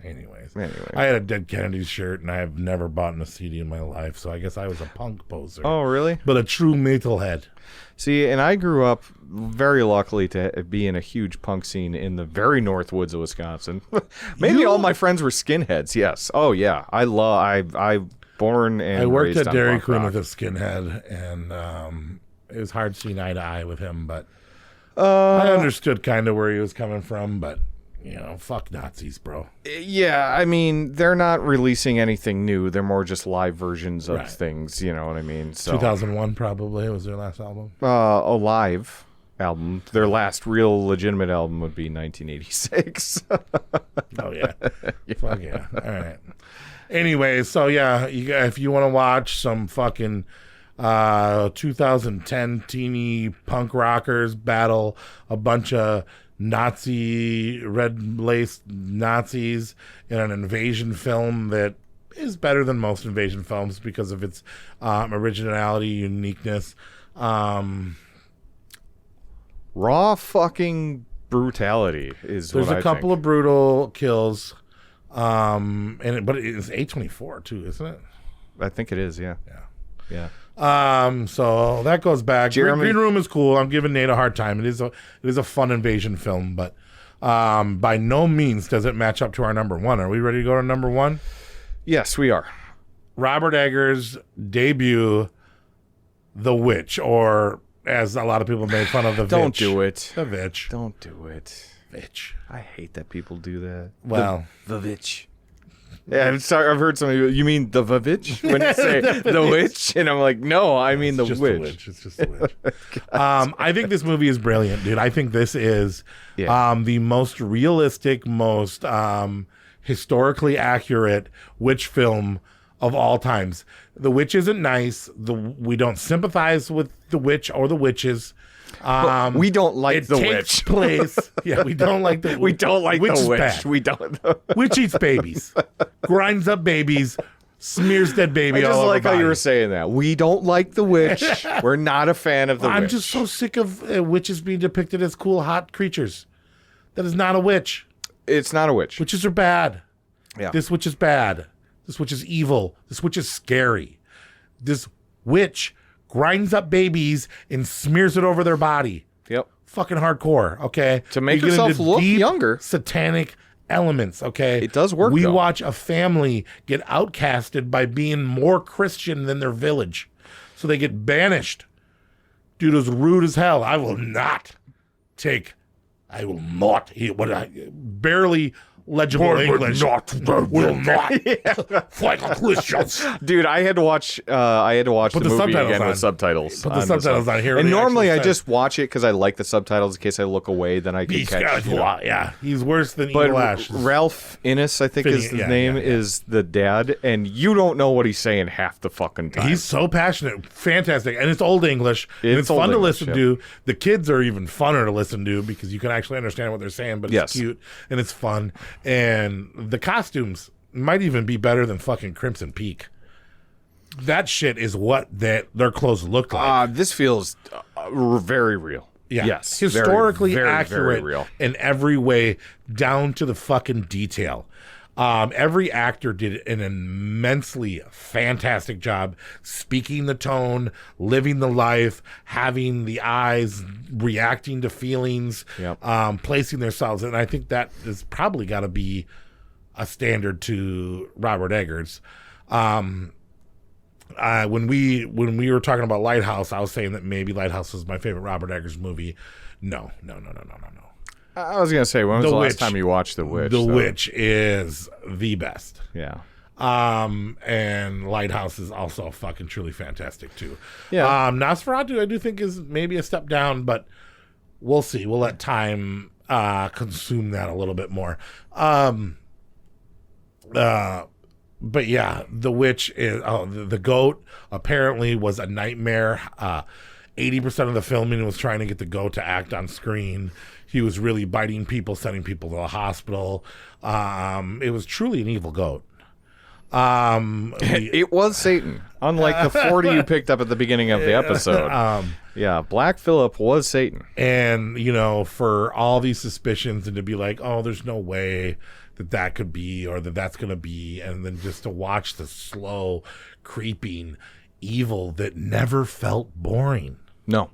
Anyways, I had a Dead Kennedys shirt, and I have never bought a CD in my life, so I guess I was a punk poser. Oh, really? But a true metalhead. See, and I grew up very luckily to be in a huge punk scene in the very north woods of Wisconsin. Maybe all my friends were skinheads. Yes. Oh yeah. I born and I worked raised at on Dairy punk Queen rock. with a skinhead, and it was hard seeing eye to eye with him, but I understood kind of where he was coming from, but fuck Nazis, bro. Yeah, I mean, they're not releasing anything new. They're more just live versions of Right. things, you know what I mean? So 2001 probably was their last album. a live album. Their last real legitimate album would be 1986. Oh yeah. Fuck yeah. All right. Anyway, so yeah, if you want to watch some fucking 2010 teeny punk rockers battle a bunch of Nazi red-laced Nazis in an invasion film that is better than most invasion films because of its originality, uniqueness. Raw fucking brutality is There's what a I couple think. of brutal kills, but it's A24 too, isn't it? I think it is, yeah. Yeah. So that goes back. Jeremy- Green Room is cool. I'm giving Nate a hard time. It is a fun invasion film, but by no means does it match up to our number one. Are we ready to go to number one? Yes, we are. Robert Eggers' debut, The Witch, or as a lot of people made fun of, The Vitch. Don't do it. The Vitch. Don't do it. Vitch. I hate that people do that. Well, the Vitch. Yeah, I'm sorry. I've heard some of you mean the VVitch when you say the witch, and I'm like, no, I mean the just witch. The witch. It's just The Witch. I think this movie is brilliant, dude. I think this is the most realistic, most historically accurate witch film of all times. The witch isn't nice. We don't sympathize with the witch or the witches. But we don't like the takes witch. place. Yeah, we don't like the. We don't like witch the is witch. bad. We don't. Witch eats babies, grinds up babies, smears dead baby I just all over like how you body. were saying that. We don't like the witch. We're not a fan of the I'm witch. just so sick of witches being depicted as cool, hot creatures. That is not a witch. It's not a witch. Witches are bad. Yeah. This witch is bad. This witch is evil. This witch is scary. This witch grinds up babies and smears it over their body. Yep. Fucking hardcore, okay? To make We get herself into look deep younger. satanic elements, okay? It does work, We though. watch a family get outcasted by being more Christian than their village. So they get banished. Dude is rude as hell. I will not eat what I barely legible English. Will not fight Christians. Dude, I had to watch the Put the movie subtitles again on. with subtitles. Put the subtitles on. Here And they normally I actually just watch it because I like the subtitles in case I look away, then I can catch. Yeah, he's worse than But Evil Ash. Ralph Innes, I think is his name, is the dad, and you don't know what he's saying half the fucking time. He's so passionate, fantastic, and it's old English. And it's Old fun to English, listen yep. to. The kids are even funner to listen to because you can actually understand what they're saying. But it's cute and it's fun, and the costumes might even be better than fucking Crimson Peak. that shit is what their clothes looked like. This feels very real. Yeah. Yes. Historically very, accurate very real. in every way, down to the fucking detail. Every actor did an immensely fantastic job speaking the tone, living the life, having the eyes, reacting to feelings, placing themselves. And I think that has probably got to be a standard to Robert Eggers. When we were talking about Lighthouse, I was saying that maybe Lighthouse is my favorite Robert Eggers movie. No. I was gonna say, when was the last time you watched The Witch? The Witch is the best. Yeah. And Lighthouse is also fucking truly fantastic too. Yeah. Nosferatu I do think is maybe a step down, but we'll see. We'll let time consume that a little bit more. But yeah, The Witch is the goat apparently was a nightmare. 80% of the filming was trying to get the goat to act on screen. He was really biting people, sending people to the hospital. It was truly an evil goat. It was Satan, unlike the 40 you picked up at the beginning of the episode. Yeah, Black Phillip was Satan. And, for all these suspicions and to be like, oh, there's no way that could be or that's going to be. And then just to watch the slow, creeping evil that never felt boring. No,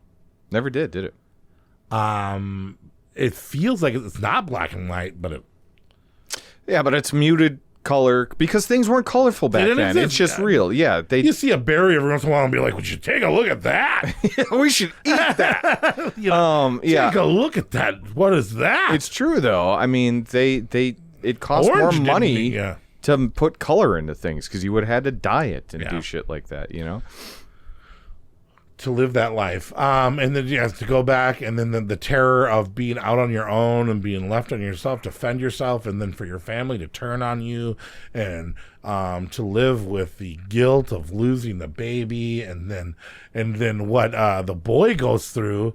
never did it? It feels like it's not black and white, but but it's muted color because things weren't colorful back then. Exist. It's just real. Yeah, you see a berry every once in a while and be like, "Would you take a look at that? We should eat that." Take a look at that. What is that? It's true though. I mean, it cost more money to put color into things because you would have had to dye it and do shit like that. To live that life. And then to go back and then the terror of being out on your own and being left on yourself to fend yourself and then for your family to turn on you and to live with the guilt of losing the baby and then what the boy goes through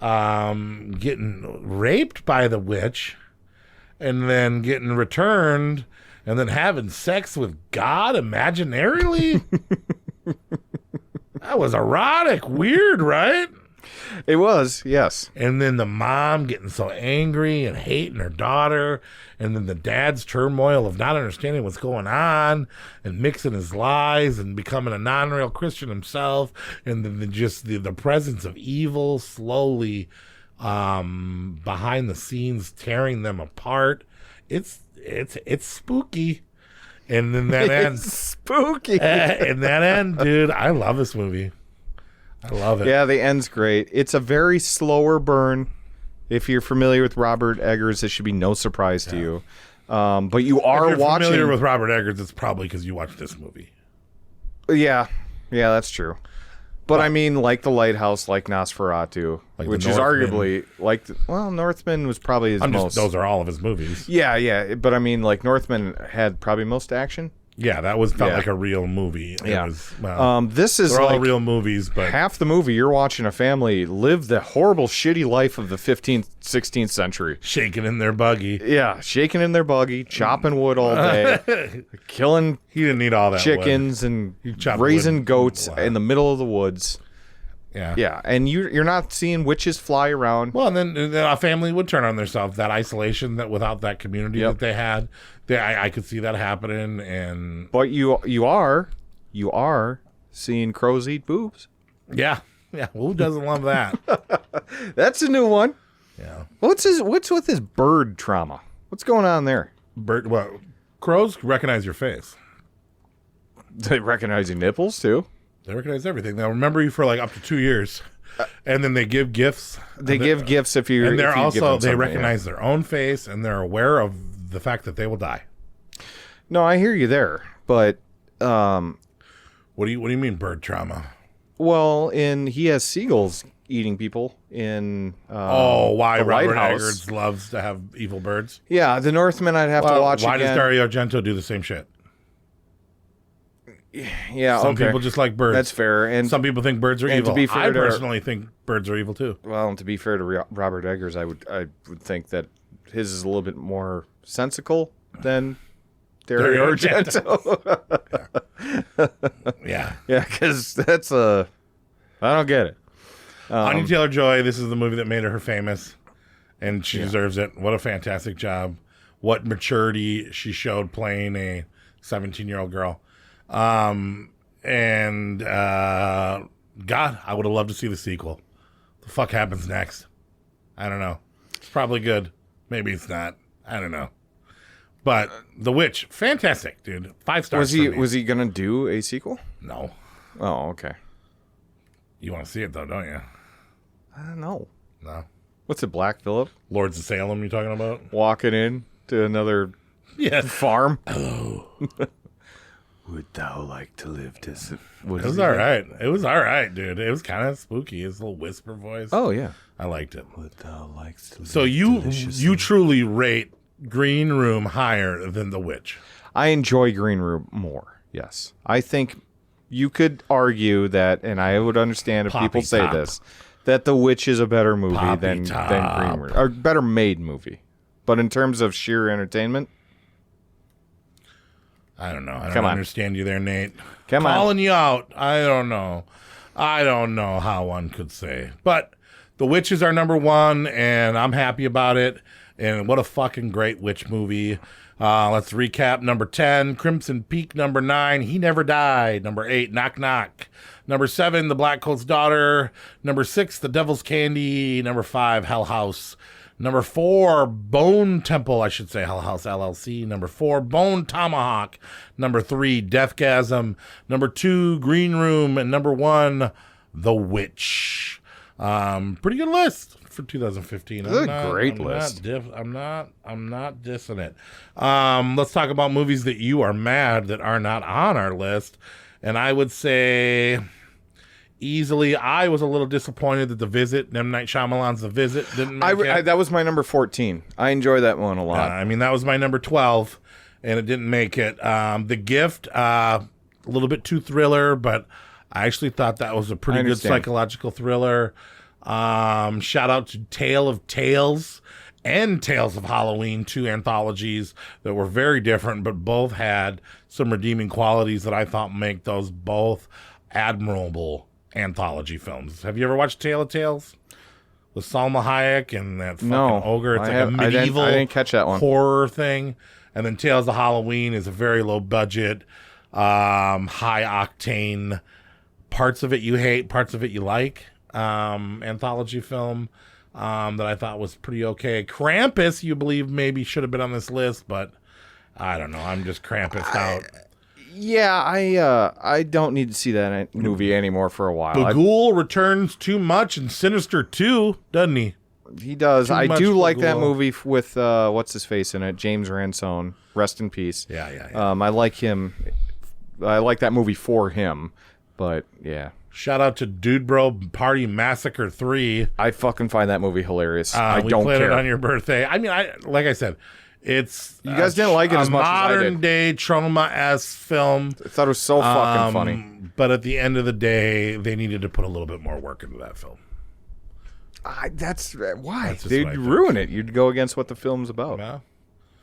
getting raped by the witch and then getting returned and then having sex with God imaginarily. That was erotic, weird, right? It was, yes. And then the mom getting so angry and hating her daughter, and then the dad's turmoil of not understanding what's going on and mixing his lies and becoming a non-real Christian himself, and then just the presence of evil slowly behind the scenes tearing them apart. It's spooky. And then that end, spooky. And that end, dude, I love this movie. I love it. Yeah, the end's great. It's a very slower burn. If you're familiar with Robert Eggers, this should be no surprise to you. But you are if you're watching. Familiar with Robert Eggers, it's probably because you watched this movie. Yeah, that's true. But I mean, like The Lighthouse, like Nosferatu, like which is arguably like, Northman was probably his most. Those are all of his movies. Yeah. But I mean, like Northman had probably most action. Yeah, that felt like a real movie. Yeah. It was, this is they're all like real movies, but half the movie you're watching a family live the horrible, shitty life of the 15th, 16th century. Shaking in their buggy. Yeah, shaking in their buggy, chopping wood all day, killing. He didn't need all that chickens wood. And raising goats in the middle of the woods. Yeah, and you're not seeing witches fly around. Well, and then a family would turn on themselves. That isolation, that without that community that they had, I could see that happening. And but you are seeing crows eat boobs. Yeah. Who doesn't love that? That's a new one. Yeah. What's with his bird trauma? What's going on there? Crows recognize your face. They recognize your nipples too. They recognize everything. They'll remember you for like up to 2 years, and then they give gifts. They give gifts if you. And they're also they recognize their own face, and they're aware of the fact that they will die. No, I hear you there, but what do you mean bird trauma? Well, he has seagulls eating people in. Why the Robert Lighthouse. Eggers loves to have evil birds? Yeah, the Northman. I'd have to watch. Why again. does Dario Argento do the same shit? Yeah, some people just like birds. That's fair, and some people think birds are and evil. To be fair I personally think birds are evil too. Well, and to be fair to Robert Eggers, I would think that his is a little bit more sensical than Dario Argento. Yeah. Yeah, because that's I don't get it. Anya Taylor-Joy, this is the movie that made her famous, and she deserves it. What a fantastic job. What maturity she showed playing a 17-year-old girl. God, I would have loved to see the sequel. The fuck happens next? I don't know. It's probably good. Maybe it's not. I don't know. But The Witch, fantastic, dude. 5 stars. Was he gonna do a sequel? No. Oh, okay. You want to see it though, don't you? I don't know. No. What's it, Black Phillip? Lords of Salem, you talking about? Walking in to another farm. Hello. Would thou like to live this? It was all right. It was all right, dude. It was kind of spooky. His little whisper voice. Oh yeah, I liked it. Would thou like to live So you truly rate Green Room higher than The Witch? I enjoy Green Room more. Yes, I think you could argue that, and I would understand if people say this, that The Witch is a better movie than Green Room, or better made movie. But in terms of sheer entertainment, I don't know. I don't understand you there, Nate. Calling you out. I don't know. I don't know how one could say. But The Witch is our number one, and I'm happy about it. And what a fucking great witch movie. Let's recap. Number 10, Crimson Peak. Number 9, He Never Died. Number 8, Knock Knock. Number 7, The Blackcoats Daughter. Number 6, The Devil's Candy. Number 5, Hell House. Number 4, Bone Temple, I should say, House LLC. Number 4, Bone Tomahawk. Number 3, Deathgasm. Number 2, Green Room. And number 1, The Witch. Pretty good list for 2015. It's a great list. I'm not dissing it. Let's talk about movies that you are mad that are not on our list. And I would say easily, I was a little disappointed that The Visit, M. Night Shyamalan's The Visit, didn't make it. That was my number 14. I enjoy that one a lot. I mean, that was my number 12, and it didn't make it. The Gift, a little bit too thriller, but I actually thought that was a pretty good psychological thriller. Shout out to Tale of Tales and Tales of Halloween, 2 anthologies that were very different, but both had some redeeming qualities that I thought make those both admirable anthology films. Have you ever watched Tale of Tales with Salma Hayek and that fucking ogre? It's a medieval I didn't catch that one. Horror thing. And then Tales of Halloween is a very low budget, high octane, parts of it you hate, parts of it you like, anthology film that I thought was pretty okay. Krampus, you believe maybe should have been on this list, but I don't know. I'm just Krampus out. Yeah, I don't need to see that movie anymore for a while. Bagul returns too much in Sinister 2, doesn't he? He does. I do like that Bagul. movie with what's his face in it, James Ransone. Rest in peace. Yeah. I like him. I like that movie for him. But yeah. Shout out to Dude Bro Party Massacre 3. I fucking find that movie hilarious. I we don't played care. it on your birthday. I mean, like I said, it's you guys didn't like it as much as I did. Modern day trauma-esque film. I thought it was so fucking funny. But at the end of the day, they needed to put a little bit more work into that film. That's why That's just they'd what I think. ruin it. You'd go against what the film's about. Yeah.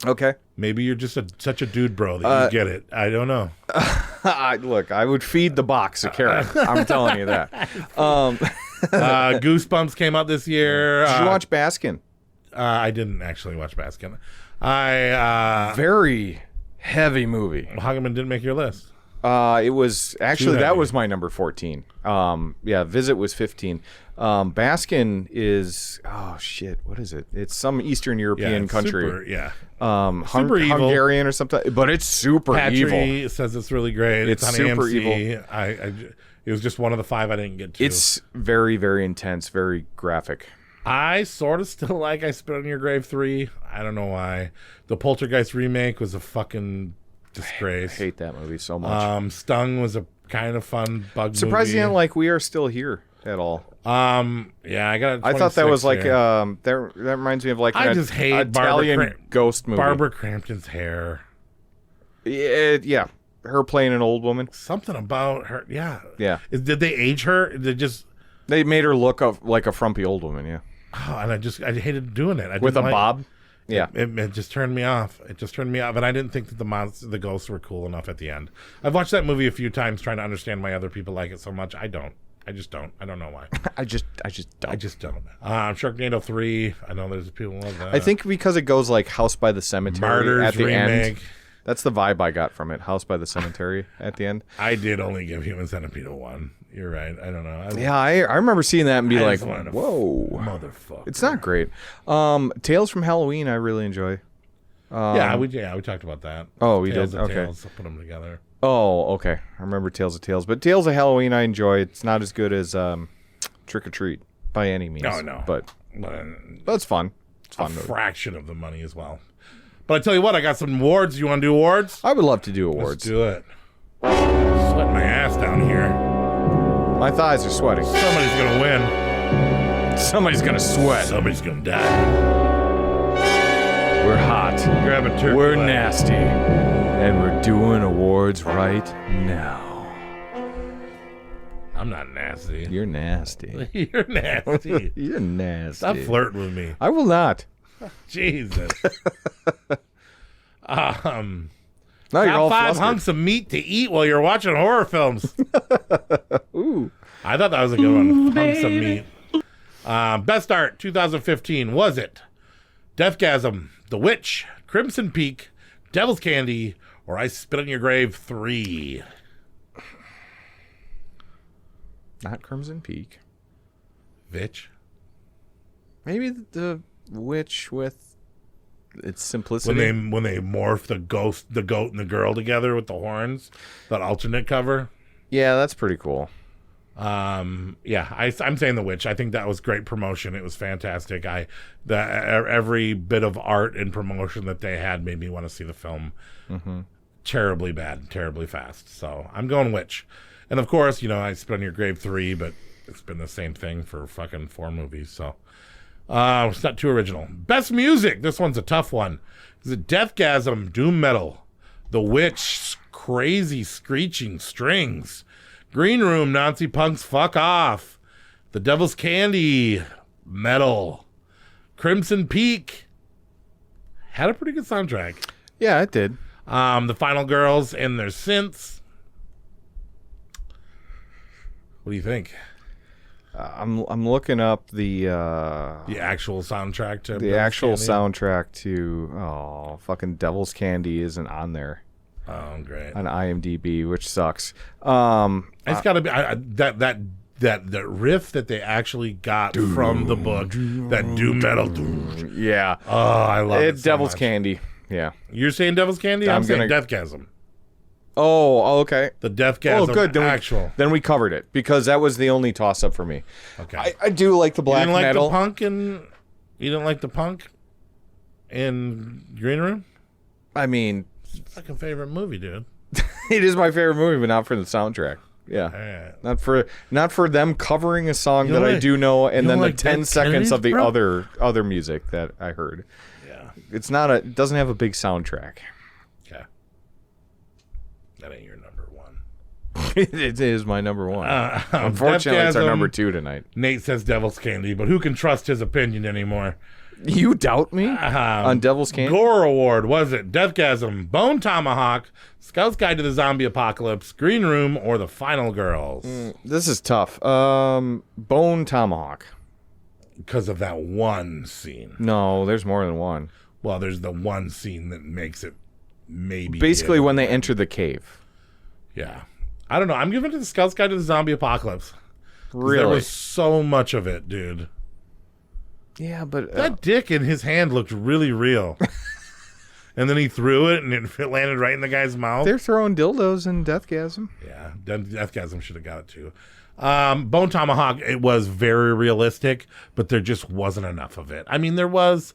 Okay. Maybe you're just such a dude bro that you get it. I don't know. Look, I would feed the box of carrot. I'm telling you that. Goosebumps came out this year. Did you watch Baskin? I didn't actually watch Baskin. Very heavy movie. How come it didn't make your list? It was actually Too that heavy. was my number 14. Yeah, Visit was 15. Baskin is what is it? It's some Eastern European it's country. Super evil. Hungarian or something, but it's super evil. Patry says it's really great. It's on super AMC. evil. It was just one of the 5 I didn't get to. It's very, very intense, very graphic. I sort of still like I Spit on Your Grave 3. I don't know why. The Poltergeist remake was a fucking disgrace. I hate that movie so much. Stung was a kind of fun bug Surprised movie. you didn't like We Are Still Here at all. Yeah, I got. I thought that was like here. that reminds me of like I just hate Italian ghost movie. Barbara Crampton's hair. Yeah, her playing an old woman. Something about her. Yeah. Did they age her? They made her look like a frumpy old woman. Yeah. Oh, and I hated doing it. With a bob. Yeah. It just turned me off. It just turned me off, and I didn't think that the ghosts were cool enough at the end. I've watched that movie a few times trying to understand why other people like it so much. I don't. I just don't. I don't know why. I just don't. I just don't. Sharknado 3. I know there's people who love that. I think because it goes like House by the Cemetery Martyrs at the remake. end. That's the vibe I got from it. House by the Cemetery at the end. I did only give Human Centipede a 1. You're right. I don't know. Yeah, I remember seeing that and be like, whoa. Motherfucker. It's not great. Tales from Halloween, I really enjoy. We talked about that. Oh, we Tales did? of Okay. Tales. I'll put them together. Oh, okay. I remember Tales of Tales. But Tales of Halloween I enjoy. It's not as good as Trick or Treat by any means. No. But it's fun. It's fun. A fraction of the money as well. But I tell you what, I got some awards. You want to do awards? I would love to do awards. Let's do it. Sweating my ass down here. My thighs are sweating. Somebody's going to win. Somebody's going to sweat. Somebody's going to die. We're hot. Grab a turkey. We're leg. nasty. And we're doing awards right now. I'm not nasty. You're nasty. You're nasty. You're nasty. Stop flirting with me. I will not. Jesus. Now you're Top all 5 flustered. hunks of meat to eat while you're watching horror films. Ooh. I thought that was a good one. Hunks of meat. Best art 2015. Was it Deathgasm, The Witch, Crimson Peak, Devil's Candy, or I Spit on Your Grave 3? Not Crimson Peak. Vitch. Maybe the Witch with its simplicity. When they morph the goat and the girl together with the horns, that alternate cover. Yeah, that's pretty cool. I'm saying The Witch. I think that was great promotion. It was fantastic. Every bit of art and promotion that they had made me want to see the film. Mm-hmm. Terribly bad, terribly fast. So I'm going Witch. And of course, I Spit on Your Grave 3, but it's been the same thing for fucking 4 movies. So it's not too original. Best music. This one's a tough one. Is it Deathgasm, Doom Metal, The Witch, Crazy Screeching Strings, Green Room, Nazi Punks, Fuck Off, The Devil's Candy, Metal, Crimson Peak. Had a pretty good soundtrack. Yeah, it did. The Final Girls and Their Synths. What do you think? I'm looking up the actual soundtrack to the actual soundtrack to fucking Devil's Candy isn't on there. Oh, great. On IMDb, which sucks. It's got to be that riff that they actually got from the book, that doom metal. Yeah. Oh, I love it. It's Devil's so much. Candy. Yeah. You're saying Devil's Candy? I'm saying Deathgasm. Oh, okay. The Deathgasm. Oh, good. Then we covered it because that was the only toss up for me. Okay. I do like the black you didn't metal. You didn't like the punk in Green Room? I mean, it's your fucking favorite movie, dude. It is my favorite movie, but not for the soundtrack. Yeah. Right. Not for them covering a song that I do know and then the 10 seconds of the other music that I heard. Yeah. It doesn't have a big soundtrack. Okay. That ain't your number one. It is my number one. Unfortunately, it's our number 2 tonight. Nate says Devil's Candy, but who can trust his opinion anymore? You doubt me on Devil's Candy? Gore Award, was it Deathgasm, Bone Tomahawk, Scout's Guide to the Zombie Apocalypse, Green Room, or The Final Girls? This is tough. Bone Tomahawk. Because of that one scene. No, there's more than one. Well, there's the one scene that makes it maybe. Basically, when they enter the cave. Yeah. I don't know. I'm giving it to the Scout's Guide to the Zombie Apocalypse. Really? There was so much of it, dude. Yeah, but that dick in his hand looked really real. And then he threw it, and it landed right in the guy's mouth. They're throwing dildos in Deathgasm. Yeah, Deathgasm should have got it too. Bone Tomahawk, it was very realistic, but there just wasn't enough of it. I mean, there was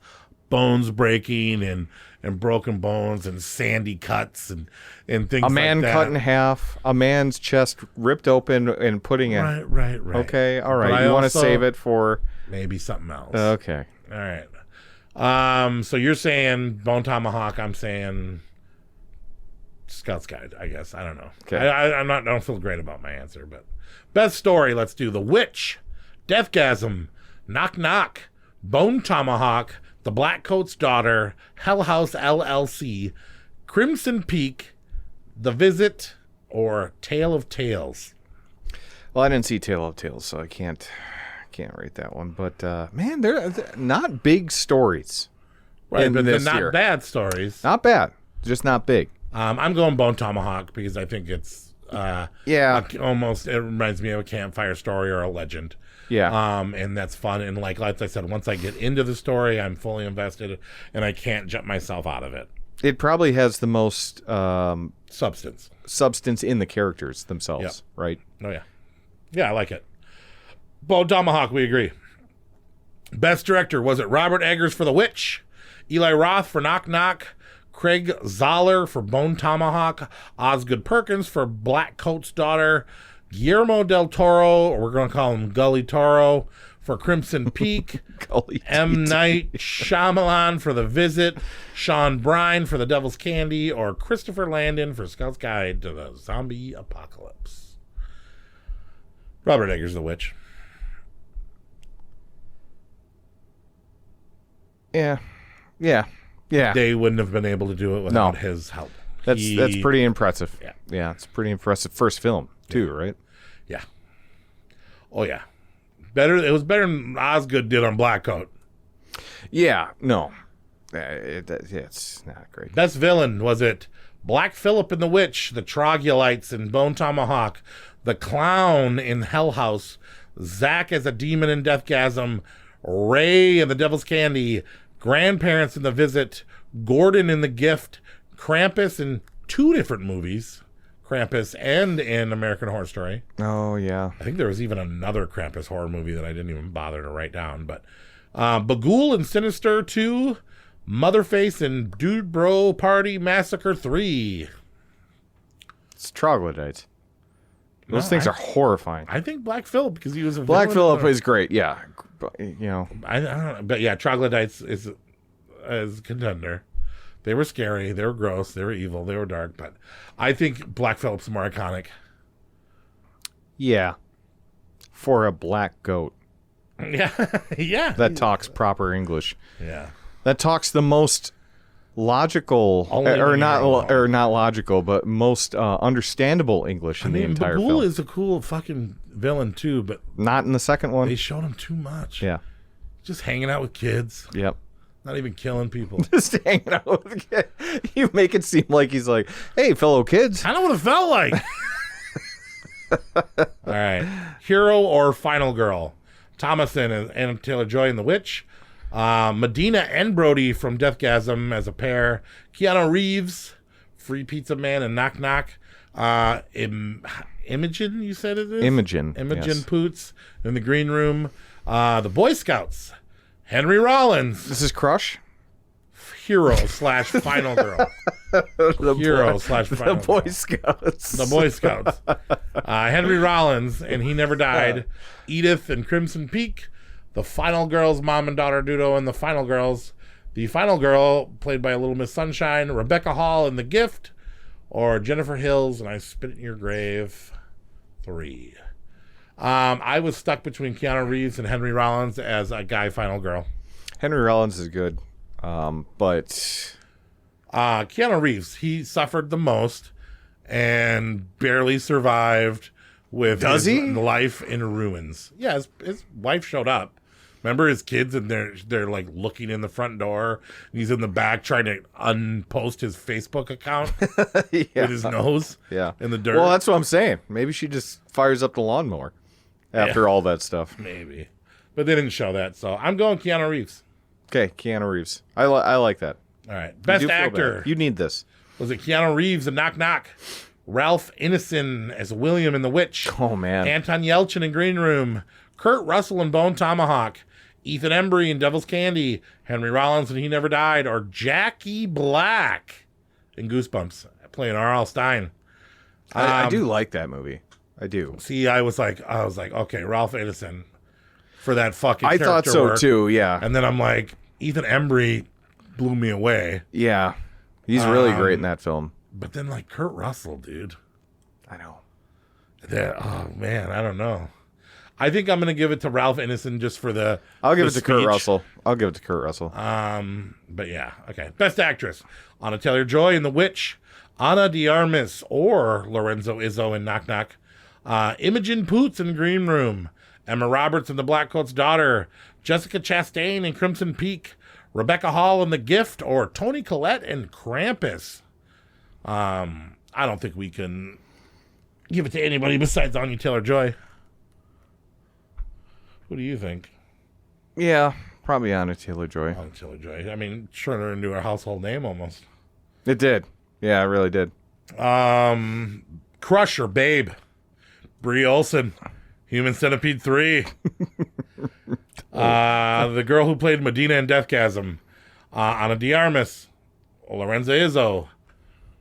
bones breaking and broken bones and sandy cuts and things like that. A man cut in half, a man's chest ripped open and putting it. Right. Okay, all right. You want to save it for maybe something else. Okay. All right. So you're saying Bone Tomahawk, I'm saying Scout's Guide, I guess. I don't know. Okay. I don't feel great about my answer, but best story, let's do The Witch, Deathgasm, Knock Knock, Bone Tomahawk, The Blackcoats Daughter, House LLC, Crimson Peak, The Visit, or Tale of Tales? Well, I didn't see Tale of Tales, so I can't rate that one. But man, they're not big stories. Right, but they're this not year. bad stories. Not bad, just not big. I'm going Bone Tomahawk because I think it's almost, it reminds me of a campfire story or a legend. Yeah. And that's fun. And like I said, once I get into the story, I'm fully invested and I can't jump myself out of it. It probably has the most substance in the characters themselves, right? Oh, yeah. Yeah, I like it. Bone Tomahawk, we agree. Best director, was it Robert Eggers for The Witch, Eli Roth for Knock Knock, Craig Zoller for Bone Tomahawk, Osgood Perkins for Blackcoats Daughter, Guillermo del Toro, or we're going to call him Gully Toro, for Crimson Peak, M. Night Shyamalan for The Visit, Sean Brine for The Devil's Candy, or Christopher Landon for Scout's Guide to the Zombie Apocalypse. Robert Eggers, The Witch. Yeah. They wouldn't have been able to do it without his help. That's pretty impressive. Yeah, it's pretty impressive first film too, right? Yeah. Oh yeah. It was better than Osgood did on Blackcoat. Yeah. No. It's not great. Best villain, was it Black Phillip in The Witch, the Troglodytes in Bone Tomahawk, the Clown in Hell House, Zack as a demon in Deathgasm, Ray in The Devil's Candy, Grandparents in The Visit, Gordon in The Gift, Krampus in 2 different movies, Krampus and in American Horror Story. Oh, yeah. I think there was even another Krampus horror movie that I didn't even bother to write down. But Bagul in Sinister 2, Motherface in Dude Bro Party Massacre 3. It's troglodytes. Those things are horrifying. I think Black Phillip, because he was a Black villain Phillip is great, yeah. But, you know. I don't know. But yeah, Troglodytes is a contender. They were scary. They were gross. They were evil. They were dark. But I think Black Phillip's more iconic. Yeah. For a black goat. Yeah. Yeah. That talks proper English. Yeah. That talks the most logical, not logical, but most understandable English in the entire Bagul film. is a cool fucking villain too, but not in the second one. They showed him too much. Yeah. Just hanging out with kids. Yep. Not even killing people. Just hanging out with kids. You make it seem like he's like, hey, fellow kids. I know what it felt like. All right. Hero or Final Girl? Thomason and Anna Taylor-Joy in The Witch. Medina and Brody from Deathgasm as a pair. Keanu Reeves, Free Pizza Man and Knock Knock. Imogen, you said it is? Imogen, Imogen yes. Poots in The Green Room. The Boy Scouts. Henry Rollins. This is Crush? Hero / Final Girl. Hero / Final The Boy Girl. Scouts. The Boy Scouts. Henry Rollins and He Never Died. Edith and Crimson Peak. The Final Girls, Mom and Daughter Dudo and The Final Girls. The Final Girl, played by Little Miss Sunshine. Rebecca Hall in The Gift. Or Jennifer Hills and I Spit in Your Grave 3. I was stuck between Keanu Reeves and Henry Rollins as a guy Final Girl. Henry Rollins is good, but Keanu Reeves, he suffered the most and barely survived with his life in ruins. Yeah, his wife showed up. Remember his kids, and they're like looking in the front door, and he's in the back trying to unpost his Facebook account with his nose in the dirt. Well, that's what I'm saying. Maybe she just fires up the lawnmower after all that stuff. Maybe. But they didn't show that, so I'm going Keanu Reeves. Okay, Keanu Reeves. I like that. All right. Best actor. You need this. Was it Keanu Reeves in Knock Knock? Ralph Ineson as William in The Witch. Oh, man. Anton Yelchin in Green Room. Kurt Russell in Bone Tomahawk. Ethan Embry in Devil's Candy. Henry Rollins in He Never Died. Or Jackie Black in Goosebumps, playing R.L. Stein. I do like that movie. I do. See, I was like, okay, Ralph Ineson for that fucking I character thought so work. too, yeah. And then I'm like, Ethan Embry blew me away. Yeah. He's really great in that film. But then, like, Kurt Russell, dude. I know. Oh, man, I don't know. I think I'm going to give it to Ralph Ineson just for the I'll give the it to Kurt speech. Russell. I'll give it to Kurt Russell. But yeah, okay. Best Actress. Anna Taylor-Joy in The Witch. Ana de Armas or Lorenzo Izzo in Knock Knock. Imogen Poots in Green Room. Emma Roberts in The Blackcoats Daughter. Jessica Chastain in Crimson Peak. Rebecca Hall in The Gift or Toni Collette in Krampus. I don't think we can give it to anybody besides Anya Taylor-Joy. What do you think? Yeah, probably Anna Taylor-Joy. Anya Taylor-Joy. I mean, turned her into a household name almost. It did. Yeah, it really did. Crusher, Babe. Brie Olson. Human Centipede 3. The girl who played Medina in Deathgasm. Ana de Armas. Lorenzo Izzo.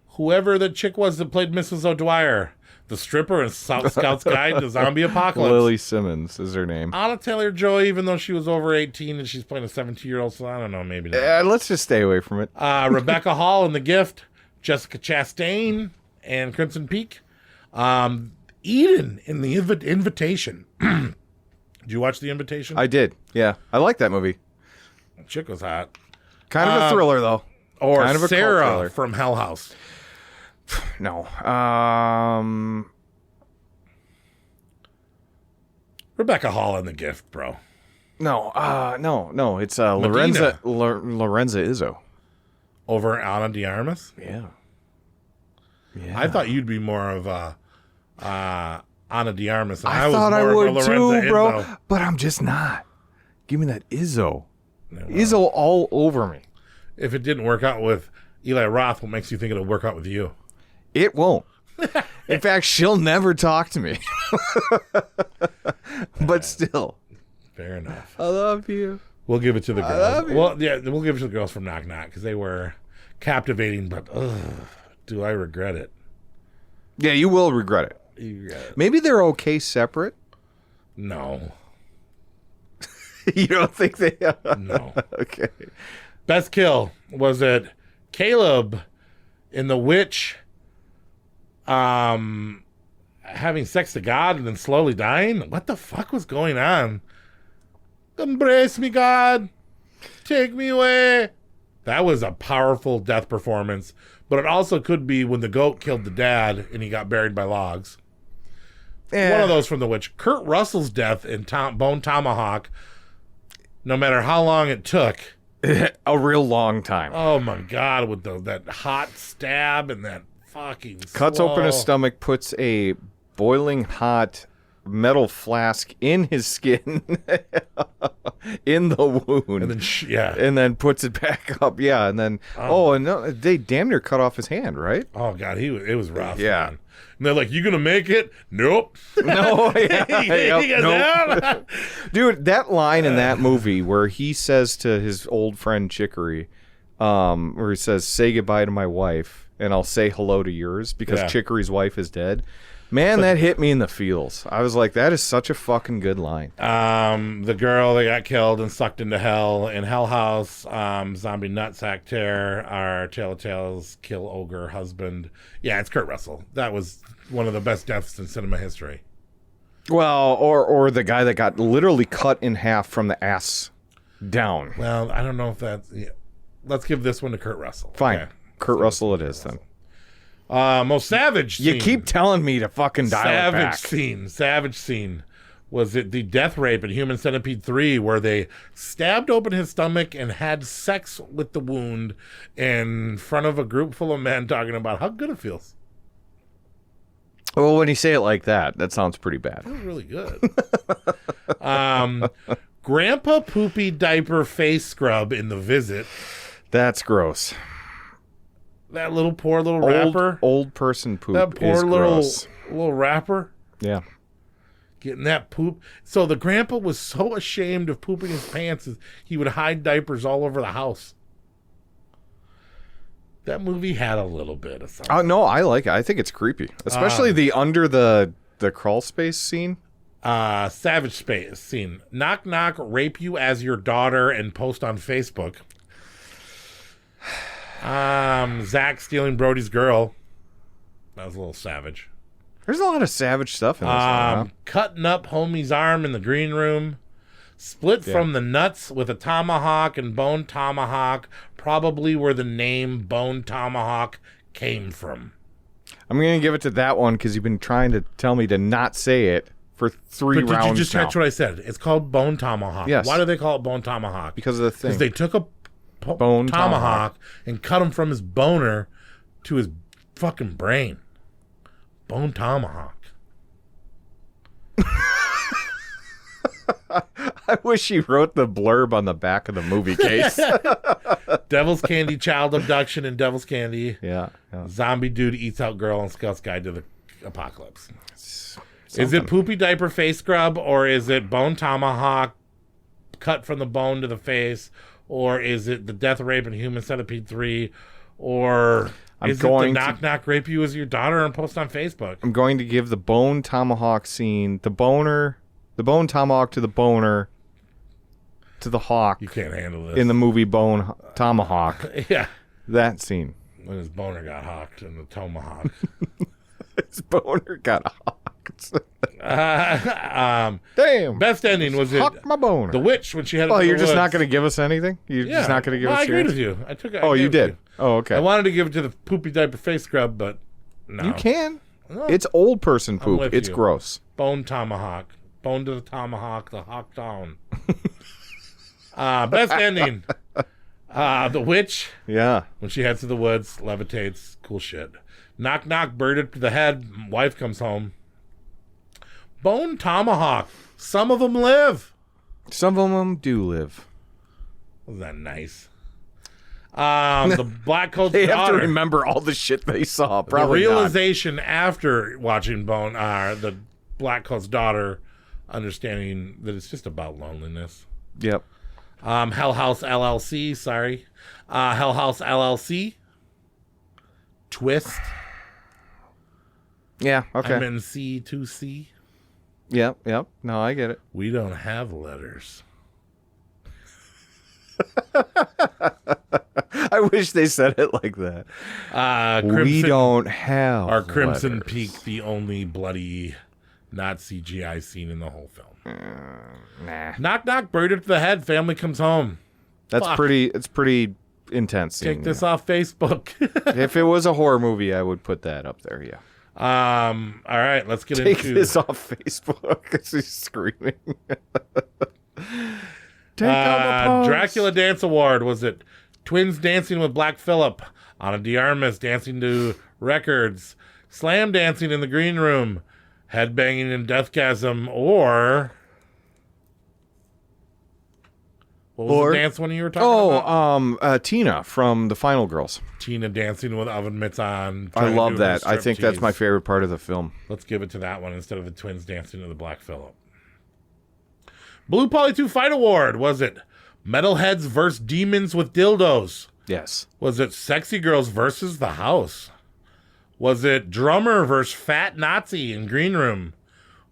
Whoever the chick was that played Mrs. O'Dwyer. The stripper in Scout's Guide to Zombie Apocalypse. Lily Simmons is her name. Anna Taylor-Joy, even though she was over 18 and she's playing a 17-year-old, so I don't know, maybe not. Let's just stay away from it. Rebecca Hall in The Gift. Jessica Chastain and Crimson Peak. Eden in The Invitation. Did you watch The Invitation? I did. Yeah, I like that movie. Chick was hot. Kind of a thriller, though. Or kind of a cult Sarah thriller. from Hell House. No. Rebecca Hall in The Gift, bro. No. No. It's Lorenza Izzo. Over Ana de Armas? Yeah. I thought you'd be more of a Ana de Armas. And I was thought I more of a would Lorenza too, bro. Izzo. But I'm just not. Give me that Izzo. No. Izzo all over me. If it didn't work out with Eli Roth, what makes you think it'll work out with you? It won't. In fact, she'll never talk to me. But still. Fair enough. I love you. We'll give it to the girls. love you. Well, yeah, we'll give it to the girls from Knock Knock because they were captivating, but do I regret it? Yeah, you will regret it. You regret it. Maybe they're okay separate. No. You don't think they are? No. Okay. Best kill was it Caleb in The Witch having sex to God and then slowly dying? What the fuck was going on? Embrace me, God. Take me away. That was a powerful death performance, but it also could be when the goat killed the dad and he got buried by logs. One of those from The Witch. Kurt Russell's death in Bone Tomahawk, no matter how long it took. A real long time. Oh my God, with that hot stab and that fucking Cuts slow. open his stomach, puts a boiling hot metal flask in his skin in the wound. And then, yeah. And then puts it back up. Yeah. And then, they damn near cut off his hand, right? Oh God, it was rough. Yeah. Man. And they're like, "You gonna make it?" Nope. No, yeah, He goes, "No." Dude, that line in that movie where he says to his old friend Chicory, where he says, "Say goodbye to my wife, and I'll say hello to yours," because Chicory's wife is dead. Man, that hit me in the feels. I was like, that is such a fucking good line. The girl that got killed and sucked into hell in Hell House, zombie nutsack tear, our Tale of Tales kill ogre husband. Yeah, it's Kurt Russell. That was one of the best deaths in cinema history. Well, or the guy that got literally cut in half from the ass down. Well, I don't know if that's... Yeah. Let's give this one to Kurt Russell. Fine. Okay. Kurt Russell it is then. Most savage scene. You keep telling me to fucking dial it back. Savage scene. Was it the death rape in Human Centipede 3 where they stabbed open his stomach and had sex with the wound in front of a group full of men talking about how good it feels? Well, when you say it like that, that sounds pretty bad. That was really good. Grandpa Poopy Diaper Face Scrub in The Visit. That's gross. That poor little rapper. Old person poop. That poor is gross. little rapper. Yeah. Getting that poop. So the grandpa was so ashamed of pooping his pants, he would hide diapers all over the house. That movie had a little bit of something. Oh no, I like it. I think it's creepy, especially the under the crawl space scene. Savage space scene. Knock knock, rape you as your daughter and post on Facebook. Zach stealing Brody's girl. That was a little savage. There's a lot of savage stuff in this one, huh? Cutting up homie's arm in the green room. Split from the nuts with a tomahawk and Bone Tomahawk, probably where the name Bone Tomahawk came from. I'm going to give it to that one because you've been trying to tell me to not say it for 3 rounds now. Did you just catch what I said? It's called Bone Tomahawk. Yes. Why do they call it Bone Tomahawk? Because of the thing. Because they took a Bone tomahawk and cut him from his boner to his fucking brain. Bone Tomahawk. I wish he wrote the blurb on the back of the movie case. Devil's Candy Child Abduction and Devil's Candy. Yeah. Zombie Dude Eats Out Girl and Scout's Guide to the Apocalypse. Is it Poopy Diaper Face Scrub, or is it Bone Tomahawk cut from the bone to the face, or is it the Death Rape and Human Centipede 3, or is it the Knock Knock Rape You as Your Daughter and post on Facebook? I'm going to give the Bone Tomahawk scene, the Bone Tomahawk to the boner to the hawk. You can't handle this. In the movie Bone Tomahawk. Yeah. That scene. When his boner got hawked in the Tomahawk. His boner got hawked. Damn. Best ending was it Hawk my boner. The witch when she had. Oh, you're just not going to give us anything? You're just not going to give us. I agreed with you. I took it. Oh, you did. Oh, okay. I wanted to give it to the Poopy Diaper Face Scrub, but no. You can. No. It's old person poop. It's you. gross. Bone Tomahawk. Bone to the tomahawk, the hawk down. Best ending. The witch. Yeah. When she heads to the woods, levitates, cool shit. Knock knock, bird to the head, wife comes home. Bone Tomahawk. Some of them live. Some of them do live. Wasn't that nice? The Blackcoats They have Daughter. to remember all the shit they saw. Probably the realization after watching the Blackcoats Daughter, understanding that it's just about loneliness. Yep. Hell House LLC, sorry. Hell House LLC. Twist. Yeah, okay. MNC2C. Yep. No, I get it. We don't have letters. I wish they said it like that. We don't have our Crimson letters. Peak, the only bloody, not CGI scene in the whole film. Nah. Knock knock, bird to the head. Family comes home. That's Fuck. pretty. It's pretty intense. Take scene, this yeah. off Facebook. If it was a horror movie, I would put that up there. Yeah. All right, let's get Take into this off Facebook because he's screaming. Take down the post. Dracula Dance Award. Was it Twins Dancing with Black Phillip, Ana de Armas Dancing to Records, Slam Dancing in the Green Room, Headbanging in Deathgasm, or what was the dance one you were talking about? Tina from The Final Girls. Tina dancing with oven mitts on. I love that. I think that's my favorite part of the film. Let's give it to that one instead of the Twins dancing to the Black Phillip. Blue Poly 2 Fight Award. Was it Metalheads versus Demons with Dildos? Yes. Was it Sexy Girls versus The House? Was it Drummer versus Fat Nazi in Green Room?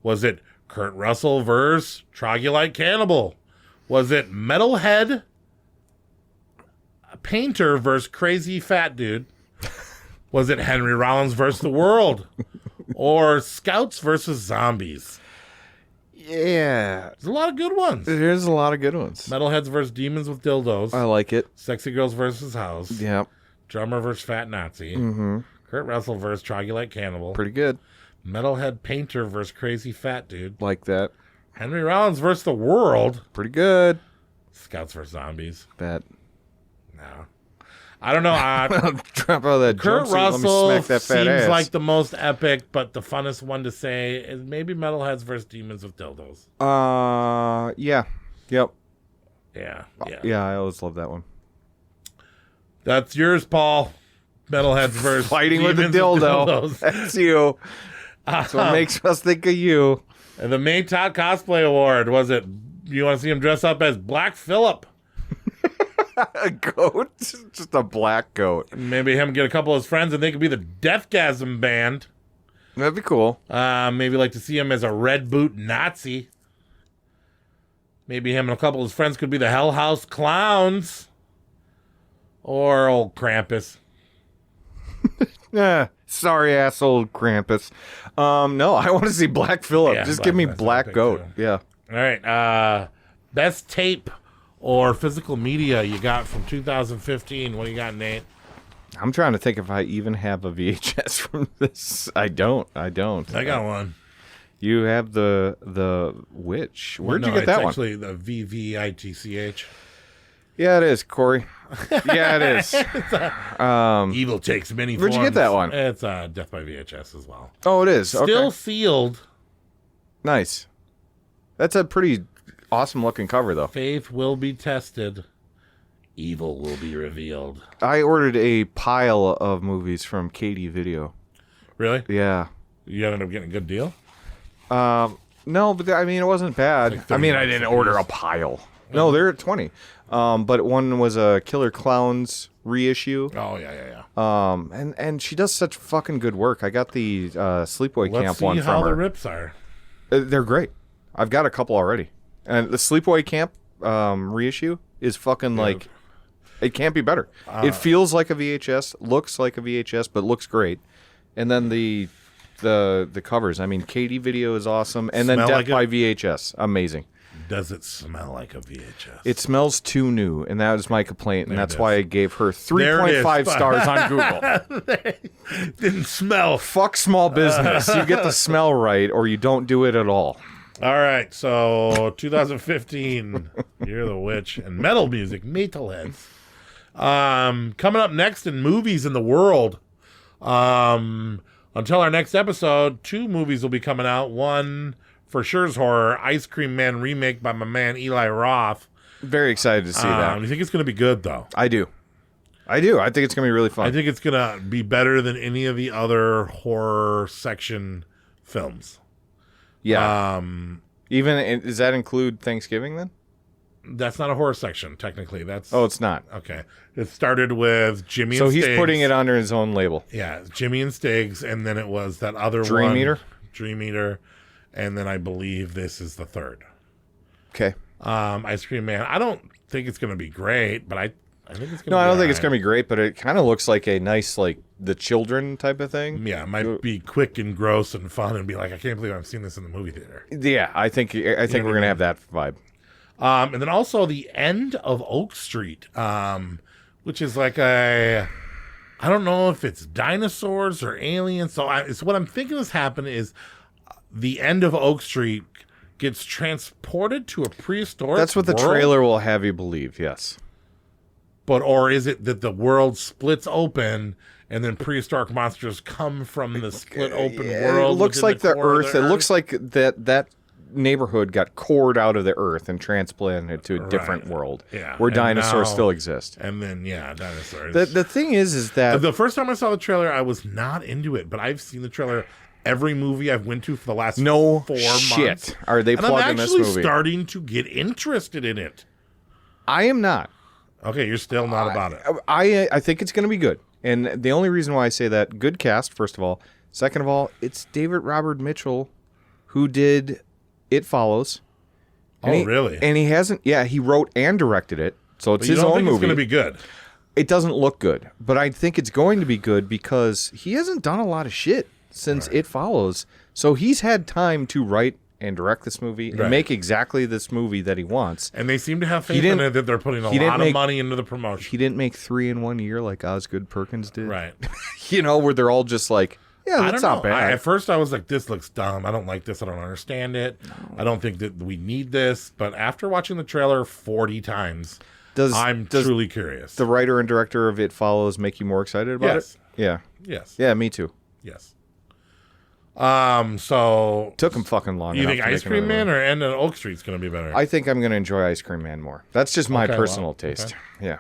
Was it Kurt Russell versus Troglodyte Cannibal? Was it Metalhead Painter versus Crazy Fat Dude? Was it Henry Rollins versus the World? Or Scouts versus Zombies? Yeah. There's a lot of good ones. There's a lot of good ones. Metalheads versus Demons with Dildos. I like it. Sexy Girls versus House. Yep. Drummer versus Fat Nazi. Mm-hmm. Kurt Russell versus Troglodyte Cannibal. Pretty good. Metalhead Painter versus Crazy Fat Dude. Like that. Henry Rollins versus the World. Pretty good. Scouts versus Zombies. Bet. No. I don't know. Drop out that Kurt jumpsuit, let me Russell smack that fat seems ass. like the most epic, but the funnest one to say is maybe Metalheads versus Demons with Dildos. Yeah. Yep. Yeah. Yeah, I always love that one. That's yours, Paul. Metalheads versus Fighting with the Demons dildo. That's you. That's what makes us think of you. And the main top cosplay award, was it, you want to see him dress up as Black Phillip? A goat? Just a black goat. Maybe him get a couple of his friends and they could be the Deathgasm band. That'd be cool. Maybe like to see him as a red boot Nazi. Maybe him and a couple of his friends could be the Hell House Clowns. Or old Krampus. Sorry, asshole Krampus. No, I want to see Black Phillip. Yeah, Just Black give me Phillip's Black epic, Goat. too. Yeah. All right. Best tape or physical media you got from 2015. What do you got, Nate? I'm trying to think if I even have a VHS from this. I don't. I got one. You have the Witch. Where'd you get that one? It's actually the VVitch. Yeah, it is, Corey. Yeah, it is. Evil takes many Where'd forms. you get that one? It's Death by VHS as well. Oh, it is. Okay. Still sealed. Nice. That's a pretty awesome looking cover, though. Faith will be tested. Evil will be revealed. I ordered a pile of movies from Katie Video. Really? Yeah. You ended up getting a good deal? No, but I mean, it wasn't bad. Like I mean, 30 I didn't bucks a order a piece. pile. No, they're at 20. But one was a Killer Clowns reissue. Oh, yeah. And she does such fucking good work. I got the Sleepaway Let's Camp see one how from the her. rips are. They're great. I've got a couple already. And the Sleepaway Camp reissue is fucking like, it can't be better. It feels like a VHS, looks like a VHS, but looks great. And then the covers. I mean, Katie Video is awesome. And then Smell Death like by it? VHS. Amazing. Does it smell like a VHS? It smells too new, and that was my complaint, and There it that's is. why I gave her There it is. 3.5 stars on Google. Didn't smell. Fuck small business. You get the smell right, or you don't do it at all. All right, so 2015, You're the Witch, and metal music, Metalheads. Coming up next in movies in the world. Until our next episode, 2 movies will be coming out. One for sure is horror, Ice Cream Man remake by my man Eli Roth. Very excited to see that. You think it's going to be good, though? I do. I think it's going to be really fun. I think it's going to be better than any of the other horror section films. Yeah. Does that include Thanksgiving then? That's not a horror section, technically. That's Oh, it's not. okay. It started with Jimmy So and he's Stiggs. putting it under his own label. Yeah, Jimmy and Stiggs, and then it was that other Dream one. Eater? Dream Eater. And then I believe this is the third. Okay. Ice Cream Man. I don't think it's going to be great, but I think it's going to be No, I don't think it's alright. going to be great, but it kind of looks like a nice, like, the children type of thing. Yeah, it might be quick and gross and fun and be like, I can't believe I've seen this in the movie theater. Yeah, I think we're going to have that vibe. And then also the end of Oak Street, which is like I don't know if it's dinosaurs or aliens. So it's what I'm thinking has happened is the end of Oak Street gets transported to a prehistoric That's what the world? trailer will have you believe, yes. Or is it that the world splits open and then prehistoric monsters come from the split open world? It looks within like the core of Earth. It looks like that neighborhood got cored out of the Earth and transplanted to a different world, Yeah, where and dinosaurs now- still exist. And then dinosaurs. The thing is that The first time I saw the trailer, I was not into it, but I've seen the trailer every movie I've went to for the last 4 shit months. are they and I'm plugging this actually movie. starting to get interested in it. I am not. Okay, you're still not about it. I think it's going to be good, and the only reason why I say that, good cast first of all. Second of all, it's David Robert Mitchell, who did It Follows. And Oh, he- really? And he hasn't. Yeah, he wrote and directed it, so it's But you his don't own think movie. it's going to be good? It doesn't look good, but I think it's going to be good because he hasn't done a lot of shit since It Follows. So he's had time to write and direct this movie and Right. make exactly this movie that he wants. And they seem to have He faith in didn't- it that they're putting a he didn't lot of make- money into the promotion. He didn't make 3 in 1 year like Osgood Perkins did. Right. Where they're all just like, yeah, I that's don't not know. bad. At first, I was like, this looks dumb. I don't like this. I don't understand it. I don't think that we need this. But after watching the trailer 40 times, I'm truly curious. The writer and director of It Follows make you more excited about Yes. it? Yeah. Yes. Yeah, me too. Yes. So Took him fucking long you enough think to Ice make Cream another Man one. or End of Oak Street's going to be better? I think I'm going to enjoy Ice Cream Man more. That's just my Okay, personal well, taste. okay. Yeah.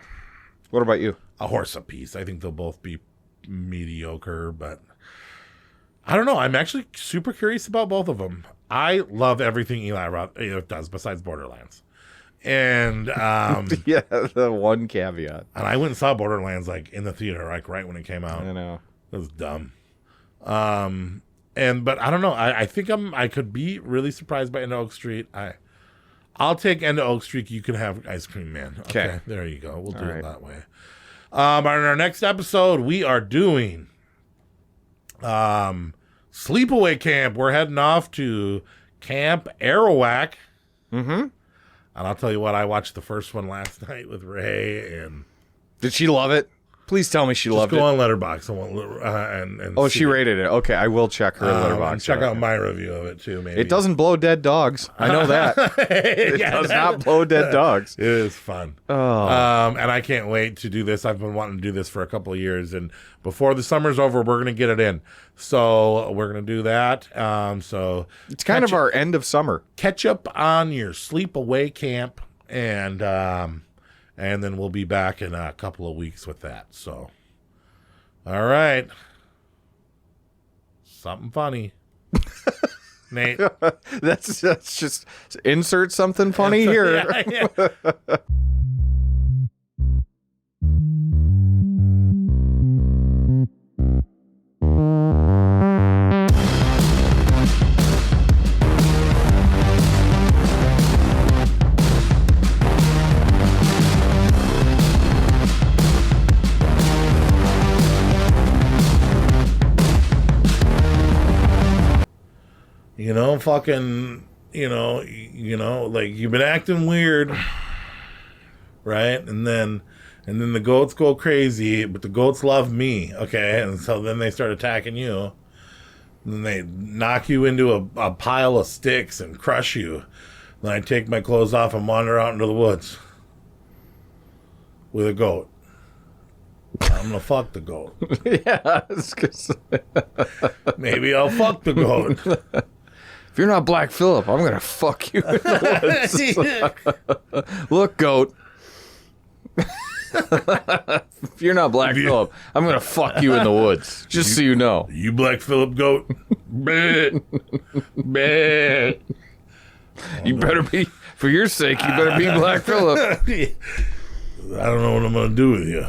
What about you? A horse apiece. I think they'll both be mediocre, but I don't know. I'm actually super curious about both of them. I love everything Eli Roth does besides Borderlands. And Yeah, the one caveat. and I went and saw Borderlands like in the theater, like right when it came out. I know. It was dumb. But I don't know. I think I could be really surprised by End of Oak Street. I'll take End of Oak Street. You can have Ice Cream Man. Okay. There you go. We'll do it that way. On our next episode, we are doing Sleepaway Camp. We're heading off to Camp Arawak. Mm-hmm. And I'll tell you what, I watched the first one last night with Ray, and did she love it? Please tell me she just loved go it. on Letterboxd and Oh, see she it. rated it. Okay, I will check her Letterboxd. And check out my review of it too. Maybe It doesn't blow dead dogs. I know that. It does not blow dead dogs. It is fun. Oh. And I can't wait to do this. I've been wanting to do this for a couple of years, and before the summer's over, we're going to get it in. So we're going to do that. So it's kind of our end of summer. Catch up on your Sleepaway Camp, and then we'll be back in a couple of weeks with that. So, all right, something funny. Nate, that's just insert something funny here. Yeah. Like you've been acting weird, right? And then the goats go crazy, but the goats love me, okay? And so then they start attacking you. And then they knock you into a pile of sticks and crush you. Then I take my clothes off and wander out into the woods with a goat. I'm gonna fuck the goat. Yeah. Maybe I'll fuck the goat. If you're not Black Phillip, I'm gonna fuck you in the woods. Look, goat. If you're not Black Phillip, I'm gonna fuck you in the woods. Just so you know. You Black Phillip goat. Bleh. Bleh. You better be, for your sake, you better be Black Phillip. I don't know what I'm gonna do with you.